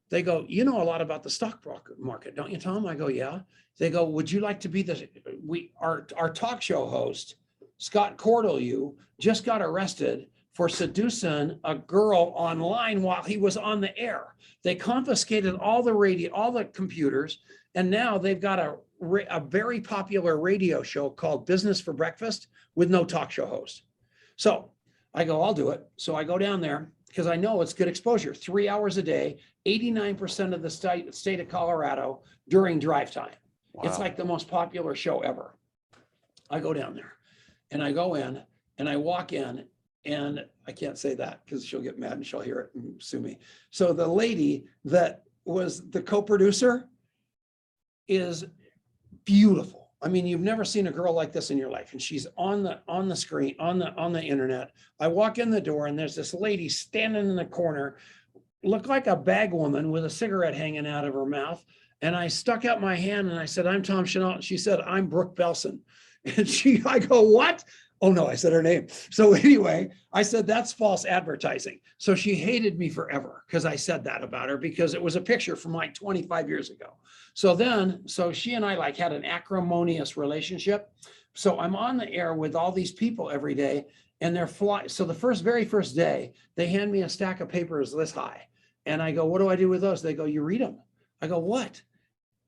They go, you know a lot about the stock market, don't you, Tom? I go, yeah. They go, would you like to be our talk show host, Scott Cordelew, just got arrested for seducing a girl online while he was on the air. They confiscated all the radio, all the computers, and now they've got a very popular radio show called Business for Breakfast with no talk show host. So I go, I'll do it. So I go down there because I know it's good exposure, 3 hours a day, 89% of the state of Colorado during drive time. Wow. It's like the most popular show ever. I go down there and I go in and I walk in, and I can't say that because she'll get mad and she'll hear it and sue me. So the lady that was the co-producer is beautiful. I mean, you've never seen a girl like this in your life. And she's on the screen, on the internet. I walk in the door and there's this lady standing in the corner, looked like a bag woman with a cigarette hanging out of her mouth. And I stuck out my hand and I said, I'm Tom Chenault. And she said, I'm Brooke Belson. And I go, what? Oh no, I said her name. So anyway, I said, that's false advertising. So she hated me forever because I said that about her because it was a picture from like 25 years ago. So she and I like had an acrimonious relationship. So I'm on the air with all these people every day and they're flying. So the very first day, they hand me a stack of papers this high. And I go, what do I do with those? They go, you read them. I go, what?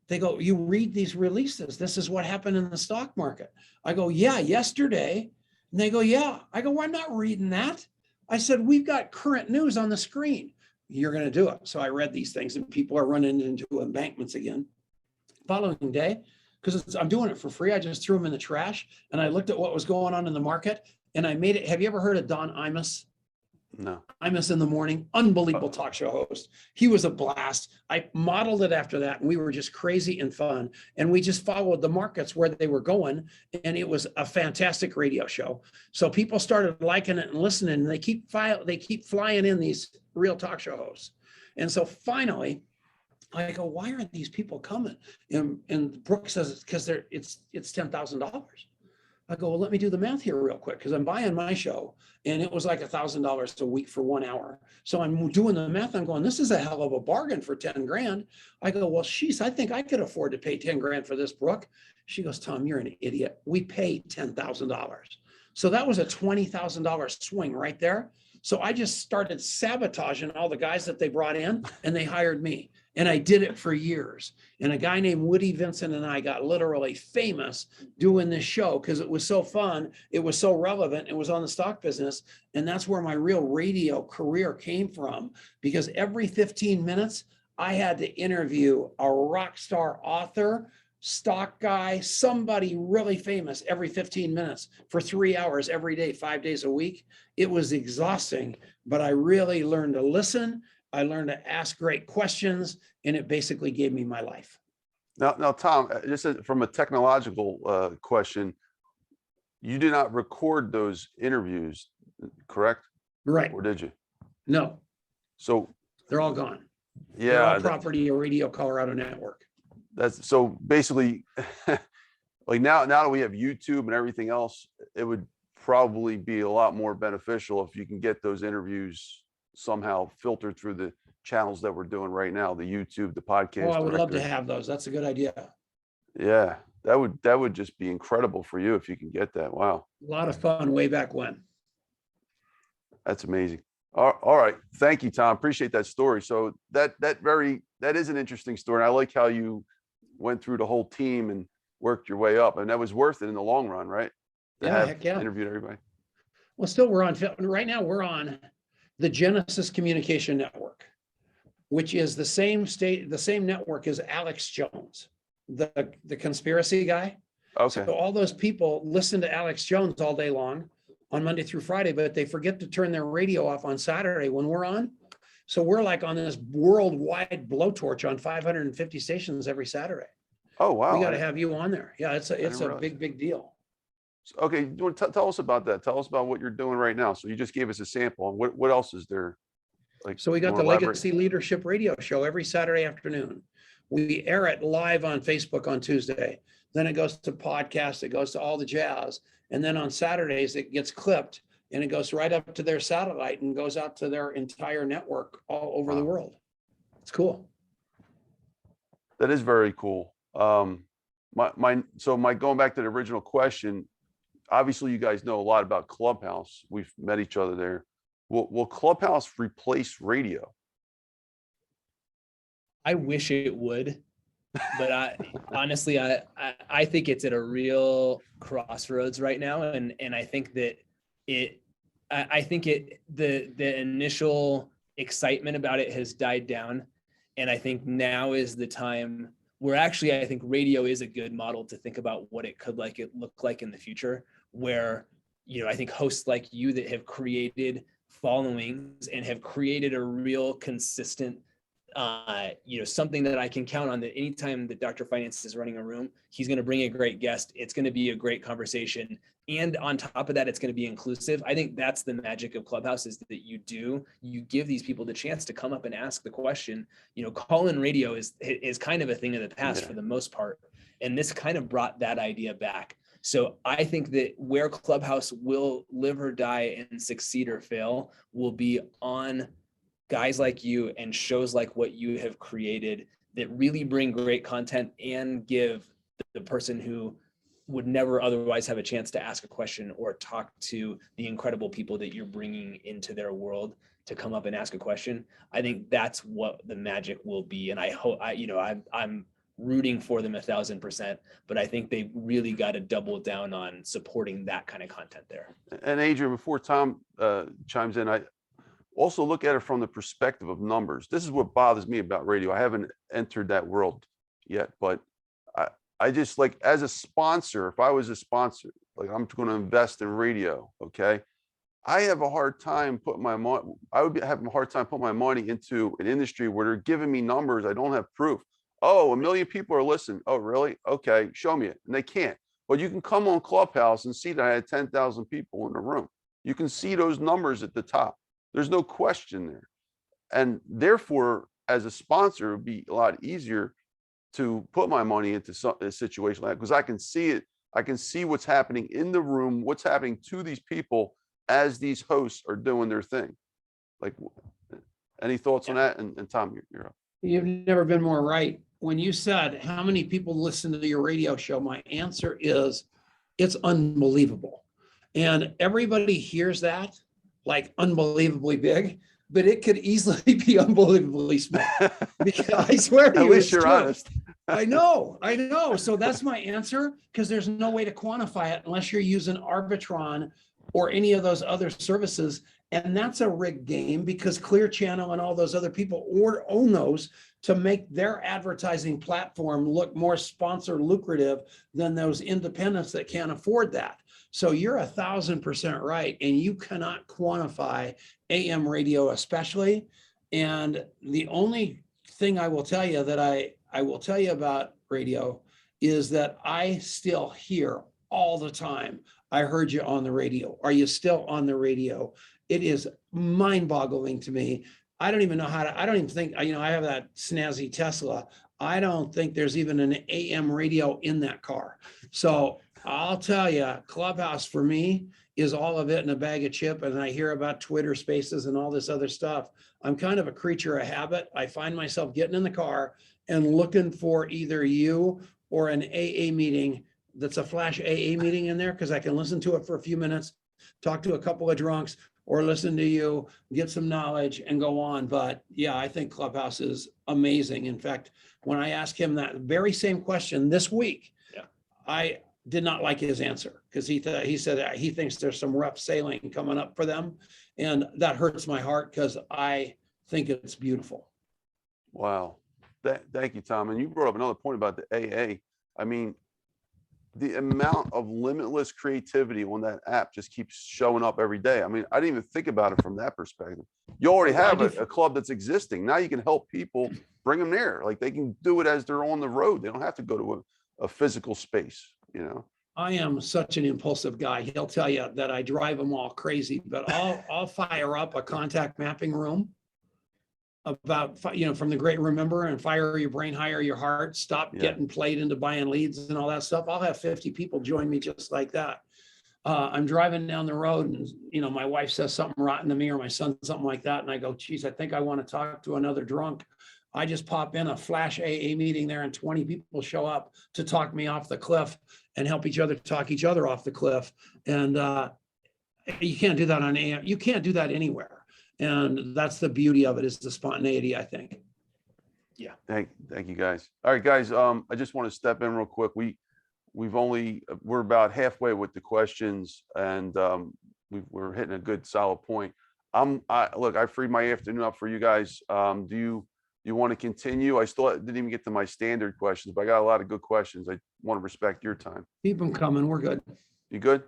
They go, you read these releases. This is what happened in the stock market. I go, yeah, yesterday. And they go, yeah. I go, well, I'm not reading that. I said, we've got current news on the screen. You're going to do it. So I read these things and people are running into embankments again. Following day, because I'm doing it for free, I just threw them in the trash and I looked at what was going on in the market and I made it. Have you ever heard of Don Imus? No. Imus in the Morning, unbelievable talk show host. He was a blast. I modeled it after that and we were just crazy and fun. And we just followed the markets where they were going. And it was a fantastic radio show. So people started liking it and listening and they keep flying in these real talk show hosts. And so finally, I go, why aren't these people coming? And Brooke says it's because it's $10,000. I go, well, let me do the math here real quick because I'm buying my show and it was like $1,000 a week for 1 hour. So I'm doing the math. I'm going, this is a hell of a bargain for 10 grand. I go, well, sheesh, I think I could afford to pay 10 grand for this, Brooke. She goes, Tom, you're an idiot. We pay $10,000. So that was a $20,000 swing right there. So I just started sabotaging all the guys that they brought in and they hired me. And I did it for years. And a guy named Woody Vincent and I got literally famous doing this show because it was so fun. It was so relevant. It was on the stock business. And that's where my real radio career came from, because every 15 minutes, I had to interview a rock star author, stock guy, somebody really famous every 15 minutes for 3 hours every day, 5 days a week. It was exhausting, but I really learned to listen. I learned to ask great questions, and it basically gave me my life. Now, Tom, just from a technological question, you did not record those interviews, correct? Right. Or did you? No. So they're all gone. Yeah. They're all property of Radio Colorado Network. That's so basically like now that we have YouTube and everything else, it would probably be a lot more beneficial if you can get those interviews somehow filtered through the channels that we're doing right now, the YouTube, the podcast. Oh, I would love to directory. have those. That's a good idea. Yeah, that would just be incredible for you if you can get that. Wow. A lot of fun way back when. That's amazing. All right. Thank you, Tom. Appreciate that story. So that is an interesting story. And I like how you went through the whole team and worked your way up, and that was worth it in the long run, right? To Yeah, have heck yeah. interviewed everybody. Well, still right now we're on the Genesis Communication Network, which is the same network as Alex Jones, the conspiracy guy. Okay. So all those people listen to Alex Jones all day long on Monday through Friday, but they forget to turn their radio off on Saturday when we're on. So we're like on this worldwide blowtorch on 550 stations every Saturday. Oh, wow. We got to have you on there. Yeah, it's a big deal. Okay, you want to tell us about that? Tell us about what you're doing right now. So you just gave us a sample. And what else is there? Like, So we got you the wanna elaborate? Legacy Leadership Radio Show every Saturday afternoon. We air it live on Facebook on Tuesday. Then it goes to podcast. It goes to all the jazz. And then on Saturdays, it gets clipped and it goes right up to their satellite and goes out to their entire network all over the world. It's cool. That is very cool. So my going back to the original question, obviously you guys know a lot about Clubhouse. We've met each other there. Will Clubhouse replace radio? I wish it would, but I honestly, I think it's at a real crossroads right now. And I think that the initial excitement about it has died down. And I think now is the time where actually, I think radio is a good model to think about what it could look like in the future, where, I think hosts like you that have created followings and have created a real consistent, something that I can count on, that anytime that Dr. Finance is running a room, he's going to bring a great guest. It's going to be a great conversation. And on top of that, it's going to be inclusive. I think that's the magic of Clubhouse, is that you give these people the chance to come up and ask the question. Call-in radio is kind of a thing of the past for the most part. And this kind of brought that idea back. So I think that where Clubhouse will live or die and succeed or fail will be on guys like you and shows like what you have created that really bring great content and give the person who would never otherwise have a chance to ask a question or talk to the incredible people that you're bringing into their world to come up and ask a question. I think that's what the magic will be. And I hope, I'm rooting for them 1,000%, but I think they really got to double down on supporting that kind of content there. And Adrian, before Tom chimes in, I also look at it from the perspective of numbers. This is what bothers me about radio. I haven't entered that world yet, but I just, like, as a sponsor, if I was a sponsor, like, I'm going to invest in radio, okay, I have a hard time putting my money. I would be having a hard time putting my money into an industry where they're giving me numbers I don't have proof. Oh, 1 million people are listening. Oh, really? Okay, show me it. And they can't. But you can come on Clubhouse and see that I had 10,000 people in the room. You can see those numbers at the top. There's no question there. And therefore, as a sponsor, it would be a lot easier to put my money into a situation like that, because I can see it. I can see what's happening in the room, what's happening to these people as these hosts are doing their thing. Like, any thoughts on that? And Tom, you're up. You've never been more right. When you said, how many people listen to your radio show? My answer is, it's unbelievable. And everybody hears that like unbelievably big, but it could easily be unbelievably small. Because I swear to you, at least you're honest. I know. So that's my answer, because there's no way to quantify it unless you're using Arbitron or any of those other services. And that's a rigged game, because Clear Channel and all those other people own those to make their advertising platform look more sponsor lucrative than those independents that can't afford that. So you're 1,000% right. And you cannot quantify AM radio especially. And the only thing I will tell you that I will tell you about radio is that I still hear all the time, I heard you on the radio. Are you still on the radio? It is mind-boggling to me. I don't even know how to, I don't even think, I have that snazzy Tesla. I don't think there's even an AM radio in that car. So I'll tell you, Clubhouse for me is all of it in a bag of chip. And I hear about Twitter Spaces and all this other stuff. I'm kind of a creature of habit. I find myself getting in the car and looking for either you or an AA meeting that's a flash AA meeting in there, because I can listen to it for a few minutes, talk to a couple of drunks, or listen to you, get some knowledge and go on. But yeah, I think Clubhouse is amazing. In fact, when I asked him that very same question this week, I did not like his answer, because he said that he thinks there's some rough sailing coming up for them. And that hurts my heart, because I think it's beautiful. Wow. Thank you, Tom. And you brought up another point about the AA. I mean, the amount of limitless creativity on that app just keeps showing up every day. I mean, I didn't even think about it from that perspective. You already have a club that's existing. Now you can help people, bring them there. Like, they can do it as they're on the road. They don't have to go to a physical space, you know? I am such an impulsive guy. He'll tell you that I drive him all crazy, but I'll fire up a contact mapping room about, from the great remember, and fire your brain, hire your heart, stop getting played into buying leads and all that stuff. I'll have 50 people join me just like that. I'm driving down the road and, my wife says something rotten to me, or my son, something like that. And I go, geez, I think I want to talk to another drunk. I just pop in a flash AA meeting there, and 20 people show up to talk me off the cliff and help each other talk each other off the cliff. And you can't do that on AM. You can't do that anywhere. And that's the beauty of it, is the spontaneity, I think. Yeah. Thank you, guys. All right, guys. I just want to step in real quick. We're about halfway with the questions, and we're hitting a good solid point. Look, I freed my afternoon up for you guys. Do you want to continue? I still didn't even get to my standard questions, but I got a lot of good questions. I want to respect your time. Keep them coming. We're good. You good?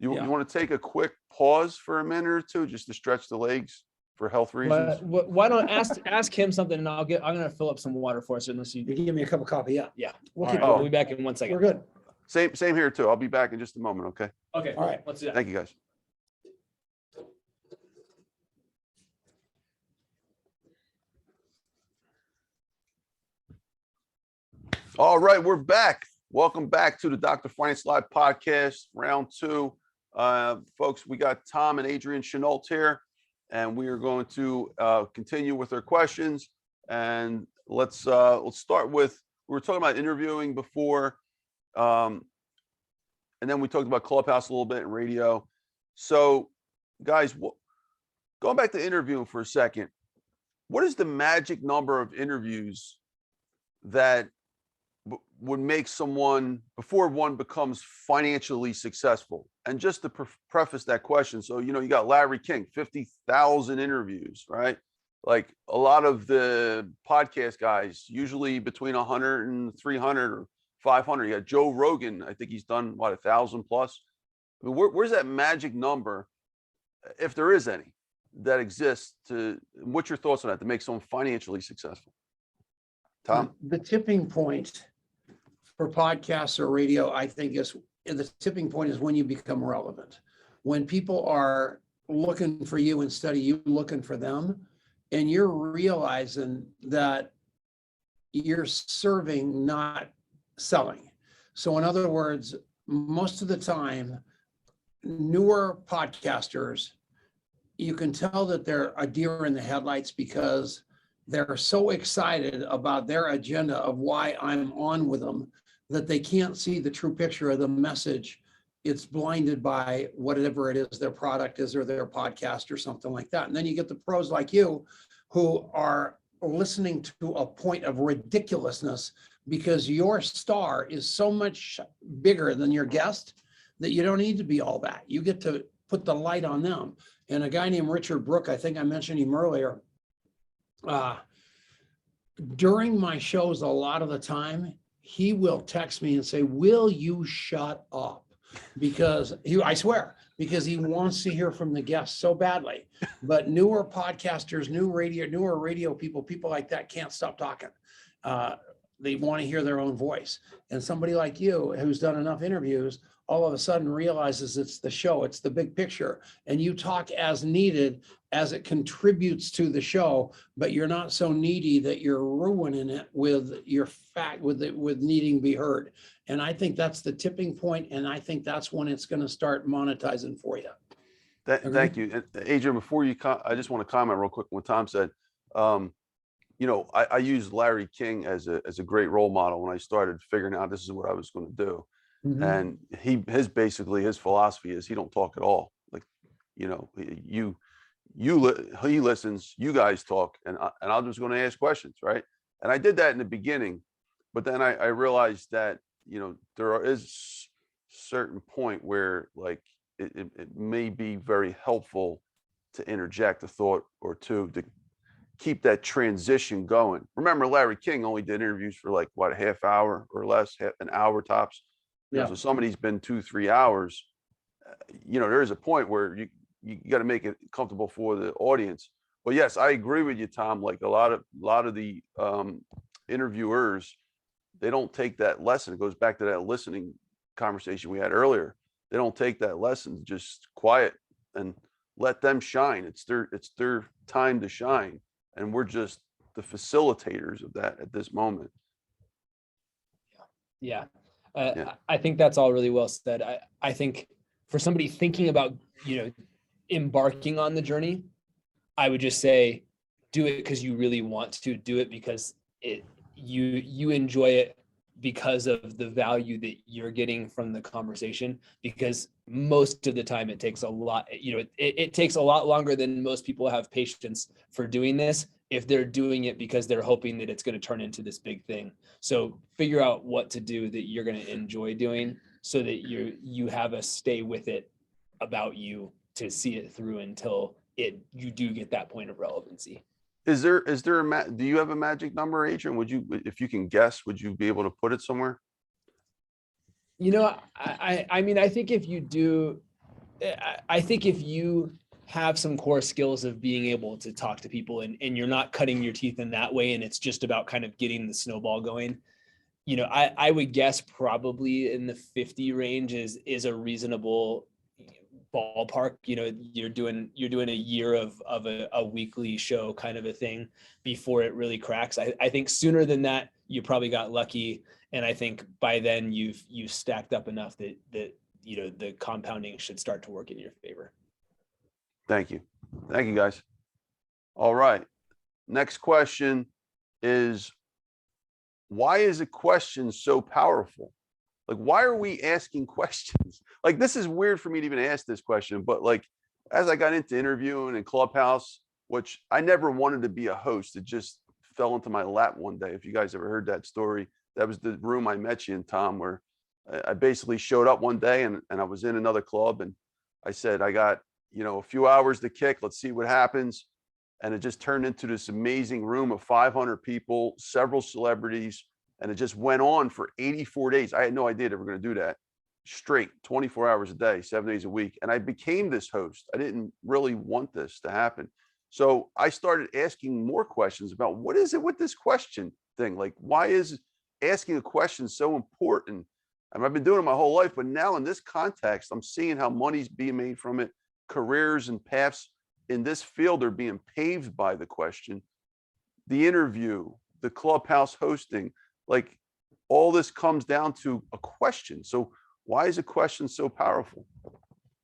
You want to take a quick pause for a minute or two, just to stretch the legs for health reasons? Why don't ask him something, and I'm gonna fill up some water for us, unless you give me a cup of coffee. Yeah. We'll be back in 1 second. We're good. Same here too. I'll be back in just a moment. Okay. Okay. All right. Let's do that. Thank you, guys. All right, we're back. Welcome back to the Dr. Finance Live podcast, round 2. Folks, we got Tom and Adrian Chenault here, and we are going to continue with our questions. And let's start with, we were talking about interviewing before, and then we talked about Clubhouse a little bit and radio. So, guys, going back to interviewing for a second, what is the magic number of interviews that would make someone, before one becomes financially successful? And just to preface that question, so you got Larry King, 50,000 interviews, right? Like, a lot of the podcast guys, usually between 100 and 300 or 500. You got Joe Rogan, I think he's done 1,000 plus. I mean, where's that magic number, if there is any, that exists? What's your thoughts on that to make someone financially successful? Tom? The tipping point for podcasts or radio, I think, the tipping point is when you become relevant. When people are looking for you instead of you looking for them, and you're realizing that you're serving, not selling. So in other words, most of the time, newer podcasters, you can tell that they're a deer in the headlights, because they're so excited about their agenda of why I'm on with them that they can't see the true picture of the message. It's blinded by whatever it is their product is, or their podcast or something like that. And then you get the pros like you, who are listening to a point of ridiculousness because your star is so much bigger than your guest that you don't need to be all that. You get to put the light on them. And a guy named Richard Brooke, I think I mentioned him earlier, during my shows, a lot of the time, he will text me and say, will you shut up? Because I swear, because he wants to hear from the guests so badly. But newer podcasters, newer radio people like that can't stop talking. They want to hear their own voice. And somebody like you, who's done enough interviews, all of a sudden realizes it's the show, it's the big picture, and you talk as needed as it contributes to the show, but you're not so needy that you're ruining it with your with needing to be heard. And I think that's the tipping point, and I think that's when it's going to start monetizing for you. Thank you. And Adrian, before you, I just want to comment real quick on what Tom said. You know, I used Larry King as a great role model when I started figuring out this is what I was going to do. And basically his philosophy is he don't talk at all. Like, you know, he listens, you guys talk, and I'm just going to ask questions, right? And I did that in the beginning, but then I realized that, you know, there is certain point where like it may be very helpful to interject a thought or two to keep that transition going. Remember, Larry King only did interviews for like what, a half hour or less, an hour tops. You know, so somebody's been 2-3 hours. You know, there is a point where you got to make it comfortable for the audience. But yes, I agree with you, Tom. Like a lot of the interviewers, they don't take that lesson. It goes back to that listening conversation we had earlier. They don't take that lesson, just quiet and let them shine. It's their time to shine. And we're just the facilitators of that at this moment. Yeah. I think that's all really well said. I think for somebody thinking about, you know, embarking on the journey, I would just say, do it because you really want to. Do it because you enjoy it, because of the value that you're getting from the conversation. Because most of the time it takes a lot, you know, it takes a lot longer than most people have patience for doing this, if they're doing it because they're hoping that it's going to turn into this big thing. So figure out what to do that you're going to enjoy doing, so that you have a stay with it about you to see it through until you do get that point of relevancy. Is there do you have a magic number, Adrian? Would you, if you can guess, would you be able to put it somewhere? You know, I mean, I think if you do, I think if you have some core skills of being able to talk to people and you're not cutting your teeth in that way, and it's just about kind of getting the snowball going, you know, I would guess probably in the 50 range is a reasonable ballpark. You know, you're doing a year of a weekly show kind of a thing before it really cracks. I think sooner than that, you probably got lucky. And I think by then you've stacked up enough that you know, the compounding should start to work in your favor. Thank you. Thank you, guys. All right. Next question is, why is a question so powerful? Like, why are we asking questions? Like, this is weird for me to even ask this question, but like, as I got into interviewing and Clubhouse, which I never wanted to be a host, it just fell into my lap one day. If you guys ever heard that story, that was the room I met you in, Tom, where I basically showed up one day and I was in another club and I said, I got, you know, a few hours to kick, let's see what happens. And it just turned into this amazing room of 500 people, several celebrities. And it just went on for 84 days. I had no idea they were going to do that straight, 24 hours a day, 7 days a week. And I became this host. I didn't really want this to happen. So I started asking more questions about what is it with this question thing? Like, why is asking a question so important? I mean, I've been doing it my whole life, but now in this context, I'm seeing how money's being made from it. Careers and paths in this field are being paved by the question. The interview, the Clubhouse hosting, like all this comes down to a question. So why is a question so powerful?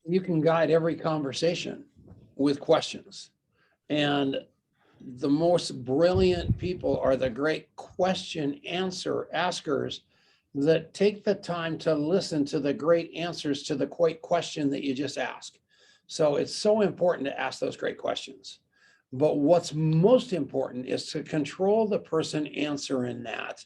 You can guide every conversation with questions. And the most brilliant people are the great question answer askers that take the time to listen to the great answers to the great question that you just asked. So it's so important to ask those great questions. But what's most important is to control the person answering that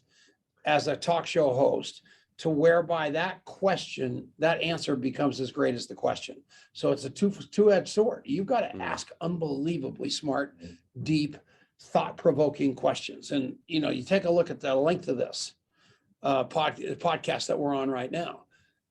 as a talk show host, to whereby that question, that answer becomes as great as the question. So it's a two-edged sword. You've got to ask unbelievably smart, deep, thought-provoking questions. And, you know, you take a look at the length of this podcast that we're on right now.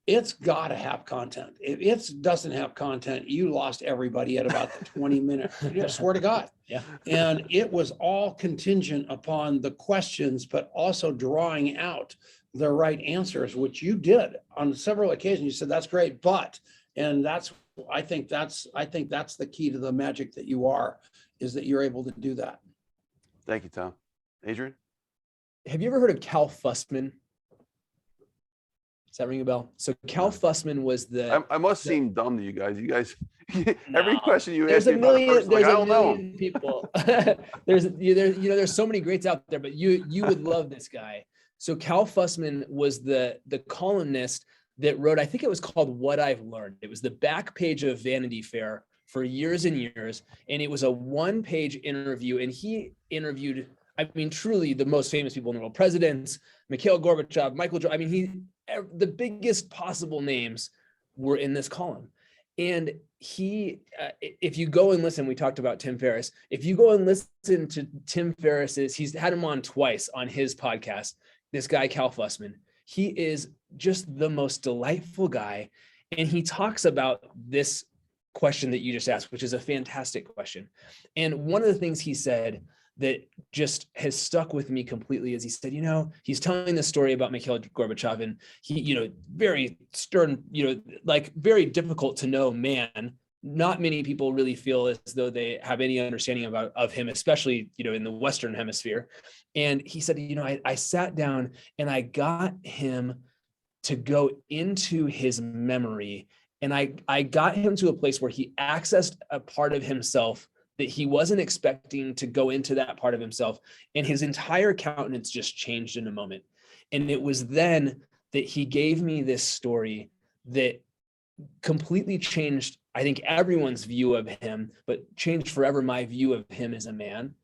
it's got to have content. If it doesn't have content, you lost everybody at about the 20-minute. I swear to God. Yeah. And it was all contingent upon the questions, but also drawing out the right answers, which you did on several occasions. You said, that's great, but, and I think that's the key to the magic that you are, is that you're able to do that. Thank you, Tom. Adrian? Have you ever heard of Cal Fussman? Does that ring a bell? So Cal No. Fussman was the. I must seem dumb to you guys. You guys, every No, question you there's ask me a about a million. person, like, There's I a don't know. million people. There's so many greats out there, but you would love this guy. So Cal Fussman was the columnist that wrote, I think it was called What I've Learned. It was the back page of Vanity Fair for years and years, and it was a one-page interview, and he interviewed, I mean, truly the most famous people in the world: presidents, Mikhail Gorbachev, Michael Jordan. I mean, the biggest possible names were in this column. And he, if you go and listen, we talked about Tim Ferriss. If you go and listen to Tim Ferriss's, he's had him on twice on his podcast, this guy, Cal Fussman. He is just the most delightful guy. And he talks about this question that you just asked, which is a fantastic question. And one of the things he said that just has stuck with me completely is he said, he's telling the story about Mikhail Gorbachev, and he, very stern, like very difficult to know man. Not many people really feel as though they have any understanding of him, especially, in the Western hemisphere. And he said, I sat down and I got him to go into his memory, and I got him to a place where he accessed a part of himself that he wasn't expecting to go into that part of himself. And his entire countenance just changed in a moment. And it was then that he gave me this story that completely changed, I think, everyone's view of him, but changed forever my view of him as a man.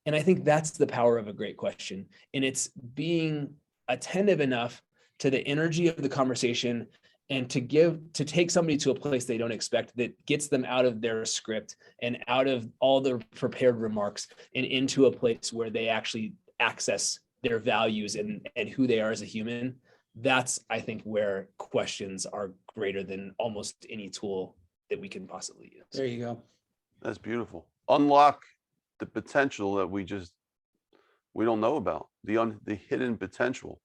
And I think that's the power of a great question. And it's being attentive enough to the energy of the conversation and to take somebody to a place they don't expect, that gets them out of their script and out of all their prepared remarks and into a place where they actually access their values and who they are as a human. That's, I think, where questions are greater than almost any tool that we can possibly use. There you go. That's beautiful. Unlock the potential that we don't know about, the hidden potential,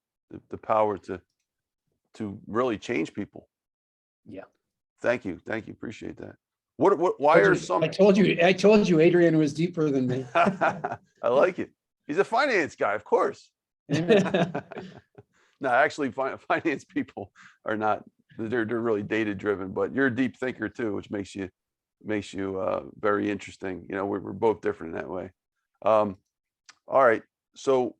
the power to really change people. Yeah. Thank you. Appreciate that. Why are some? I told you, Adrian was deeper than me. I like it. He's a finance guy, of course. No, actually, finance people are not. They're really data driven, but you're a deep thinker too, which makes you very interesting. We're both different in that way. All right. So,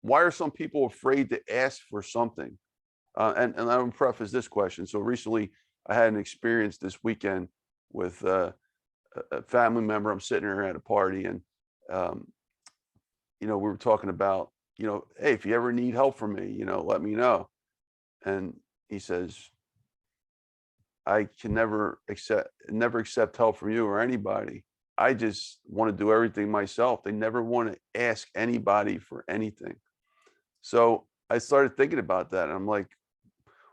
why are some people afraid to ask for something? And I will preface this question. So recently, I had an experience this weekend with a family member. I'm sitting here at a party, and we were talking about, hey, if you ever need help from me, let me know. And he says, I can never accept help from you or anybody. I just want to do everything myself. They never want to ask anybody for anything. So I started thinking about that, and I'm like,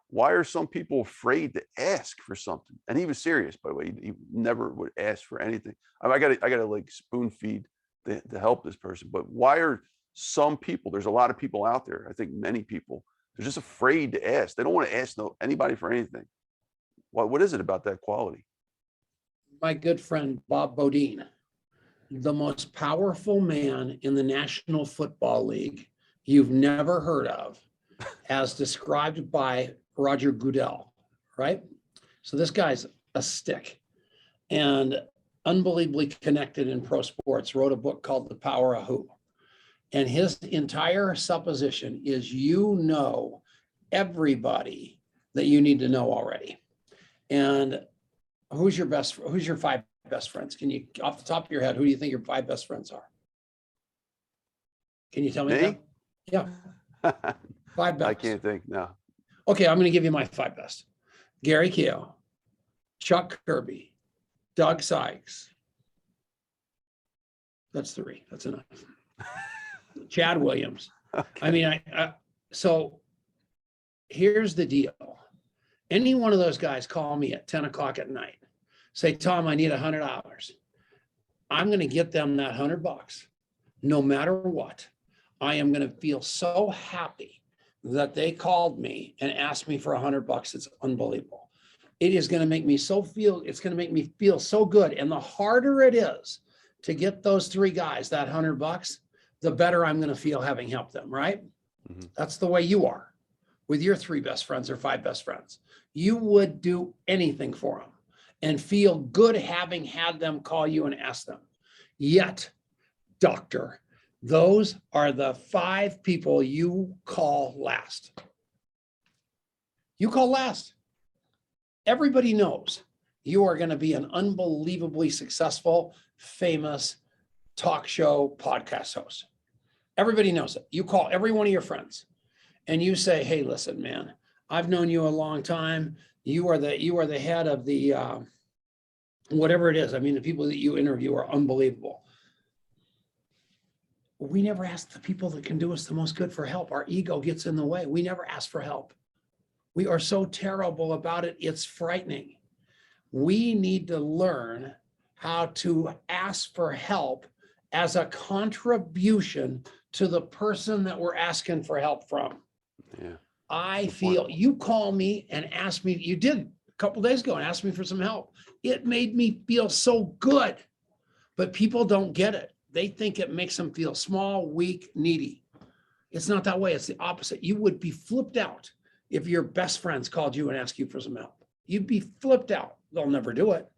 why are some people afraid to ask for something? And he was serious, by the way. He never would ask for anything. I gotta like spoon feed to help this person. But why are some people? There's a lot of people out there. I think many people, they're just afraid to ask. They don't want to ask anybody for anything. What is it about that quality? My good friend Bob Bodine, the most powerful man in the National Football League you've never heard of, as described by Roger Goodell, right? So this guy's a stick and unbelievably connected in pro sports, wrote a book called The Power of Who. And his entire supposition is everybody that you need to know already. And who's your 5 best friends? Can you, off the top of your head, who do you think your 5 best friends are? Can you tell me that? Yeah. 5 best. I can't think, no. Okay, I'm going to give you my 5 best. Gary Keogh, Chuck Kirby, Doug Sykes. That's 3. That's enough. Chad Williams. Okay. I mean, so here's the deal. Any one of those guys call me at 10 o'clock at night, say, Tom, I need $100. I'm going to get them that $100 no matter what. I am going to feel so happy that they called me and asked me for $100. It's unbelievable. It is going to make me it's going to make me feel so good. And the harder it is to get those three guys that $100, the better I'm going to feel having helped them, right? Mhm. That's the way you are with your 3 best friends or 5 best friends. You would do anything for them and feel good having had them call you and ask them. Yet, doctor, those are the 5 people you call last. You call last. Everybody knows you are going to be an unbelievably successful, famous talk show podcast host. Everybody knows it. You call every one of your friends and you say, hey, listen, man, I've known you a long time. You are the head of the, whatever it is. I mean, the people that you interview are unbelievable. We never ask the people that can do us the most good for help. Our ego gets in the way. We never ask for help. We are so terrible about it. It's frightening. We need to learn how to ask for help as a contribution to the person that we're asking for help from. Yeah. I feel you call me and ask me, you did a couple days ago and asked me for some help. It made me feel so good, but people don't get it. They think it makes them feel small, weak, needy. It's not that way. It's the opposite. You would be flipped out if your best friends called you and asked you for some help. You'd be flipped out. They'll never do it.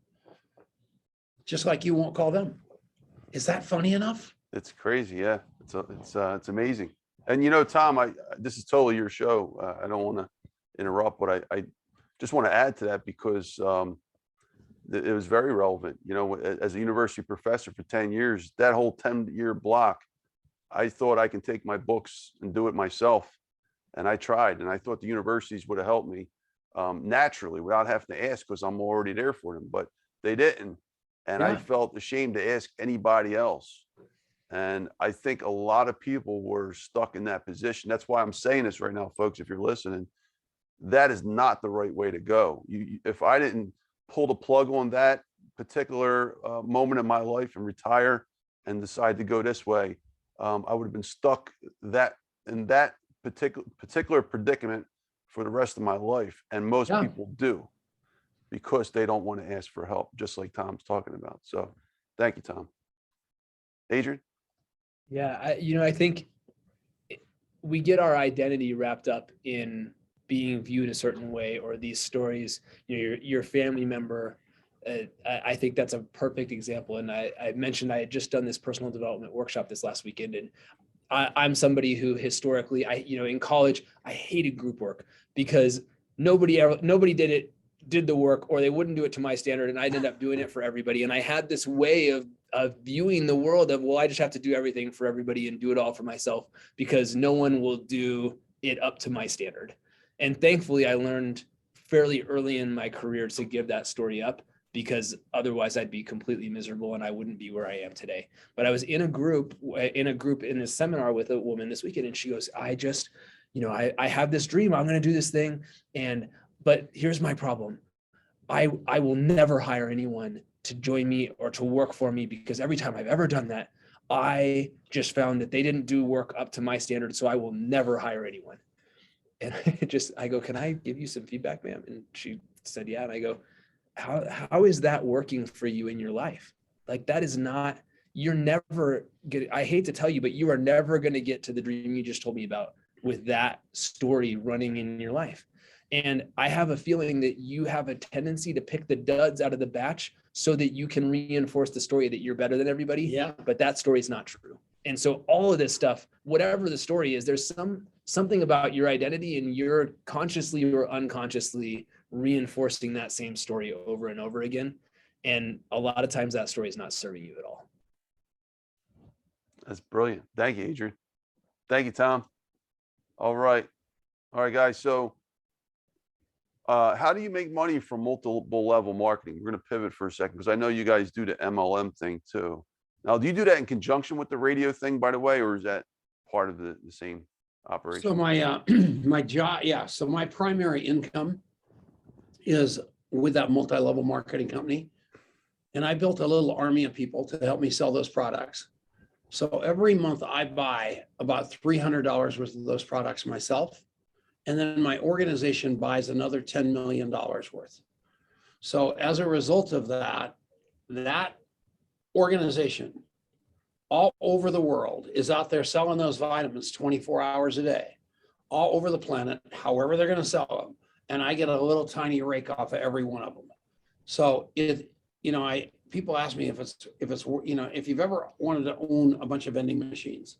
Just like you won't call them. Is that funny enough? It's crazy. Yeah. It's amazing. And Tom, this is totally your show. I don't want to interrupt, but I just want to add to that because it was very relevant. As a university professor for 10 years, that whole 10-year block, I thought I can take my books and do it myself. And I tried, and I thought the universities would have helped me naturally without having to ask because I'm already there for them, but they didn't. And I felt ashamed to ask anybody else. And I think a lot of people were stuck in that position. That's why I'm saying this right now, folks, if you're listening, that is not the right way to go. If I didn't pull the plug on that particular moment in my life and retire and decide to go this way, I would have been stuck in that particular predicament for the rest of my life. And most people do because they don't want to ask for help, just like Tom's talking about. So thank you, Tom. Adrian? Yeah, I think we get our identity wrapped up in being viewed a certain way, or these stories, your family member. I think that's a perfect example. And I mentioned I had just done this personal development workshop this last weekend, and I'm somebody who historically, in college, I hated group work because nobody did the work, or they wouldn't do it to my standard, and I'd end up doing it for everybody. And I had this way of viewing the world of, well, I just have to do everything for everybody and do it all for myself because no one will do it up to my standard. And thankfully, I learned fairly early in my career to give that story up, because otherwise I'd be completely miserable and I wouldn't be where I am today. But I was in a group in a seminar with a woman this weekend, and she goes, I just, I have this dream, I'm going to do this thing. But here's my problem. I will never hire anyone to join me or to work for me, because every time I've ever done that, I just found that they didn't do work up to my standard. So I will never hire anyone. And I go, can I give you some feedback, ma'am? And she said, yeah. And I go, how is that working for you in your life? Like, that is not, you're never gonna, I hate to tell you, but you are never going to get to the dream you just told me about with that story running in your life. And I have a feeling that you have a tendency to pick the duds out of the batch so that you can reinforce the story that you're better than everybody. Yeah. But that story is not true. And so all of this stuff, whatever the story is, there's something about your identity, and you're consciously or unconsciously reinforcing that same story over and over again. And a lot of times that story is not serving you at all. That's brilliant. Thank you, Adrian. Thank you, Tom. All right, guys. So how do you make money from multiple level marketing? We're going to pivot for a second because I know you guys do the MLM thing too. Now, do you do that in conjunction with the radio thing, by the way, or is that part of the same operation? So my my job, yeah. So my primary income is with that multi-level marketing company. And I built a little army of people to help me sell those products. So every month I buy about $300 worth of those products myself. And then my organization buys another $10 million worth. So as a result of that, that organization all over the world is out there selling those vitamins 24 hours a day, all over the planet, however they're going to sell them. And I get a little tiny rake off of every one of them. So people ask me if you've ever wanted to own a bunch of vending machines,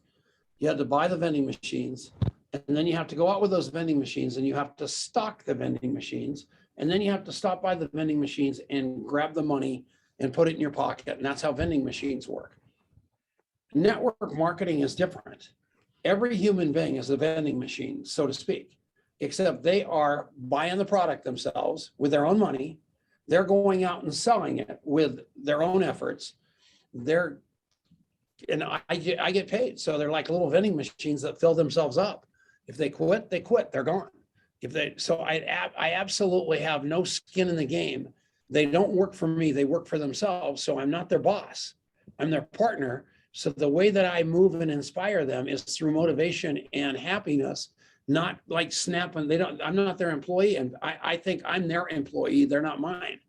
you had to buy the vending machines, and then you have to go out with those vending machines and you have to stock the vending machines. And then you have to stop by the vending machines and grab the money and put it in your pocket. And that's how vending machines work. Network marketing is different. Every human being is a vending machine, so to speak, except they are buying the product themselves with their own money. They're going out and selling it with their own efforts. I get paid. So they're like little vending machines that fill themselves up. If they quit, they quit. They're gone. I absolutely have no skin in the game. They don't work for me. They work for themselves. So I'm not their boss. I'm their partner. So the way that I move and inspire them is through motivation and happiness, not like snapping. I'm not their employee. And I think I'm their employee. They're not mine.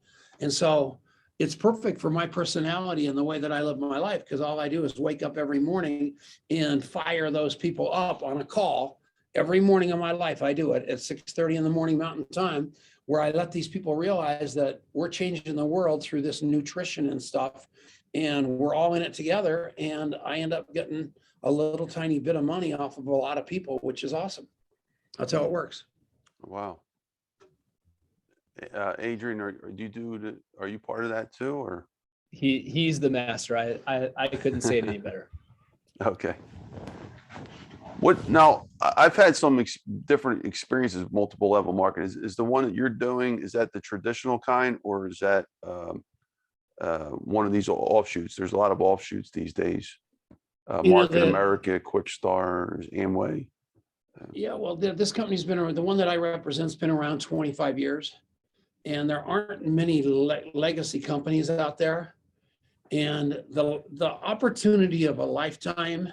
And so it's perfect for my personality and the way that I live my life, because all I do is wake up every morning and fire those people up on a call. Every morning of my life, I do it at 6:30 in the morning Mountain Time, where I let these people realize that we're changing the world through this nutrition and stuff, and we're all in it together. And I end up getting a little tiny bit of money off of a lot of people, which is awesome. That's how it works. Wow. Adrian, are you part of that too, or? He's the master. I couldn't say it any better. Okay. Now, I've had some different experiences with multiple level marketing. Is the one that you're doing, is that the traditional kind, or is that one of these offshoots? There's a lot of offshoots these days. Market America, Quick Stars, Amway. Yeah, well, this company's been around, the one that I represent's been around 25 years. And there aren't many legacy companies out there. And the opportunity of a lifetime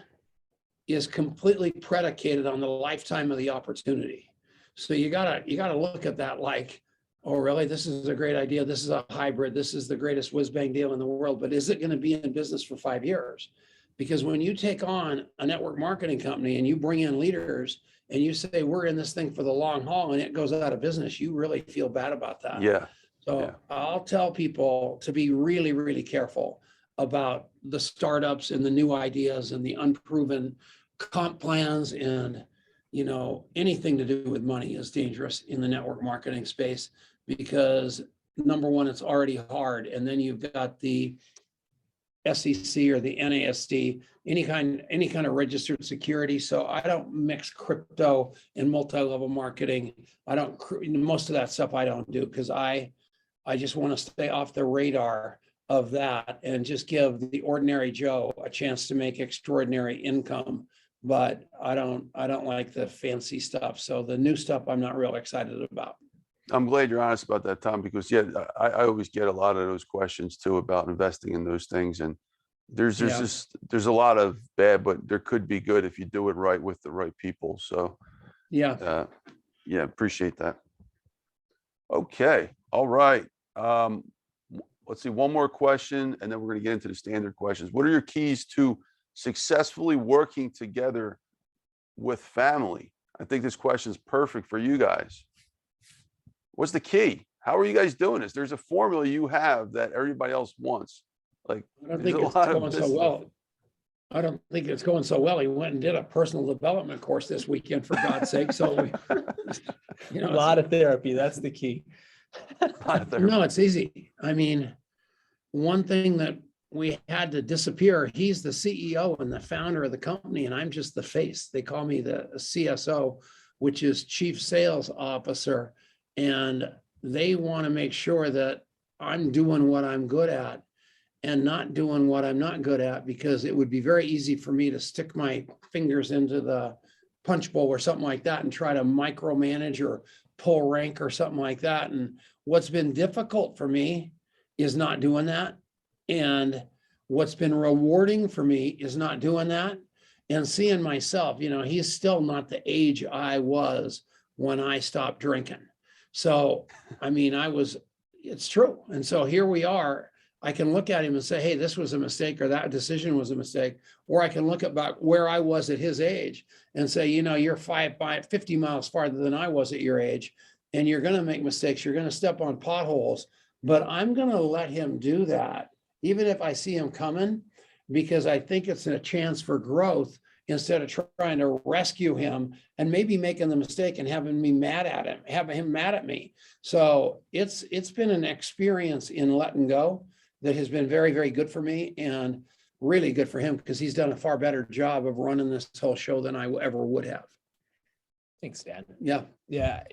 is completely predicated on the lifetime of the opportunity. So you gotta look at that like, oh, really? This is a great idea. This is a hybrid. This is the greatest whiz bang deal in the world. But is it going to be in business for 5 years? Because when you take on a network marketing company and you bring in leaders and you say, we're in this thing for the long haul, and it goes out of business, you really feel bad about that. Yeah. So yeah. I'll tell people to be really, really careful about the startups and the new ideas and the unproven comp plans, and anything to do with money is dangerous in the network marketing space, because number one, it's already hard, and then you've got the SEC or the NASD, any kind of registered security. So I don't mix crypto and multi-level marketing. Most of that stuff I don't do, because I just want to stay off the radar of that and just give the ordinary Joe a chance to make extraordinary income. But I don't like the fancy stuff. So the new stuff I'm not real excited about. I'm glad you're honest about that, Tom, because I always get a lot of those questions too about investing in those things. And there's a lot of bad, but there could be good if you do it right with the right people. So yeah, appreciate that. Okay. All right. Let's see, one more question, and then we're going to get into the standard questions. What are your keys to successfully working together with family? I think this question is perfect for you guys. What's the key? How are you guys doing this? There's a formula you have that everybody else wants. Like, I don't think it's going so well. I don't think it's going so well. He went and did a personal development course this weekend, for God's sake. So, a lot of therapy. That's the key. No, it's easy. I mean, one thing that we had to disappear, he's the CEO and the founder of the company, and I'm just the face. They call me the CSO, which is Chief Sales Officer. And they want to make sure that I'm doing what I'm good at and not doing what I'm not good at, because it would be very easy for me to stick my fingers into the punch bowl or something like that and try to micromanage or pull rank or something like that. And what's been difficult for me is not doing that. And what's been rewarding for me is not doing that and seeing myself, he's still not the age I was when I stopped drinking. So, it's true. And so here we are. I can look at him and say, hey, this was a mistake, or that decision was a mistake. Or I can look at back where I was at his age and say, you're 50 miles farther than I was at your age, and you're going to make mistakes. You're going to step on potholes, but I'm going to let him do that, even if I see him coming, because I think it's a chance for growth instead of trying to rescue him and maybe making the mistake and having me mad at him, having him mad at me. So it's been an experience in letting go that has been very, very good for me and really good for him, because he's done a far better job of running this whole show than I ever would have. Thanks, Dad. Yeah. Yeah.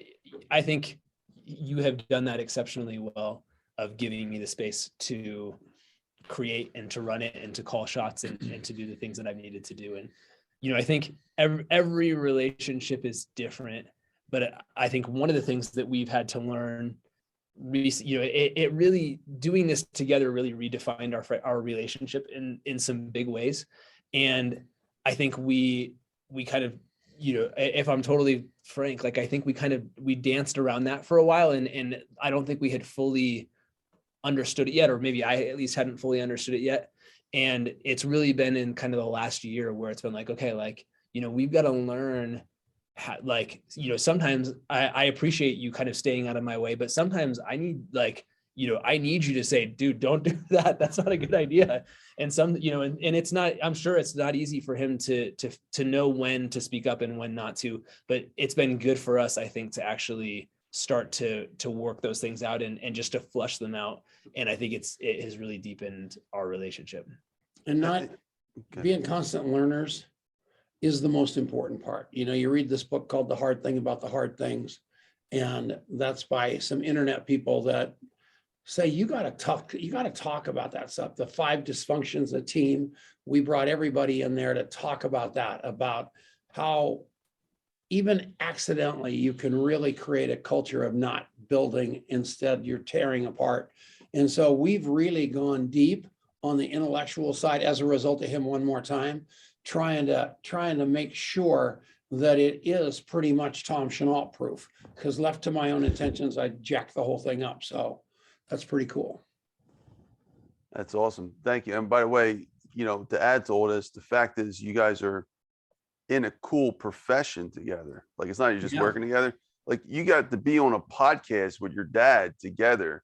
I think you have done that exceptionally well, of giving me the space to create and to run it and to call shots and to do the things that I've needed to do. And, I think every relationship is different, but I think one of the things that we've had to learn, it really, doing this together really redefined our relationship in some big ways. And I think we kind of, if I'm totally frank, like, I think we danced around that for a while, and I don't think we had fully understood it yet, or maybe I at least hadn't fully understood it yet. And it's really been in kind of the last year where it's been like, okay, like, we've got to learn how, like, sometimes I appreciate you kind of staying out of my way, but sometimes I need, like, I need you to say, dude, don't do that. That's not a good idea. And and it's not, I'm sure it's not easy for him to know when to speak up and when not to, but it's been good for us, I think, to actually start to work those things out and just to flush them out. And I think it has really deepened our relationship. And not being constant learners is the most important part. You read this book called The Hard Thing About the Hard Things, and that's by some internet people that say, you got to talk about that stuff. The 5 dysfunctions of team. We brought everybody in there to talk about that, about how even accidentally you can really create a culture of not building, instead you're tearing apart. And so we've really gone deep on the intellectual side as a result of him, one more time, trying to make sure that it is pretty much Tom Chenault proof, because left to my own intentions, I'd jack the whole thing up. So that's pretty cool. That's awesome. Thank you. And by the way, to add to all this, the fact is you guys are in a cool profession together. Like, it's not you're just working together. Like, you got to be on a podcast with your dad together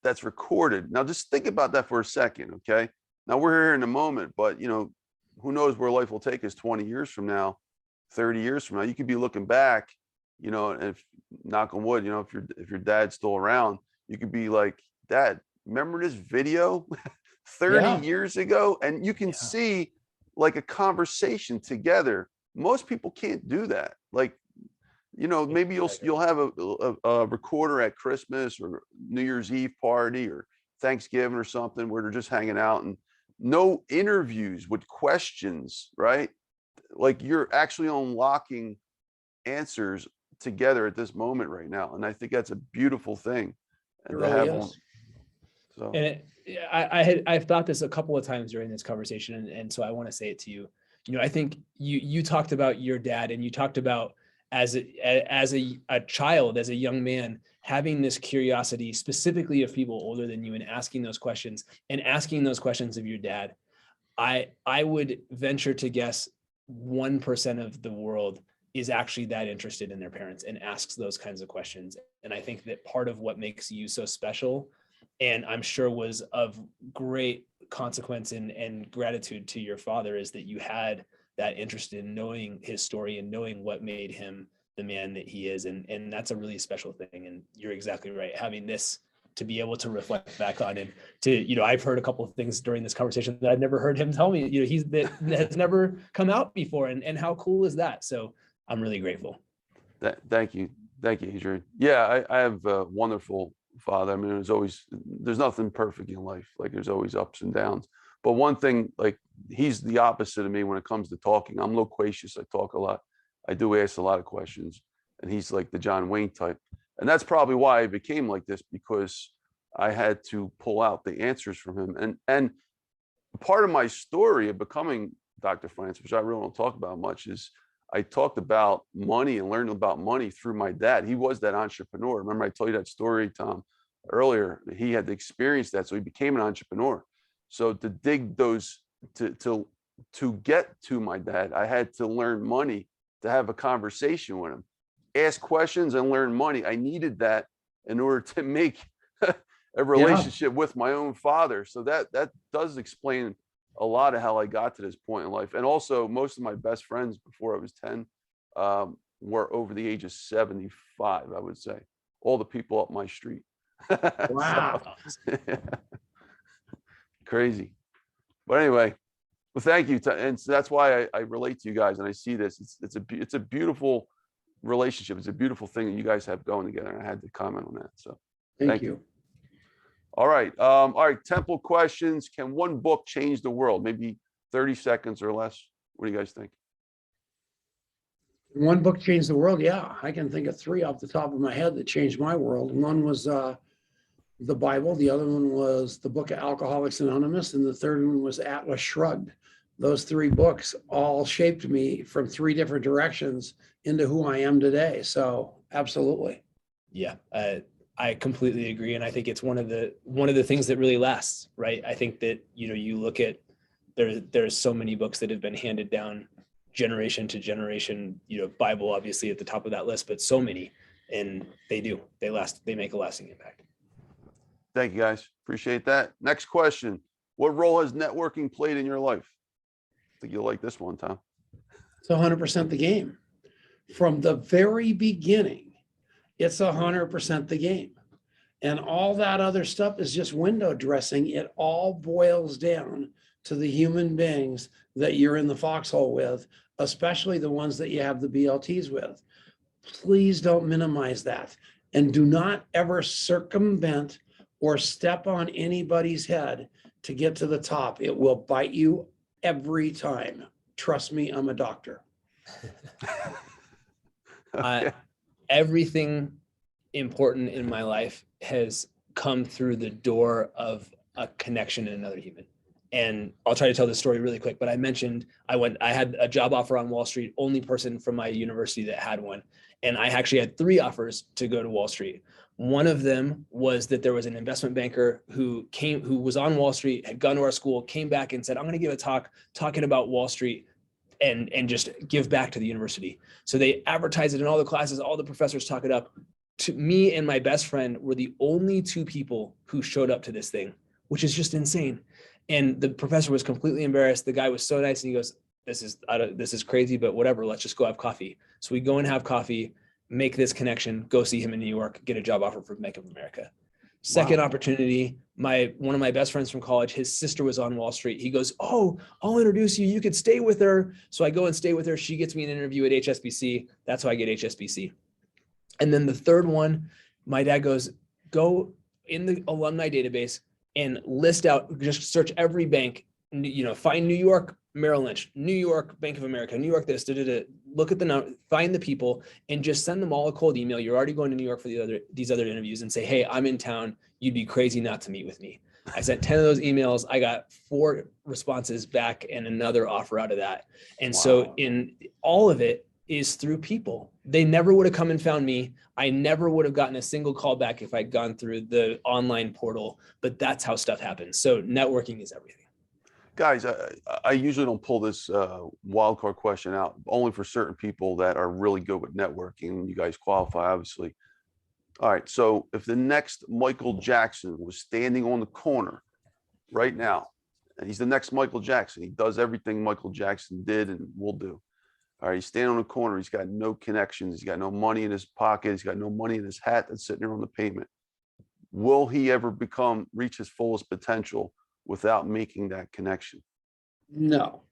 that's recorded. Now just think about that for a second. Okay. Now we're here in the moment, but who knows where life will take us 20 years from now, 30 years from now. You could be looking back, and if, knock on wood, if your dad's still around, you could be like, Dad, remember this video 30 years ago? And you can see like a conversation together. Most people can't do that. Like, maybe you'll have a recorder at Christmas or New Year's Eve party or Thanksgiving or something where they're just hanging out, and no interviews with questions, right? Like, you're actually unlocking answers together at this moment right now. And I think that's a beautiful thing. And to have one. So, and I've thought this a couple of times during this conversation, and so I want to say it to you. I think you talked about your dad, and you talked about as a child, as a young man, having this curiosity, specifically of people older than you, and asking those questions of your dad. I would venture to guess 1% of the world is actually that interested in their parents and asks those kinds of questions. And I think that part of what makes you so special, and I'm sure was of great consequence and gratitude to your father, is that you had that interest in knowing his story and knowing what made him the man that he is. And that's a really special thing. And you're exactly right. Having this to be able to reflect back on, and to, I've heard a couple of things during this conversation that I've never heard him tell me, that has never come out before. And how cool is that? So I'm really grateful. Thank you. Thank you, Adrian. Yeah, I have a wonderful father. I mean, there's nothing perfect in life. Like, there's always ups and downs. But one thing, like, he's the opposite of me when it comes to talking. I'm loquacious. I talk a lot. I do ask a lot of questions, and he's like the John Wayne type. And that's probably why I became like this, because I had to pull out the answers from him. And part of my story of becoming Dr. Finance, which I really don't talk about much, is I talked about money and learned about money through my dad. He was that entrepreneur. Remember I told you that story, Tom, earlier? He had experienced that, so he became an entrepreneur. So to dig those, to get to my dad, I had to learn money, to have a conversation with him, ask questions and learn money. I needed that in order to make a relationship with my own father. So that does explain a lot of how I got to this point in life. And also, most of my best friends before I was 10 were over the age of 75, I would say. All the people up my street. Wow. So, crazy. But anyway, well, thank you. And so that's why I relate to you guys, and I see this. It's a beautiful relationship. It's a beautiful thing that you guys have going together. And I had to comment on that. So Thank you. All right. All right. Temple questions. Can one book change the world? Maybe 30 seconds or less. What do you guys think? One book changed the world. Yeah, I can think of 3 off the top of my head that changed my world. One was the Bible. The other one was the book of Alcoholics Anonymous. And the third one was Atlas Shrugged. Those 3 books all shaped me from 3 different directions into who I am today. So absolutely. Yeah, I completely agree. And I think it's one of the things that really lasts, right? I think that, you look at, there's so many books that have been handed down generation to generation, Bible obviously at the top of that list, but so many, and they last, they make a lasting impact. Thank you, guys. Appreciate that. Next question. What role has networking played in your life? I think you'll like this one, Tom. It's 100% the game. From the very beginning, it's 100% the game. And all that other stuff is just window dressing. It all boils down to the human beings that you're in the foxhole with, especially the ones that you have the BLTs with. Please don't minimize that. And do not ever circumvent or step on anybody's head to get to the top. It will bite you every time. Trust me, I'm a doctor. Okay. Everything important in my life has come through the door of a connection in another human. And I'll try to tell this story really quick, but I mentioned I had a job offer on Wall Street, only person from my university that had one. And I actually had 3 offers to go to Wall Street. One of them was that there was an investment banker who was on Wall Street, had gone to our school, came back and said, I'm going to give a talk talking about Wall Street and just give back to the university. So they advertised it in all the classes, all the professors talk it up. To me and my best friend were the only 2 people who showed up to this thing, which is just insane. And the professor was completely embarrassed. The guy was so nice, and he goes, this is crazy, but whatever, let's just go have coffee. So we go and have coffee, make this connection, go see him in New York, get a job offer from Bank of America. Second opportunity, one of my best friends from college, his sister was on Wall Street. He goes, oh, I'll introduce you. You could stay with her. So I go and stay with her. She gets me an interview at HSBC. That's how I get HSBC. And then the third one, my dad goes, go in the alumni database and list out, just search every bank, find New York, Merrill Lynch, New York, Bank of America, New York, this, look at the number, find the people, and just send them all a cold email. You're already going to New York for these other interviews, and say, hey, I'm in town. You'd be crazy not to meet with me. I sent 10 of those emails. I got 4 responses back and another offer out of that. And so in all of it is through people. They never would have come and found me. I never would have gotten a single call back if I'd gone through the online portal, but that's how stuff happens. So networking is everything. Guys, I usually don't pull this wild card question out, only for certain people that are really good with networking. You guys qualify, obviously. All right, so if the next Michael Jackson was standing on the corner right now, and he's the next Michael Jackson, he does everything Michael Jackson did and will do. All right, he's standing on the corner, he's got no connections, he's got no money in his pocket, he's got no money in his hat that's sitting there on the pavement. Will he ever reach his fullest potential without making that connection? No.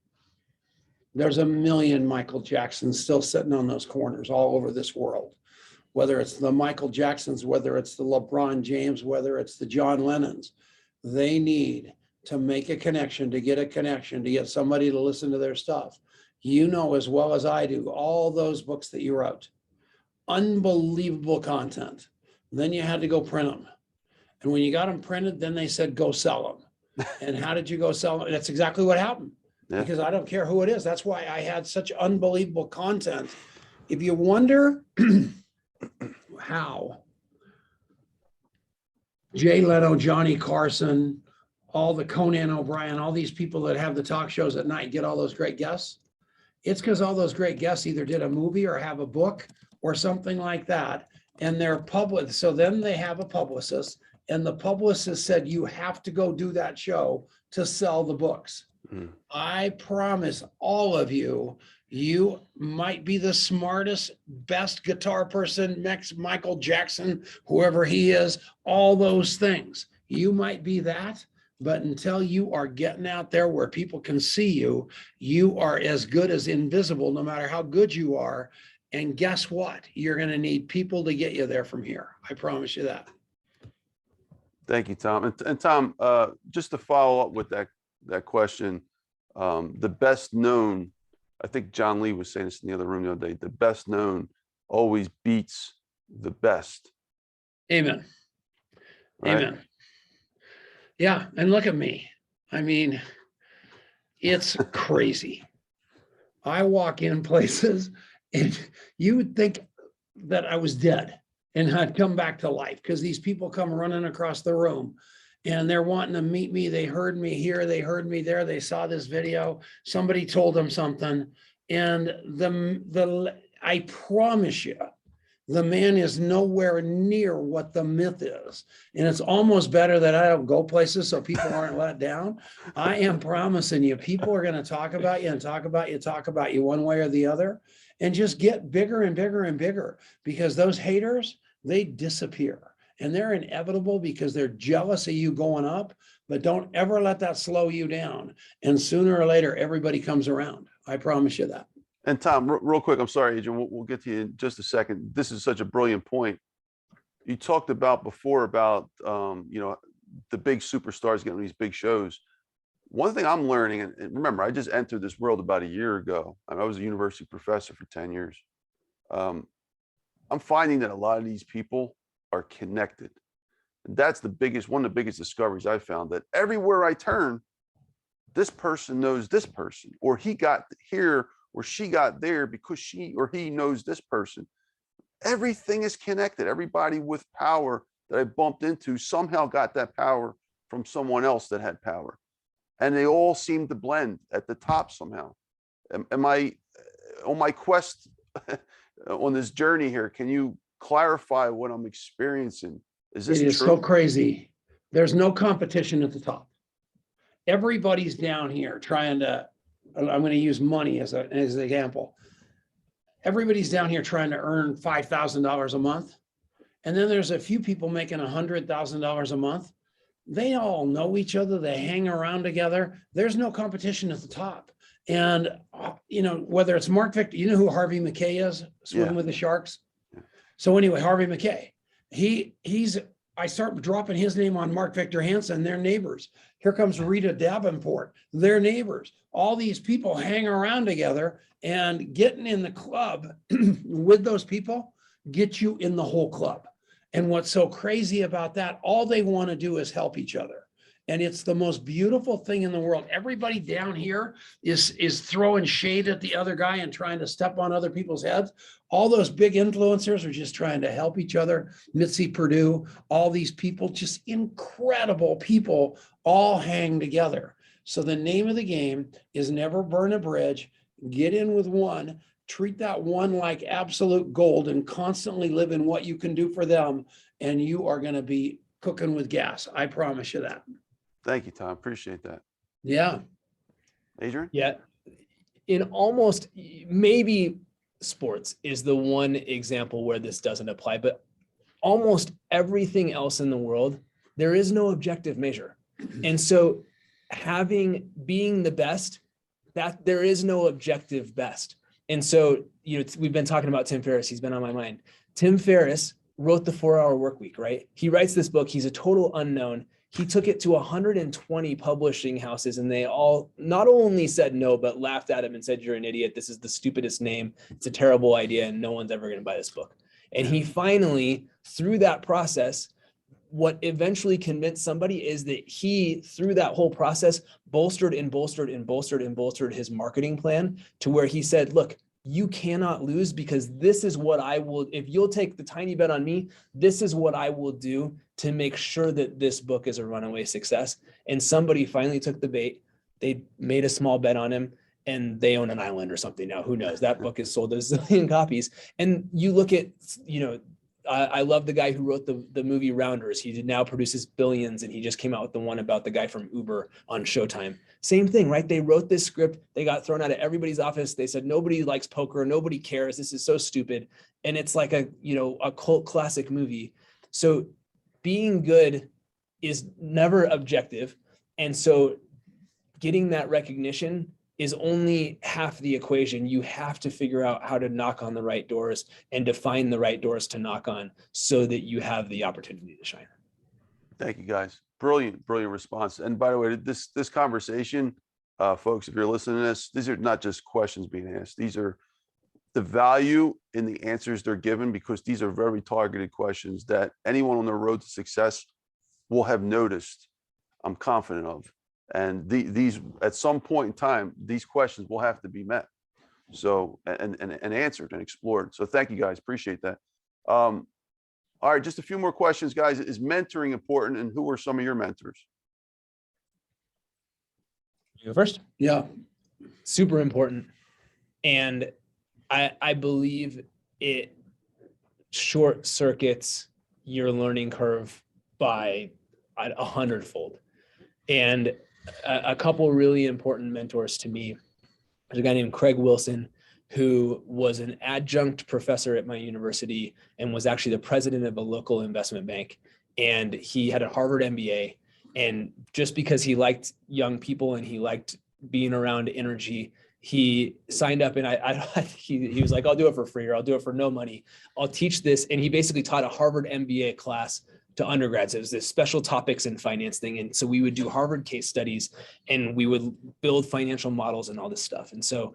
There's a million Michael Jacksons still sitting on those corners all over this world. Whether it's the Michael Jacksons, whether it's the LeBron James, whether it's the John Lennons, they need to make a connection, to get somebody to listen to their stuff. You know as well as I do, all those books that you wrote, unbelievable content. Then you had to go print them. And when you got them printed, then they said, go sell them. And how did you go sell them? That's exactly what happened. Yeah. Because I don't care who it is. That's why I had such unbelievable content. If you wonder how Jay Leno, Johnny Carson, all the Conan O'Brien, all these people that have the talk shows at night get all those great guests, it's because all those great guests either did a movie or have a book or something like that. And they're public. So then they have a publicist, and the publicist said, you have to go do that show to sell the books. I promise all of you, you might be the smartest, best guitar person, next Michael Jackson, whoever he is, all those things. You might be that, but until you are getting out there where people can see you, you are as good as invisible, no matter how good you are. And guess what? You're going to need people to get you there from here. I promise you that. Thank you, Tom. And Tom, just to follow up with that question, the best known, I think John Lee was saying this in the other room the other day, the best known always beats the best. Amen. Right? Amen. Yeah. And look at me. I mean, it's crazy. I walk in places and you would think that I was dead and I'd come back to life, because these people come running across the room and they're wanting to meet me. They heard me here, they heard me there, they saw this video, somebody told them something. And I promise you, the man is nowhere near what the myth is. And it's almost better that I don't go places so people aren't let down. I am promising you, people are going to talk about you and talk about you one way or the other, and just get bigger and bigger and bigger, because those haters, they disappear. And they're inevitable because they're jealous of you going up, but don't ever let that slow you down. And sooner or later, everybody comes around. I promise you that. And Tom, real quick, I'm sorry, Adrian, we'll get to you in just a second. This is such a brilliant point. You talked about before about, the big superstars getting these big shows. One thing I'm learning, and remember, I just entered this world about a year ago. I was a university professor for 10 years. I'm finding that a lot of these people are connected. And that's one of the biggest discoveries I found, that everywhere I turn, this person knows this person, or he got here, or she got there because she or he knows this person. Everything is connected. Everybody with power that I bumped into somehow got that power from someone else that had power. And they all seem to blend at the top somehow. Am I on my quest on this journey here? Can you clarify what I'm experiencing? Is this It is true? so crazy. There's no competition at the top. Everybody's down here trying to, I'm going to use money as an example. Everybody's down here trying to earn $5,000 a month. And then there's a few people making $100,000 a month. They all know each other. They hang around together. There's no competition at the top. And, whether it's Mark Victor, you know who Harvey McKay is, swimming with the sharks? So anyway, Harvey McKay, I start dropping his name on Mark Victor Hansen, they're neighbors. Here comes Rita Davenport, they're neighbors. All these people hang around together, and getting in the club with those people get you in the whole club. And what's so crazy about that, all they want to do is help each other. And it's the most beautiful thing in the world. Everybody down here is throwing shade at the other guy and trying to step on other people's heads. All those big influencers are just trying to help each other. Mitzi Perdue, all these people, just incredible people, all hang together. So the name of the game is never burn a bridge. Get in with one, treat that one like absolute gold, and constantly live in what you can do for them. And you are going to be cooking with gas. I promise you that. Thank you, Tom. Appreciate that. Yeah. Adrian? Yeah. In almost, maybe sports is the one example where this doesn't apply, but almost everything else in the world, there is no objective measure. And so being the best, that there is no objective best. And so, we've been talking about Tim Ferriss. He's been on my mind. Tim Ferriss wrote the 4-Hour Workweek, right? He writes this book. He's a total unknown. He took it to 120 publishing houses, and they all not only said no, but laughed at him and said, "You're an idiot. This is the stupidest name. It's a terrible idea, and no one's ever going to buy this book." And he finally, through that process, what eventually convinced somebody is that he, through that whole process, bolstered his marketing plan to where he said, "Look, you cannot lose, because this is what I will, if you'll take the tiny bet on me, this is what I will do to make sure that this book is a runaway success." And somebody finally took the bait. They made a small bet on him, and they own an island or something now. Who knows? That book is sold a zillion copies. And you look at, I love the guy who wrote the movie Rounders. He now produces billions, and he just came out with the one about the guy from Uber on Showtime. Same thing, right? They wrote this script. They got thrown out of everybody's office. They said, nobody likes poker. Nobody cares. This is so stupid. And it's like a cult classic movie. So being good is never objective. And so getting that recognition is only half the equation. You have to figure out how to knock on the right doors and define the right doors to knock on so that you have the opportunity to shine. Thank you, guys. Brilliant response. And by the way, this conversation, folks, if you're listening to this, these are not just questions being asked. These are the value in the answers they're given, because these are very targeted questions that anyone on their road to success will have noticed, I'm confident of. And these, at some point in time, these questions will have to be met. So, and answered and explored. So thank you, guys. Appreciate that. All right, just a few more questions, guys. Is mentoring important, and who are some of your mentors? You go first. Yeah. Super important. And I believe it short circuits your learning curve by 100-fold. And a couple really important mentors to me. There's a guy named Craig Wilson, who was an adjunct professor at my university and was actually the president of a local investment bank. And he had a Harvard MBA. And just because he liked young people and he liked being around energy, he signed up, and he was like, "I'll do it for free, or I'll do it for no money. I'll teach this." And he basically taught a Harvard MBA class to undergrads. It was this special topics in finance thing. And so we would do Harvard case studies, and we would build financial models and all this stuff. And so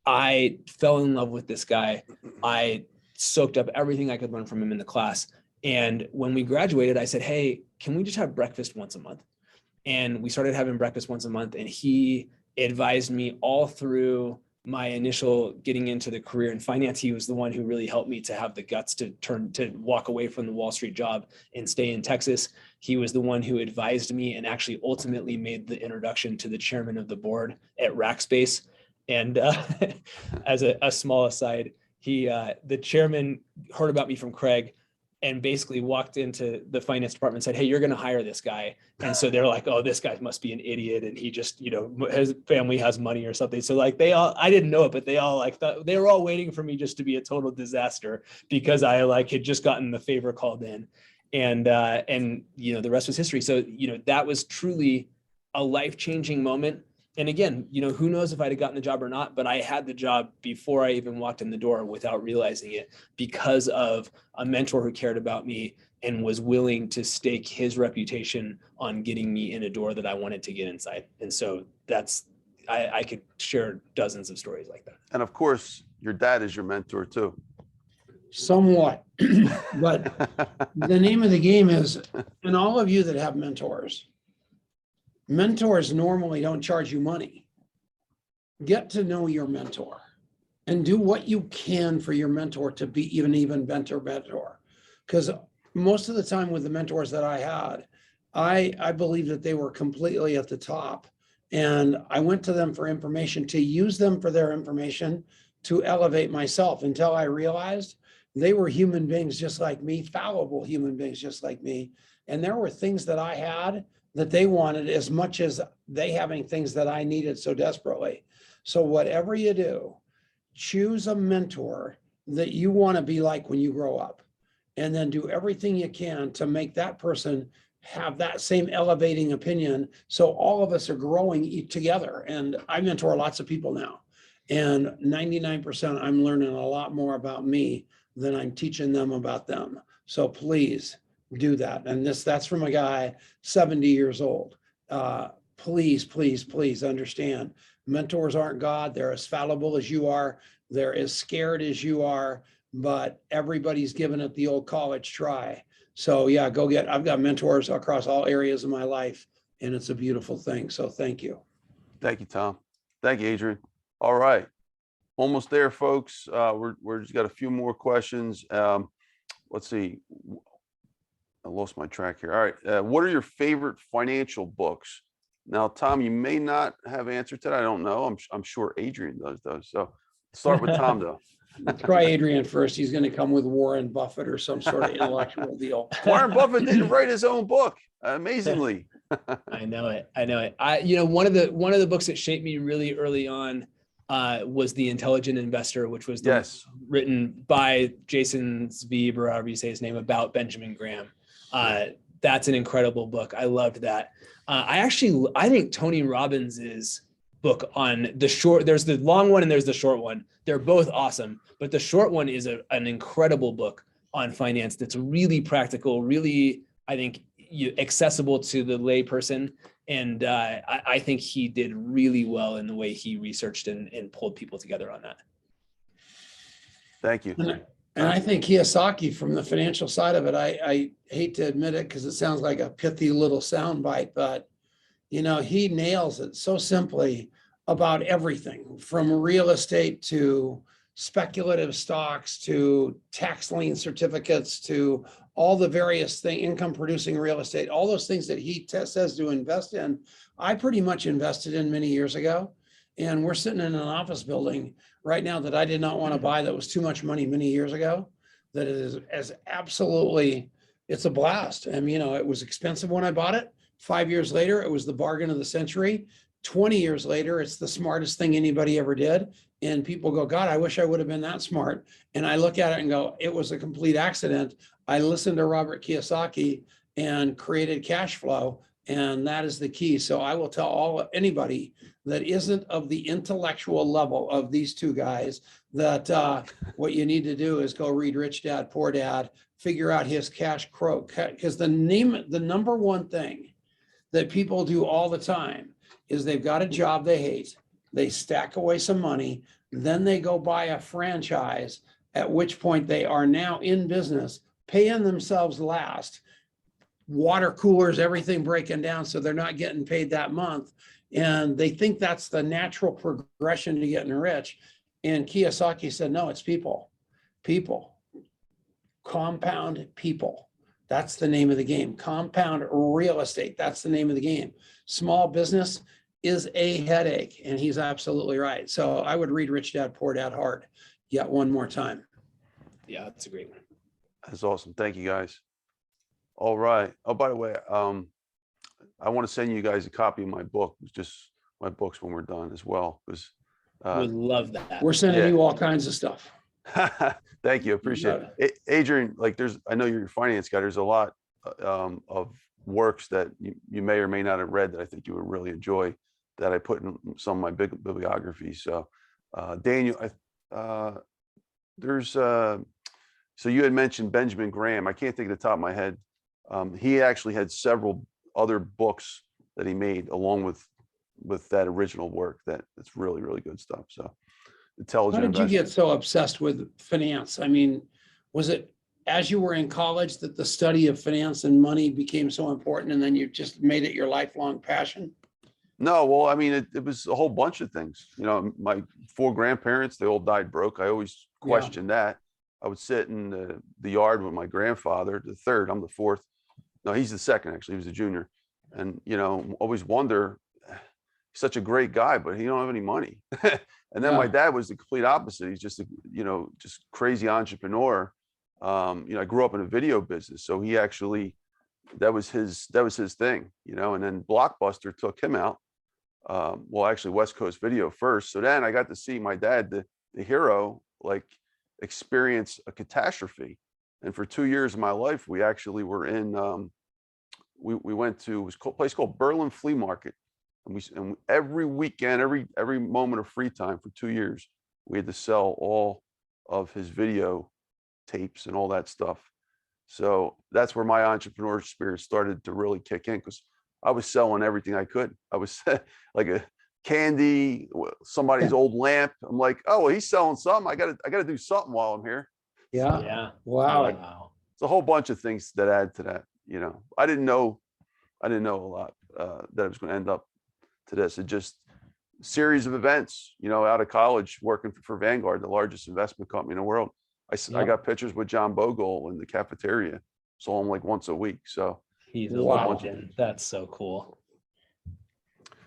I fell in love with this guy. I soaked up everything I could learn from him in the class. And when we graduated, I said, "Hey, can we just have breakfast once a month?" And we started having breakfast once a month. And he advised me all through my initial getting into the career in finance. He was the one who really helped me to have the guts to walk away from the Wall Street job and stay in Texas. He was the one who advised me and actually ultimately made the introduction to the chairman of the board at Rackspace. And as a small aside, the chairman heard about me from Craig and basically walked into the finance department and said, "Hey, you're going to hire this guy." And so they're like, "Oh, this guy must be an idiot. And he just, his family has money or something." So like I didn't know it, but they all thought they were all waiting for me just to be a total disaster because I had just gotten the favor called in, and the rest was history. So, that was truly a life-changing moment. And again, who knows if I'd have gotten the job or not, but I had the job before I even walked in the door without realizing it, because of a mentor who cared about me and was willing to stake his reputation on getting me in a door that I wanted to get inside. And so I could share dozens of stories like that. And of course, your dad is your mentor too. Somewhat, but the name of the game is, and all of you that have mentors normally don't charge you money. Get to know your mentor and do what you can for your mentor to be even mentor. Because most of the time with the mentors that I had, I believe that they were completely at the top, and I went to them for information, to use them for their information to elevate myself, until I realized they were human beings just like me, fallible human beings just like me. And there were things that I had that they wanted as much as they having things that I needed so desperately. So whatever you do, choose a mentor that you want to be like when you grow up, and then do everything you can to make that person have that same elevating opinion. So all of us are growing together. And I mentor lots of people now, and 99% I'm learning a lot more about me than I'm teaching them about them. So please do that. And that's from a guy 70 years old. Please, please, please understand, mentors aren't God. They're as fallible as you are. They're as scared as you are, but everybody's given it the old college try. So yeah, I've got mentors across all areas of my life, and it's a beautiful thing. So thank you. Thank you, Tom. Thank you, Adrian. All right. Almost there, folks. We're just got a few more questions. Let's see. I lost my track here. All right. What are your favorite financial books? Now, Tom, you may not have answered to that. I don't know. I'm sure Adrian does though. So start with Tom though. Try Adrian first. He's going to come with Warren Buffett or some sort of intellectual deal. Warren Buffett didn't write his own book, amazingly. I know it. One of the books that shaped me really early on was The Intelligent Investor, which was written by Jason Zweig, or however you say his name, about Benjamin Graham. That's an incredible book. I loved that. I think Tony Robbins's book on there's the long one and there's the short one. They're both awesome, but the short one is an incredible book on finance that's really practical, really, I think, accessible to the lay person. And I think he did really well in the way he researched and pulled people together on that. Thank you. And I think Kiyosaki, from the financial side of it, I hate to admit it because it sounds like a pithy little soundbite, but he nails it so simply about everything from real estate to speculative stocks to tax lien certificates to all the various income producing real estate, all those things that he says to invest in. I pretty much invested in many years ago. And we're sitting in an office building right now that I did not want to buy, that was too much money many years ago, that it is as absolutely, it's a blast. I mean, it was expensive when I bought it. 5 years later, it was the bargain of the century. 20 years later, it's the smartest thing anybody ever did. And people go, God, I wish I would have been that smart. And I look at it and go, it was a complete accident. I listened to Robert Kiyosaki and created cash flow. And that is the key. So I will tell anybody that isn't of the intellectual level of these two guys that what you need to do is go read Rich Dad, Poor Dad, figure out his cash crow. Because the number one thing that people do all the time is they've got a job they hate. They stack away some money. Then they go buy a franchise, at which point they are now in business, paying themselves last. Water coolers, everything breaking down, so they're not getting paid that month. And they think that's the natural progression to getting rich. And Kiyosaki said, no, it's people. Compound people. That's the name of the game. Compound real estate. That's the name of the game. Small business is a headache. And he's absolutely right. So I would read Rich Dad, Poor Dad hard yet one more time. Yeah, that's a great one. That's awesome. Thank you, guys. All right. Oh, by the way, I want to send you guys a copy of my book. It's just my books when we're done as well. Because would love that. We're sending you all kinds of stuff. Thank you. Appreciate it. Adrian, I know you're a finance guy. There's a lot of works that you may or may not have read that I think you would really enjoy that I put in some of my big bibliographies. So Daniel, so you had mentioned Benjamin Graham. I can't think of the top of my head. He actually had several other books that he made along with that original work. It's really, really good stuff. So Intelligent How did you Investor. get so obsessed with finance? I mean, was it as you were in college that the study of finance and money became so important, and then you just made it your lifelong passion? No, well, I mean, it was a whole bunch of things. My 4 grandparents, they all died broke. I always questioned that. I would sit in the yard with my grandfather, the third, I'm the fourth. No, he's the second, actually. He was a junior. And, always wonder, he's such a great guy, but he don't have any money. And then my dad was the complete opposite. He's just, just crazy entrepreneur. I grew up in a video business. So he actually, that was his thing, and then Blockbuster took him out. Well, actually West Coast Video first. So then I got to see my dad, the hero, experience a catastrophe. And for 2 years of my life, we actually were in, we went to a place called Berlin Flea Market. And every weekend, every moment of free time for 2 years, we had to sell all of his video tapes and all that stuff. So that's where my entrepreneur spirit started to really kick in, because I was selling everything I could. I was like a candy, somebody's old lamp. I'm like, oh, well, he's selling something. I gotta do something while I'm here. Yeah. Yeah. Wow. Wow. It's a whole bunch of things that add to that. You know, I didn't know a lot that I was going to end up to this. It just series of events, you know, out of college working for Vanguard, the largest investment company in the world. I got pictures with John Bogle in the cafeteria. Saw him like once a week. So He's a Wow. legend. That's so cool.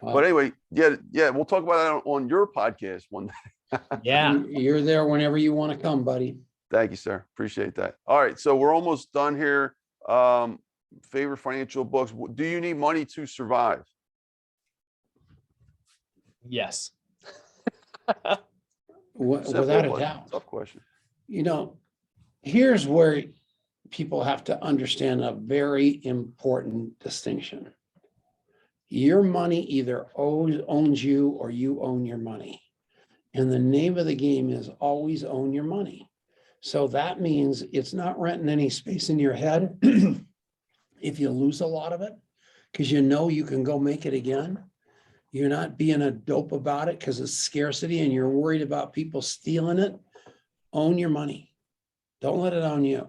but anyway, yeah, we'll talk about that on your podcast one day. Yeah. You're there whenever you want to come, buddy. Thank you, sir. Appreciate that. All right, so we're almost done here. Favorite financial books. Do you need money to survive? Yes. Without a but doubt. tough question. You know, here's where people have to understand a very important distinction. Your money either owns you or you own your money. And the name of the game is always own your money. So that means it's not renting any space in your head if you lose a lot of it, because you know you can go make it again. You're not being a dope about it because it's scarcity and you're worried about people stealing it. Own your money. Don't let it own you.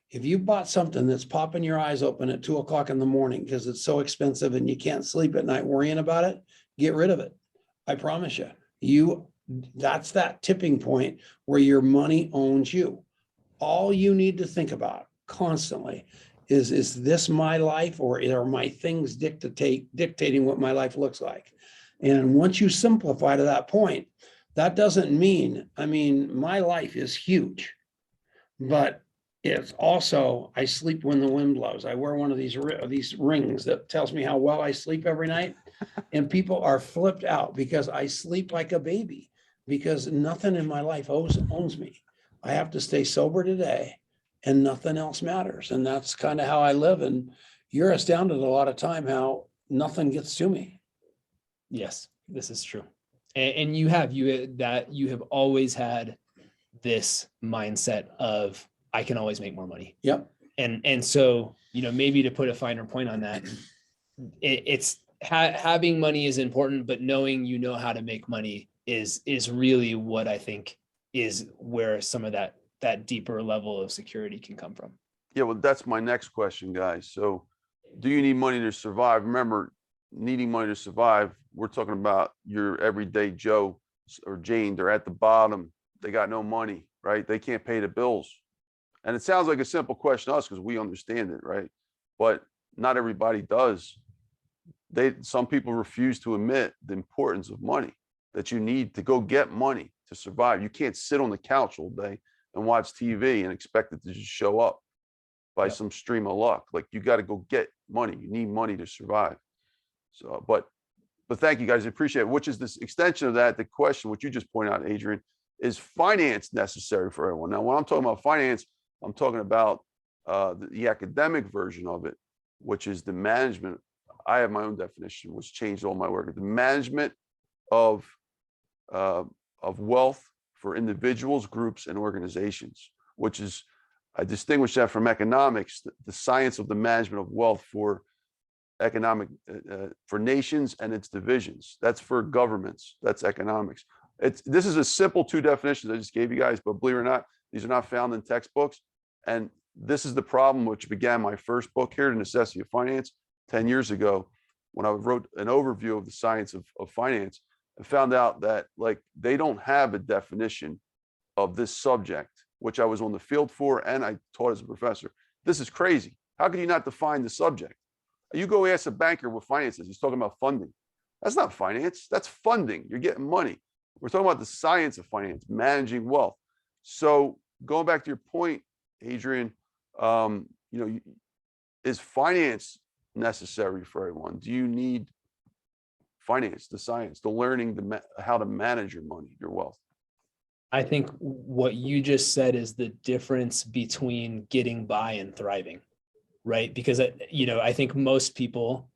If you bought something that's popping your eyes open at 2 o'clock in the morning because it's so expensive and you can't sleep at night worrying about it, get rid of it. I promise you, that's that tipping point where your money owns you. All you need to think about constantly is this my life, or are my things dictating what my life looks like? And once you simplify to that point, that doesn't mean, my life is huge, but it's also, I sleep when the wind blows. I wear one of these rings that tells me how well I sleep every night. And people are flipped out because I sleep like a baby, because nothing in my life owns me. I have to stay sober today and nothing else matters. And that's kind of how I live. And you're astounded a lot of time how nothing gets to me. Yes, this is true. And you have always had this mindset of, I can always make more money. Yep. And so, maybe to put a finer point on that, it's having money is important, but knowing how to make money is really what I think is where some of that deeper level of security can come from. Yeah, well, that's my next question, guys. So do you need money to survive? Remember, needing money to survive, we're talking about your everyday Joe or Jane. They're at the bottom. They got no money, right? They can't pay the bills. And it sounds like a simple question to us because we understand it, right? But not everybody does. Some people refuse to admit the importance of money, that you need to go get money to survive. You can't sit on the couch all day and watch TV and expect it to just show up by some stream of luck. Like, you got to go get money. You need money to survive. So, but thank you guys. I appreciate it. Which is this extension of that, the question, which you just pointed out, Adrian, is finance necessary for everyone? Now, when I'm talking about finance, I'm talking about the academic version of it, which is the management. I have my own definition, which changed all my work. The management of wealth for individuals, groups, and organizations, which is, I distinguish that from economics, the science of the management of wealth for economic, for nations and its divisions. That's for governments. That's economics. This is a simple 2 definitions I just gave you guys, but believe it or not, these are not found in textbooks. And this is the problem which began my first book here, The Necessity of Finance, 10 years ago, when I wrote an overview of the science of finance, and found out that, like, they don't have a definition of this subject, which I was on the field for and I taught as a professor. This is crazy. How can you not define the subject? You go ask a banker what finance is. He's talking about funding. That's not finance. That's funding. You're getting money. We're talking about the science of finance, managing wealth. So going back to your point, Adrian, is finance necessary for everyone? Do you need finance, the science, the learning, how to manage your money, your wealth? I think what you just said is the difference between getting by and thriving, right? Because, I think most people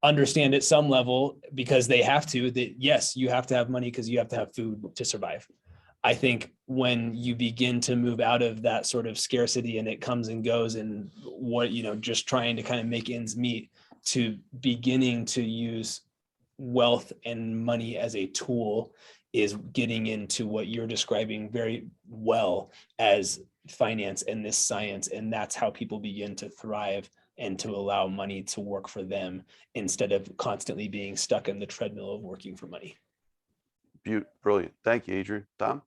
understand at some level, because they have to, that yes, you have to have money because you have to have food to survive. I think when you begin to move out of that sort of scarcity and it comes and goes and what, just trying to kind of make ends meet, to beginning to use wealth and money as a tool is getting into what you're describing very well as finance and this science. And that's how people begin to thrive and to allow money to work for them instead of constantly being stuck in the treadmill of working for money. Brilliant. Thank you, Adrian. Tom?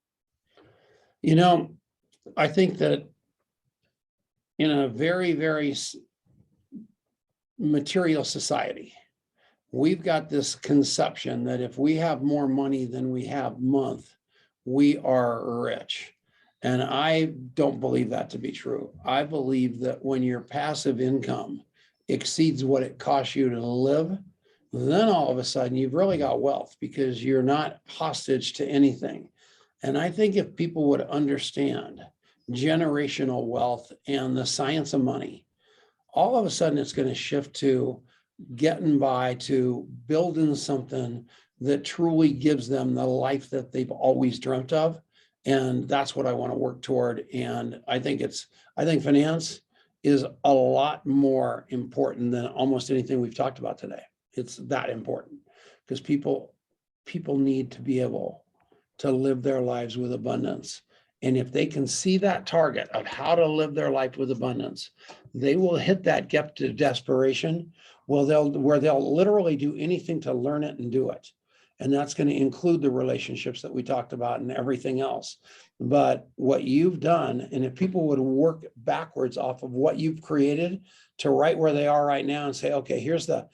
I think that in a very, very material society, we've got this conception that if we have more money than we have month, we are rich. And I don't believe that to be true. I believe that when your passive income exceeds what it costs you to live, then all of a sudden you've really got wealth because you're not hostage to anything. And I think if people would understand generational wealth and the science of money, all of a sudden it's going to shift to getting by, to building something that truly gives them the life that they've always dreamt of. And that's what I want to work toward. And I think finance is a lot more important than almost anything we've talked about today. It's that important because people need to be able to live their lives with abundance. And if they can see that target of how to live their life with abundance, they will hit that depth of desperation where they'll literally do anything to learn it and do it. And that's going to include the relationships that we talked about and everything else. But what you've done, and if people would work backwards off of what you've created to right where they are right now and say, okay, here's the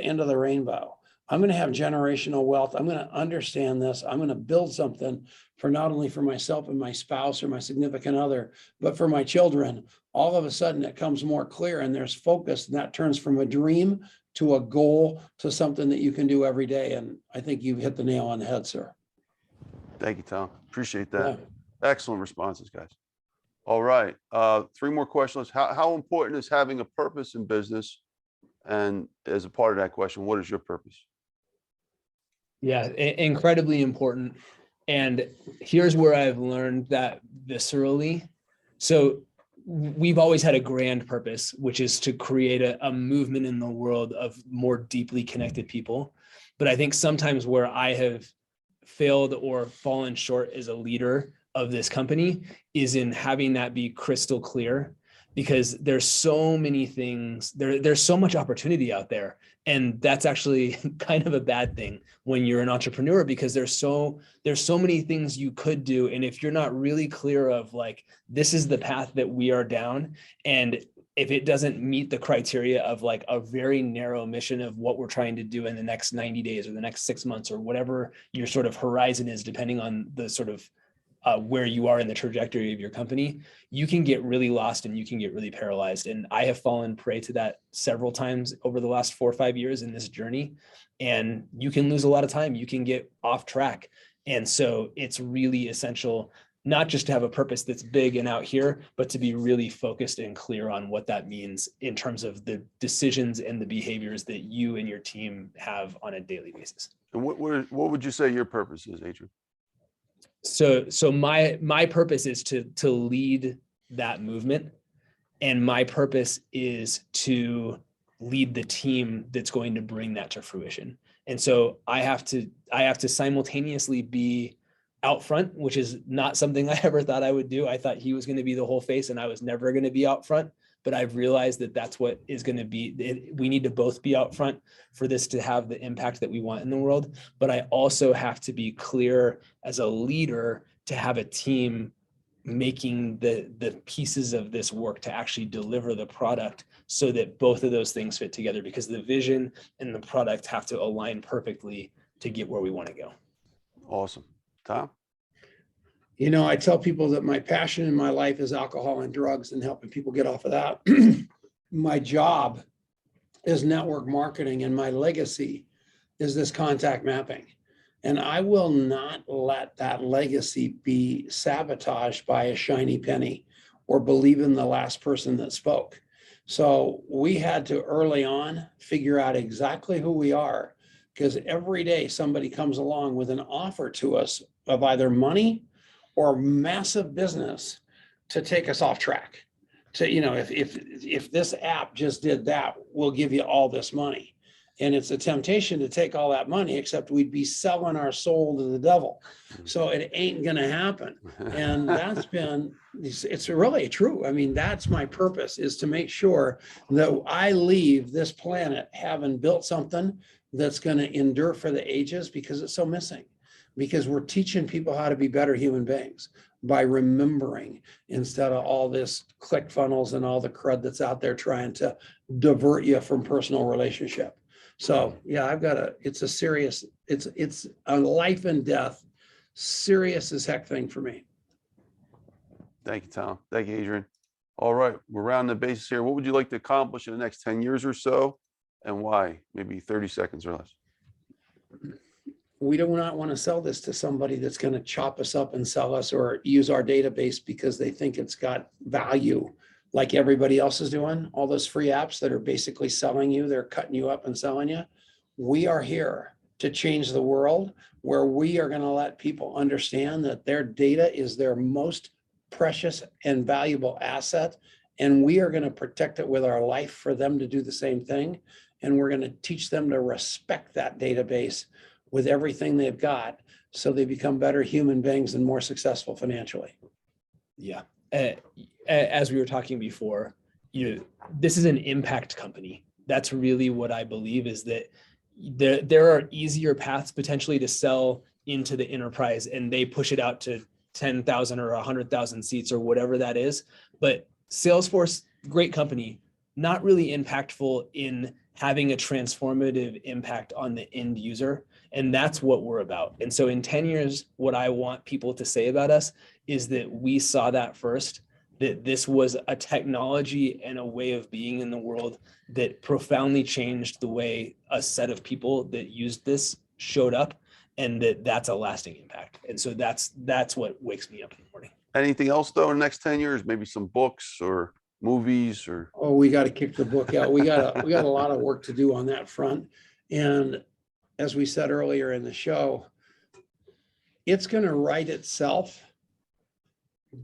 end of the rainbow. I'm going to have generational wealth. I'm going to understand this. I'm going to build something for not only for myself and my spouse or my significant other, but for my children. All of a sudden it comes more clear and there's focus, and that turns from a dream to a goal to something that you can do every day. And I think you've hit the nail on the head, sir. Thank you, Tom. Appreciate that. Yeah. Excellent responses, guys. All right. 3 more questions. How important is having a purpose in business? And as a part of that question, what is your purpose? Yeah, incredibly important. And here's where I've learned that viscerally. So we've always had a grand purpose, which is to create a movement in the world of more deeply connected people. But I think sometimes where I have failed or fallen short as a leader of this company is in having that be crystal clear, because there's so many things, there's so much opportunity out there. And that's actually kind of a bad thing when you're an entrepreneur, because there's so many things you could do. And if you're not really clear of like, this is the path that we are down, and if it doesn't meet the criteria of like a very narrow mission of what we're trying to do in the next 90 days or the next 6 months or whatever your sort of horizon is, depending on the sort of where you are in the trajectory of your company, you can get really lost and you can get really paralyzed. And I have fallen prey to that several times over the last 4 or 5 years in this journey. And you can lose a lot of time. You can get off track. And so it's really essential not just to have a purpose that's big and out here, but to be really focused and clear on what that means in terms of the decisions and the behaviors that you and your team have on a daily basis. And what would you say your purpose is, Adrian? So my purpose is to lead that movement, and my purpose is to lead the team that's going to bring that to fruition. And so I have to simultaneously be out front, which is not something I ever thought I would do. I thought he was going to be the whole face and I was never going to be out front. But I've realized that that's what is going to be, we need to both be out front for this to have the impact that we want in the world. But I also have to be clear as a leader to have a team making the pieces of this work to actually deliver the product, so that both of those things fit together, because the vision and the product have to align perfectly to get where we want to go. Awesome. Tom? I tell people that my passion in my life is alcohol and drugs and helping people get off of that. My job is network marketing, and my legacy is this contact mapping. And I will not let that legacy be sabotaged by a shiny penny or believe in the last person that spoke. So we had to early on figure out exactly who we are, because every day somebody comes along with an offer to us of either money or massive business to take us off track. To, if this app just did that, we'll give you all this money. And it's a temptation to take all that money, except we'd be selling our soul to the devil. So it ain't going to happen. And that's been, it's really true. I mean, that's my purpose, is to make sure that I leave this planet having built something that's going to endure for the ages, because it's so missing. Because we're teaching people how to be better human beings by remembering, instead of all this click funnels and all the crud that's out there trying to divert you from personal relationship. So yeah, it's a life and death, serious as heck thing for me. Thank you, Tom. Thank you, Adrian. All right, we're rounding the bases here. What would you like to accomplish in the next 10 years or so, and why? Maybe 30 seconds or less. We do not want to sell this to somebody that's going to chop us up and sell us, or use our database because they think it's got value, like everybody else is doing. All those free apps that are basically selling you, they're cutting you up and selling you. We are here to change the world, where we are going to let people understand that their data is their most precious and valuable asset. And we are going to protect it with our life for them to do the same thing. And we're going to teach them to respect that database with everything they've got, so they become better human beings and more successful financially. Yeah. As we were talking before, this is an impact company. That's really what I believe, is that there are easier paths potentially to sell into the enterprise, and they push it out to 10,000 or 100,000 seats or whatever that is. But Salesforce, great company, not really impactful in having a transformative impact on the end user. And that's what we're about. And so in 10 years, what I want people to say about us is that we saw that first, that this was a technology and a way of being in the world that profoundly changed the way a set of people that used this showed up, and that's a lasting impact. And so that's what wakes me up in the morning. Anything else though in the next 10 years? Maybe some books or movies or? Oh, we got to kick the book out. We got a lot of work to do on that front. And as we said earlier in the show, it's going to write itself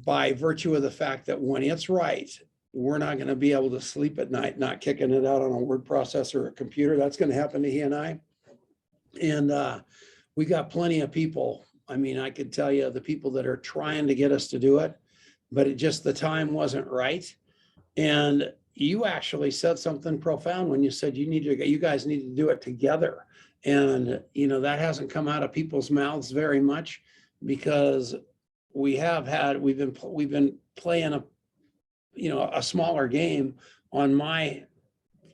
by virtue of the fact that when it's right, we're not going to be able to sleep at night, not kicking it out on a word processor or a computer. That's going to happen to he and I. And we got plenty of people. I mean, I could tell you the people that are trying to get us to do it, but the time wasn't right. And you actually said something profound when you said you guys need to do it together. And, that hasn't come out of people's mouths very much, because we've been playing a smaller game on my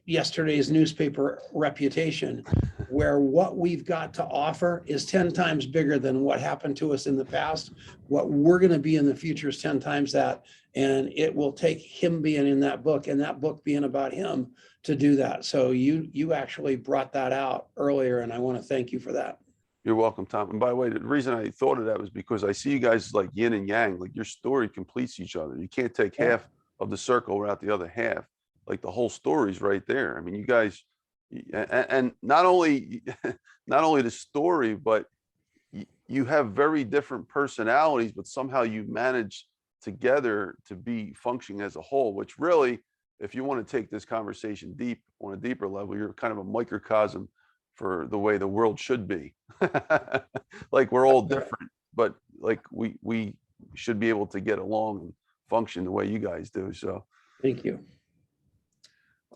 yesterday's newspaper reputation, where what we've got to offer is 10 times bigger than what happened to us in the past. What we're going to be in the future is 10 times that. And it will take him being in that book and that book being about him to do that. So you actually brought that out earlier, and I want to thank you for that. You're welcome, Tom. And by the way, the reason I thought of that was because I see you guys like yin and yang, like your story completes each other. You can't take half of the circle without the other half. Like the whole story's right there. I mean, you guys, and not only the story, but you have very different personalities, but somehow you manage together to be functioning as a whole, which really, if you want to take this conversation deep on a deeper level, you're kind of a microcosm for the way the world should be. Like we're all different, but like we should be able to get along and function the way you guys do. So thank you.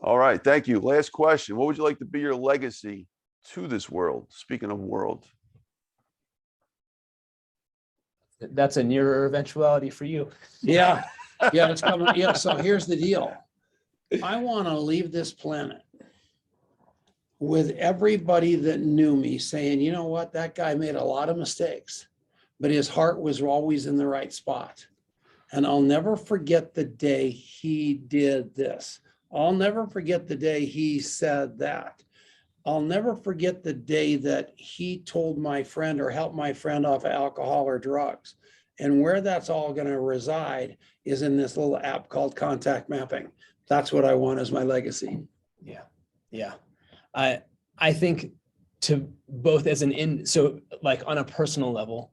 All right, thank you. Last question. What would you like to be your legacy to this world? Speaking of world. That's a nearer eventuality for you. Yeah, it's coming. Yeah, so here's the deal. I want to leave this planet with everybody that knew me saying, you know what, that guy made a lot of mistakes, but his heart was always in the right spot. And I'll never forget the day he did this. I'll never forget the day he said that. I'll never forget the day that he told my friend or helped my friend off of alcohol or drugs. And where that's all going to reside is in this little app called Contact Mapping. That's what I want as my legacy. Yeah. I think to both as so like on a personal level,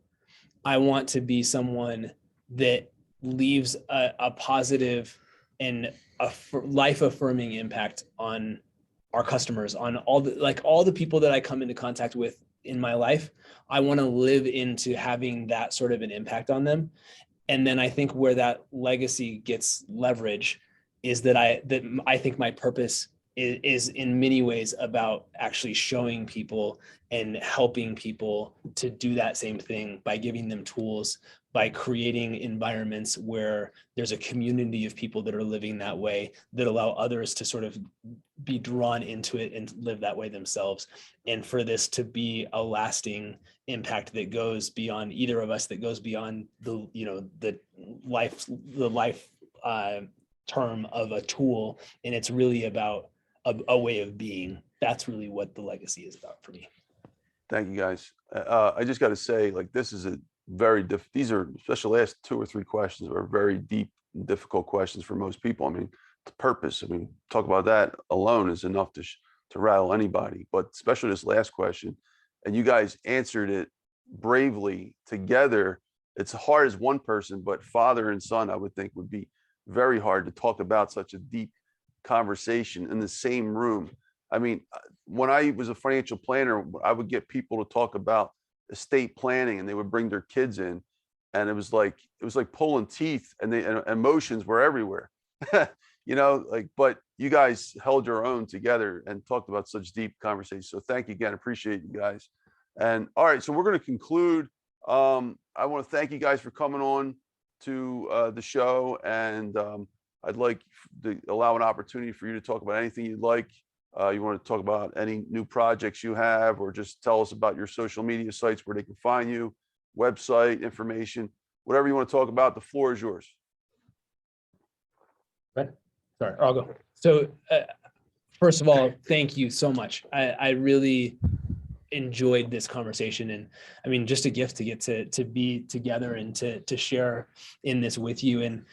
I want to be someone that leaves a positive and a life affirming impact on our customers, on all the people that I come into contact with in my life. I want to live into having that sort of an impact on them. And then I think where that legacy gets leverage is that I think my purpose is in many ways about actually showing people and helping people to do that same thing by giving them tools, by creating environments where there's a community of people that are living that way, that allow others to sort of be drawn into it and live that way themselves. And for this to be a lasting impact that goes beyond either of us, that goes beyond the life term of a tool. And it's really about a way of being. That's really what the legacy is about for me. Thank you, guys. I just got to say, like, this is a very these are, especially the last 2 or 3 questions, are very deep and difficult questions for most people. I mean, the purpose, I mean, talk about that alone is enough to rattle anybody, but especially this last question, and you guys answered it bravely together. It's hard as one person, but father and son, I would think, would be very hard to talk about such a deep conversation in the same room. I mean, when I was a financial planner, I would get people to talk about estate planning, and they would bring their kids in, and it was like pulling teeth, and emotions were everywhere. Like, but you guys held your own together and talked about such deep conversations. So thank you again. Appreciate you guys. And all right, so we're going to conclude. I want to thank you guys for coming on to the show, and I'd like to allow an opportunity for you to talk about anything you'd like. You want to talk about any new projects you have, or just tell us about your social media sites where they can find you, website information, whatever you want to talk about. The floor is yours. Right. Sorry, I'll go. So first of all, thank you so much. I really enjoyed this conversation, and I mean, just a gift to get to be together and to share in this with you. And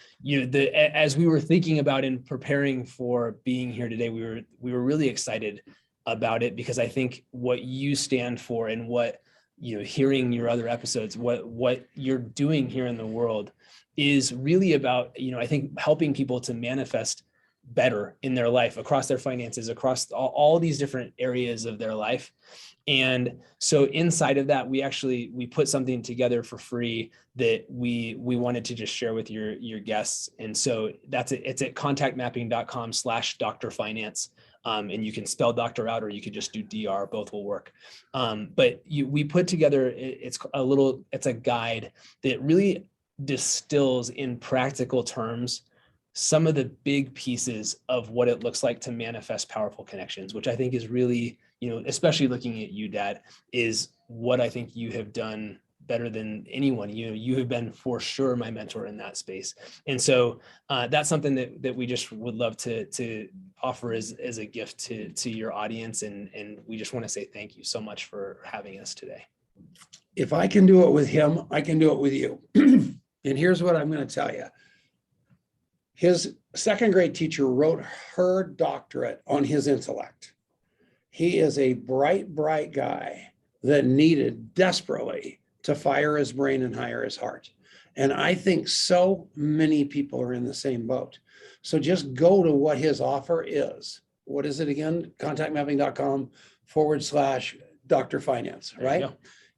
as we were thinking about and preparing for being here today, we were really excited about it, because I think what you stand for, and what hearing your other episodes, what you're doing here in the world is really about, I think, helping people to manifest better in their life, across their finances, across all these different areas of their life. And so inside of that, we put something together for free that we wanted to just share with your guests. And so it's at contactmapping.com/Dr. Finance. And you can spell doctor out, or you could just do DR, both will work. But we put together, it's a guide that really distills in practical terms some of the big pieces of what it looks like to manifest powerful connections, which I think is really, especially looking at you, Dad, is what I think you have done better than anyone. You have been for sure my mentor in that space. And so that's something that we just would love to offer as a gift to your audience. And we just want to say thank you so much for having us today. If I can do it with him, I can do it with you. And here's what I'm going to tell you. His second grade teacher wrote her doctorate on his intellect. He is a bright guy that needed desperately to fire his brain and hire his heart. And I think so many people are in the same boat. So just go to what his offer is. What is it again? contactmapping.com/Dr. Finance, right?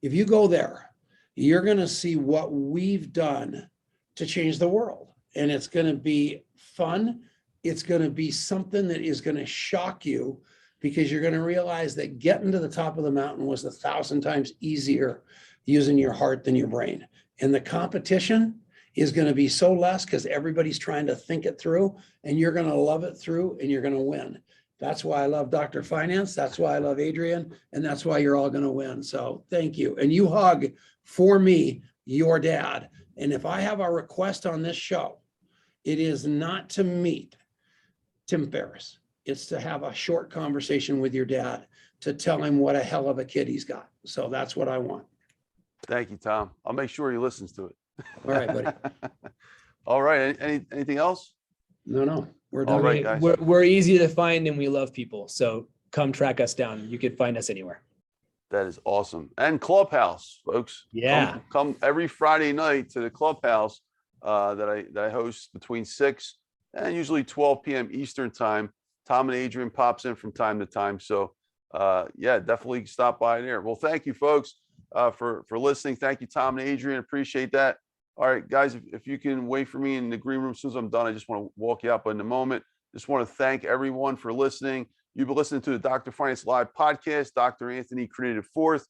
If you go there, you're going to see what we've done to change the world. And it's going to be fun. It's going to be something that is going to shock you, because you're going to realize that getting to the top of the mountain was 1,000 times easier using your heart than your brain. And the competition is going to be so less, because everybody's trying to think it through, and you're going to love it through, and you're going to win. That's why I love Dr. Finance. That's why I love Adrian. And that's why you're all going to win. So thank you. And you hug for me, your dad. And if I have a request on this show, it is not to meet Tim Ferriss. It's to have a short conversation with your dad, to tell him what a hell of a kid he's got. So that's what I want. Thank you, Tom. I'll make sure he listens to it. All right, buddy. All right. Anything else? No, we're done. All right, guys. We're easy to find, and we love people. So come track us down. You could find us anywhere. That is awesome. And Clubhouse, folks. Yeah. Come every Friday night to the Clubhouse that I host between 6 and usually 12 p.m. Eastern time. Tom and Adrian pops in from time to time. So yeah, definitely stop by there. Well, thank you, folks, for listening. Thank you, Tom and Adrian. Appreciate that. All right, guys, if you can wait for me in the green room as soon as I'm done, I just want to walk you out. But in a moment, just want to thank everyone for listening. You've been listening to the Dr. Finance Live podcast, Dr. Anthony Criniti IV.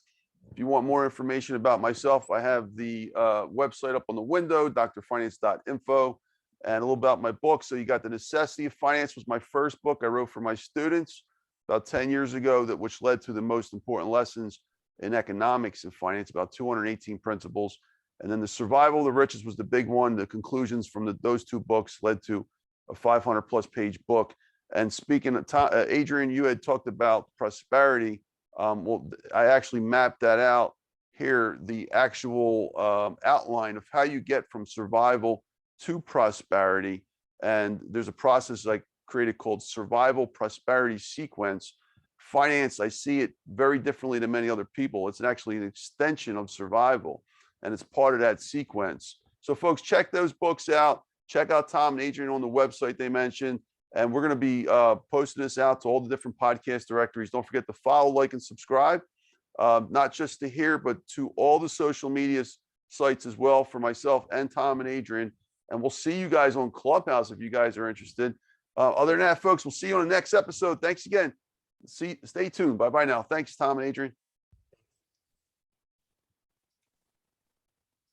If you want more information about myself, I have the website up on the window, drfinance.info, and a little about my book. So you got The Necessity of Finance was my first book I wrote for my students about 10 years ago, which led to the most important lessons in economics and finance, about 218 principles. And then The Survival of the Richest was the big one. The conclusions from those two books led to a 500+ page book. And speaking of Adrian, you had talked about prosperity. Well, I actually mapped that out here, the actual outline of how you get from survival to prosperity. And there's a process I created called Survival Prosperity Sequence. Finance, I see it very differently than many other people. It's actually an extension of survival, and it's part of that sequence. So folks, check those books out. Check out Tom and Adrian on the website they mentioned. And we're going to be posting this out to all the different podcast directories. Don't forget to follow, like, and subscribe, not just to here, but to all the social media sites as well for myself and Tom and Adrian. And we'll see you guys on Clubhouse if you guys are interested. Other than that, folks, we'll see you on the next episode. Thanks again. Stay tuned. Bye-bye now. Thanks, Tom and Adrian.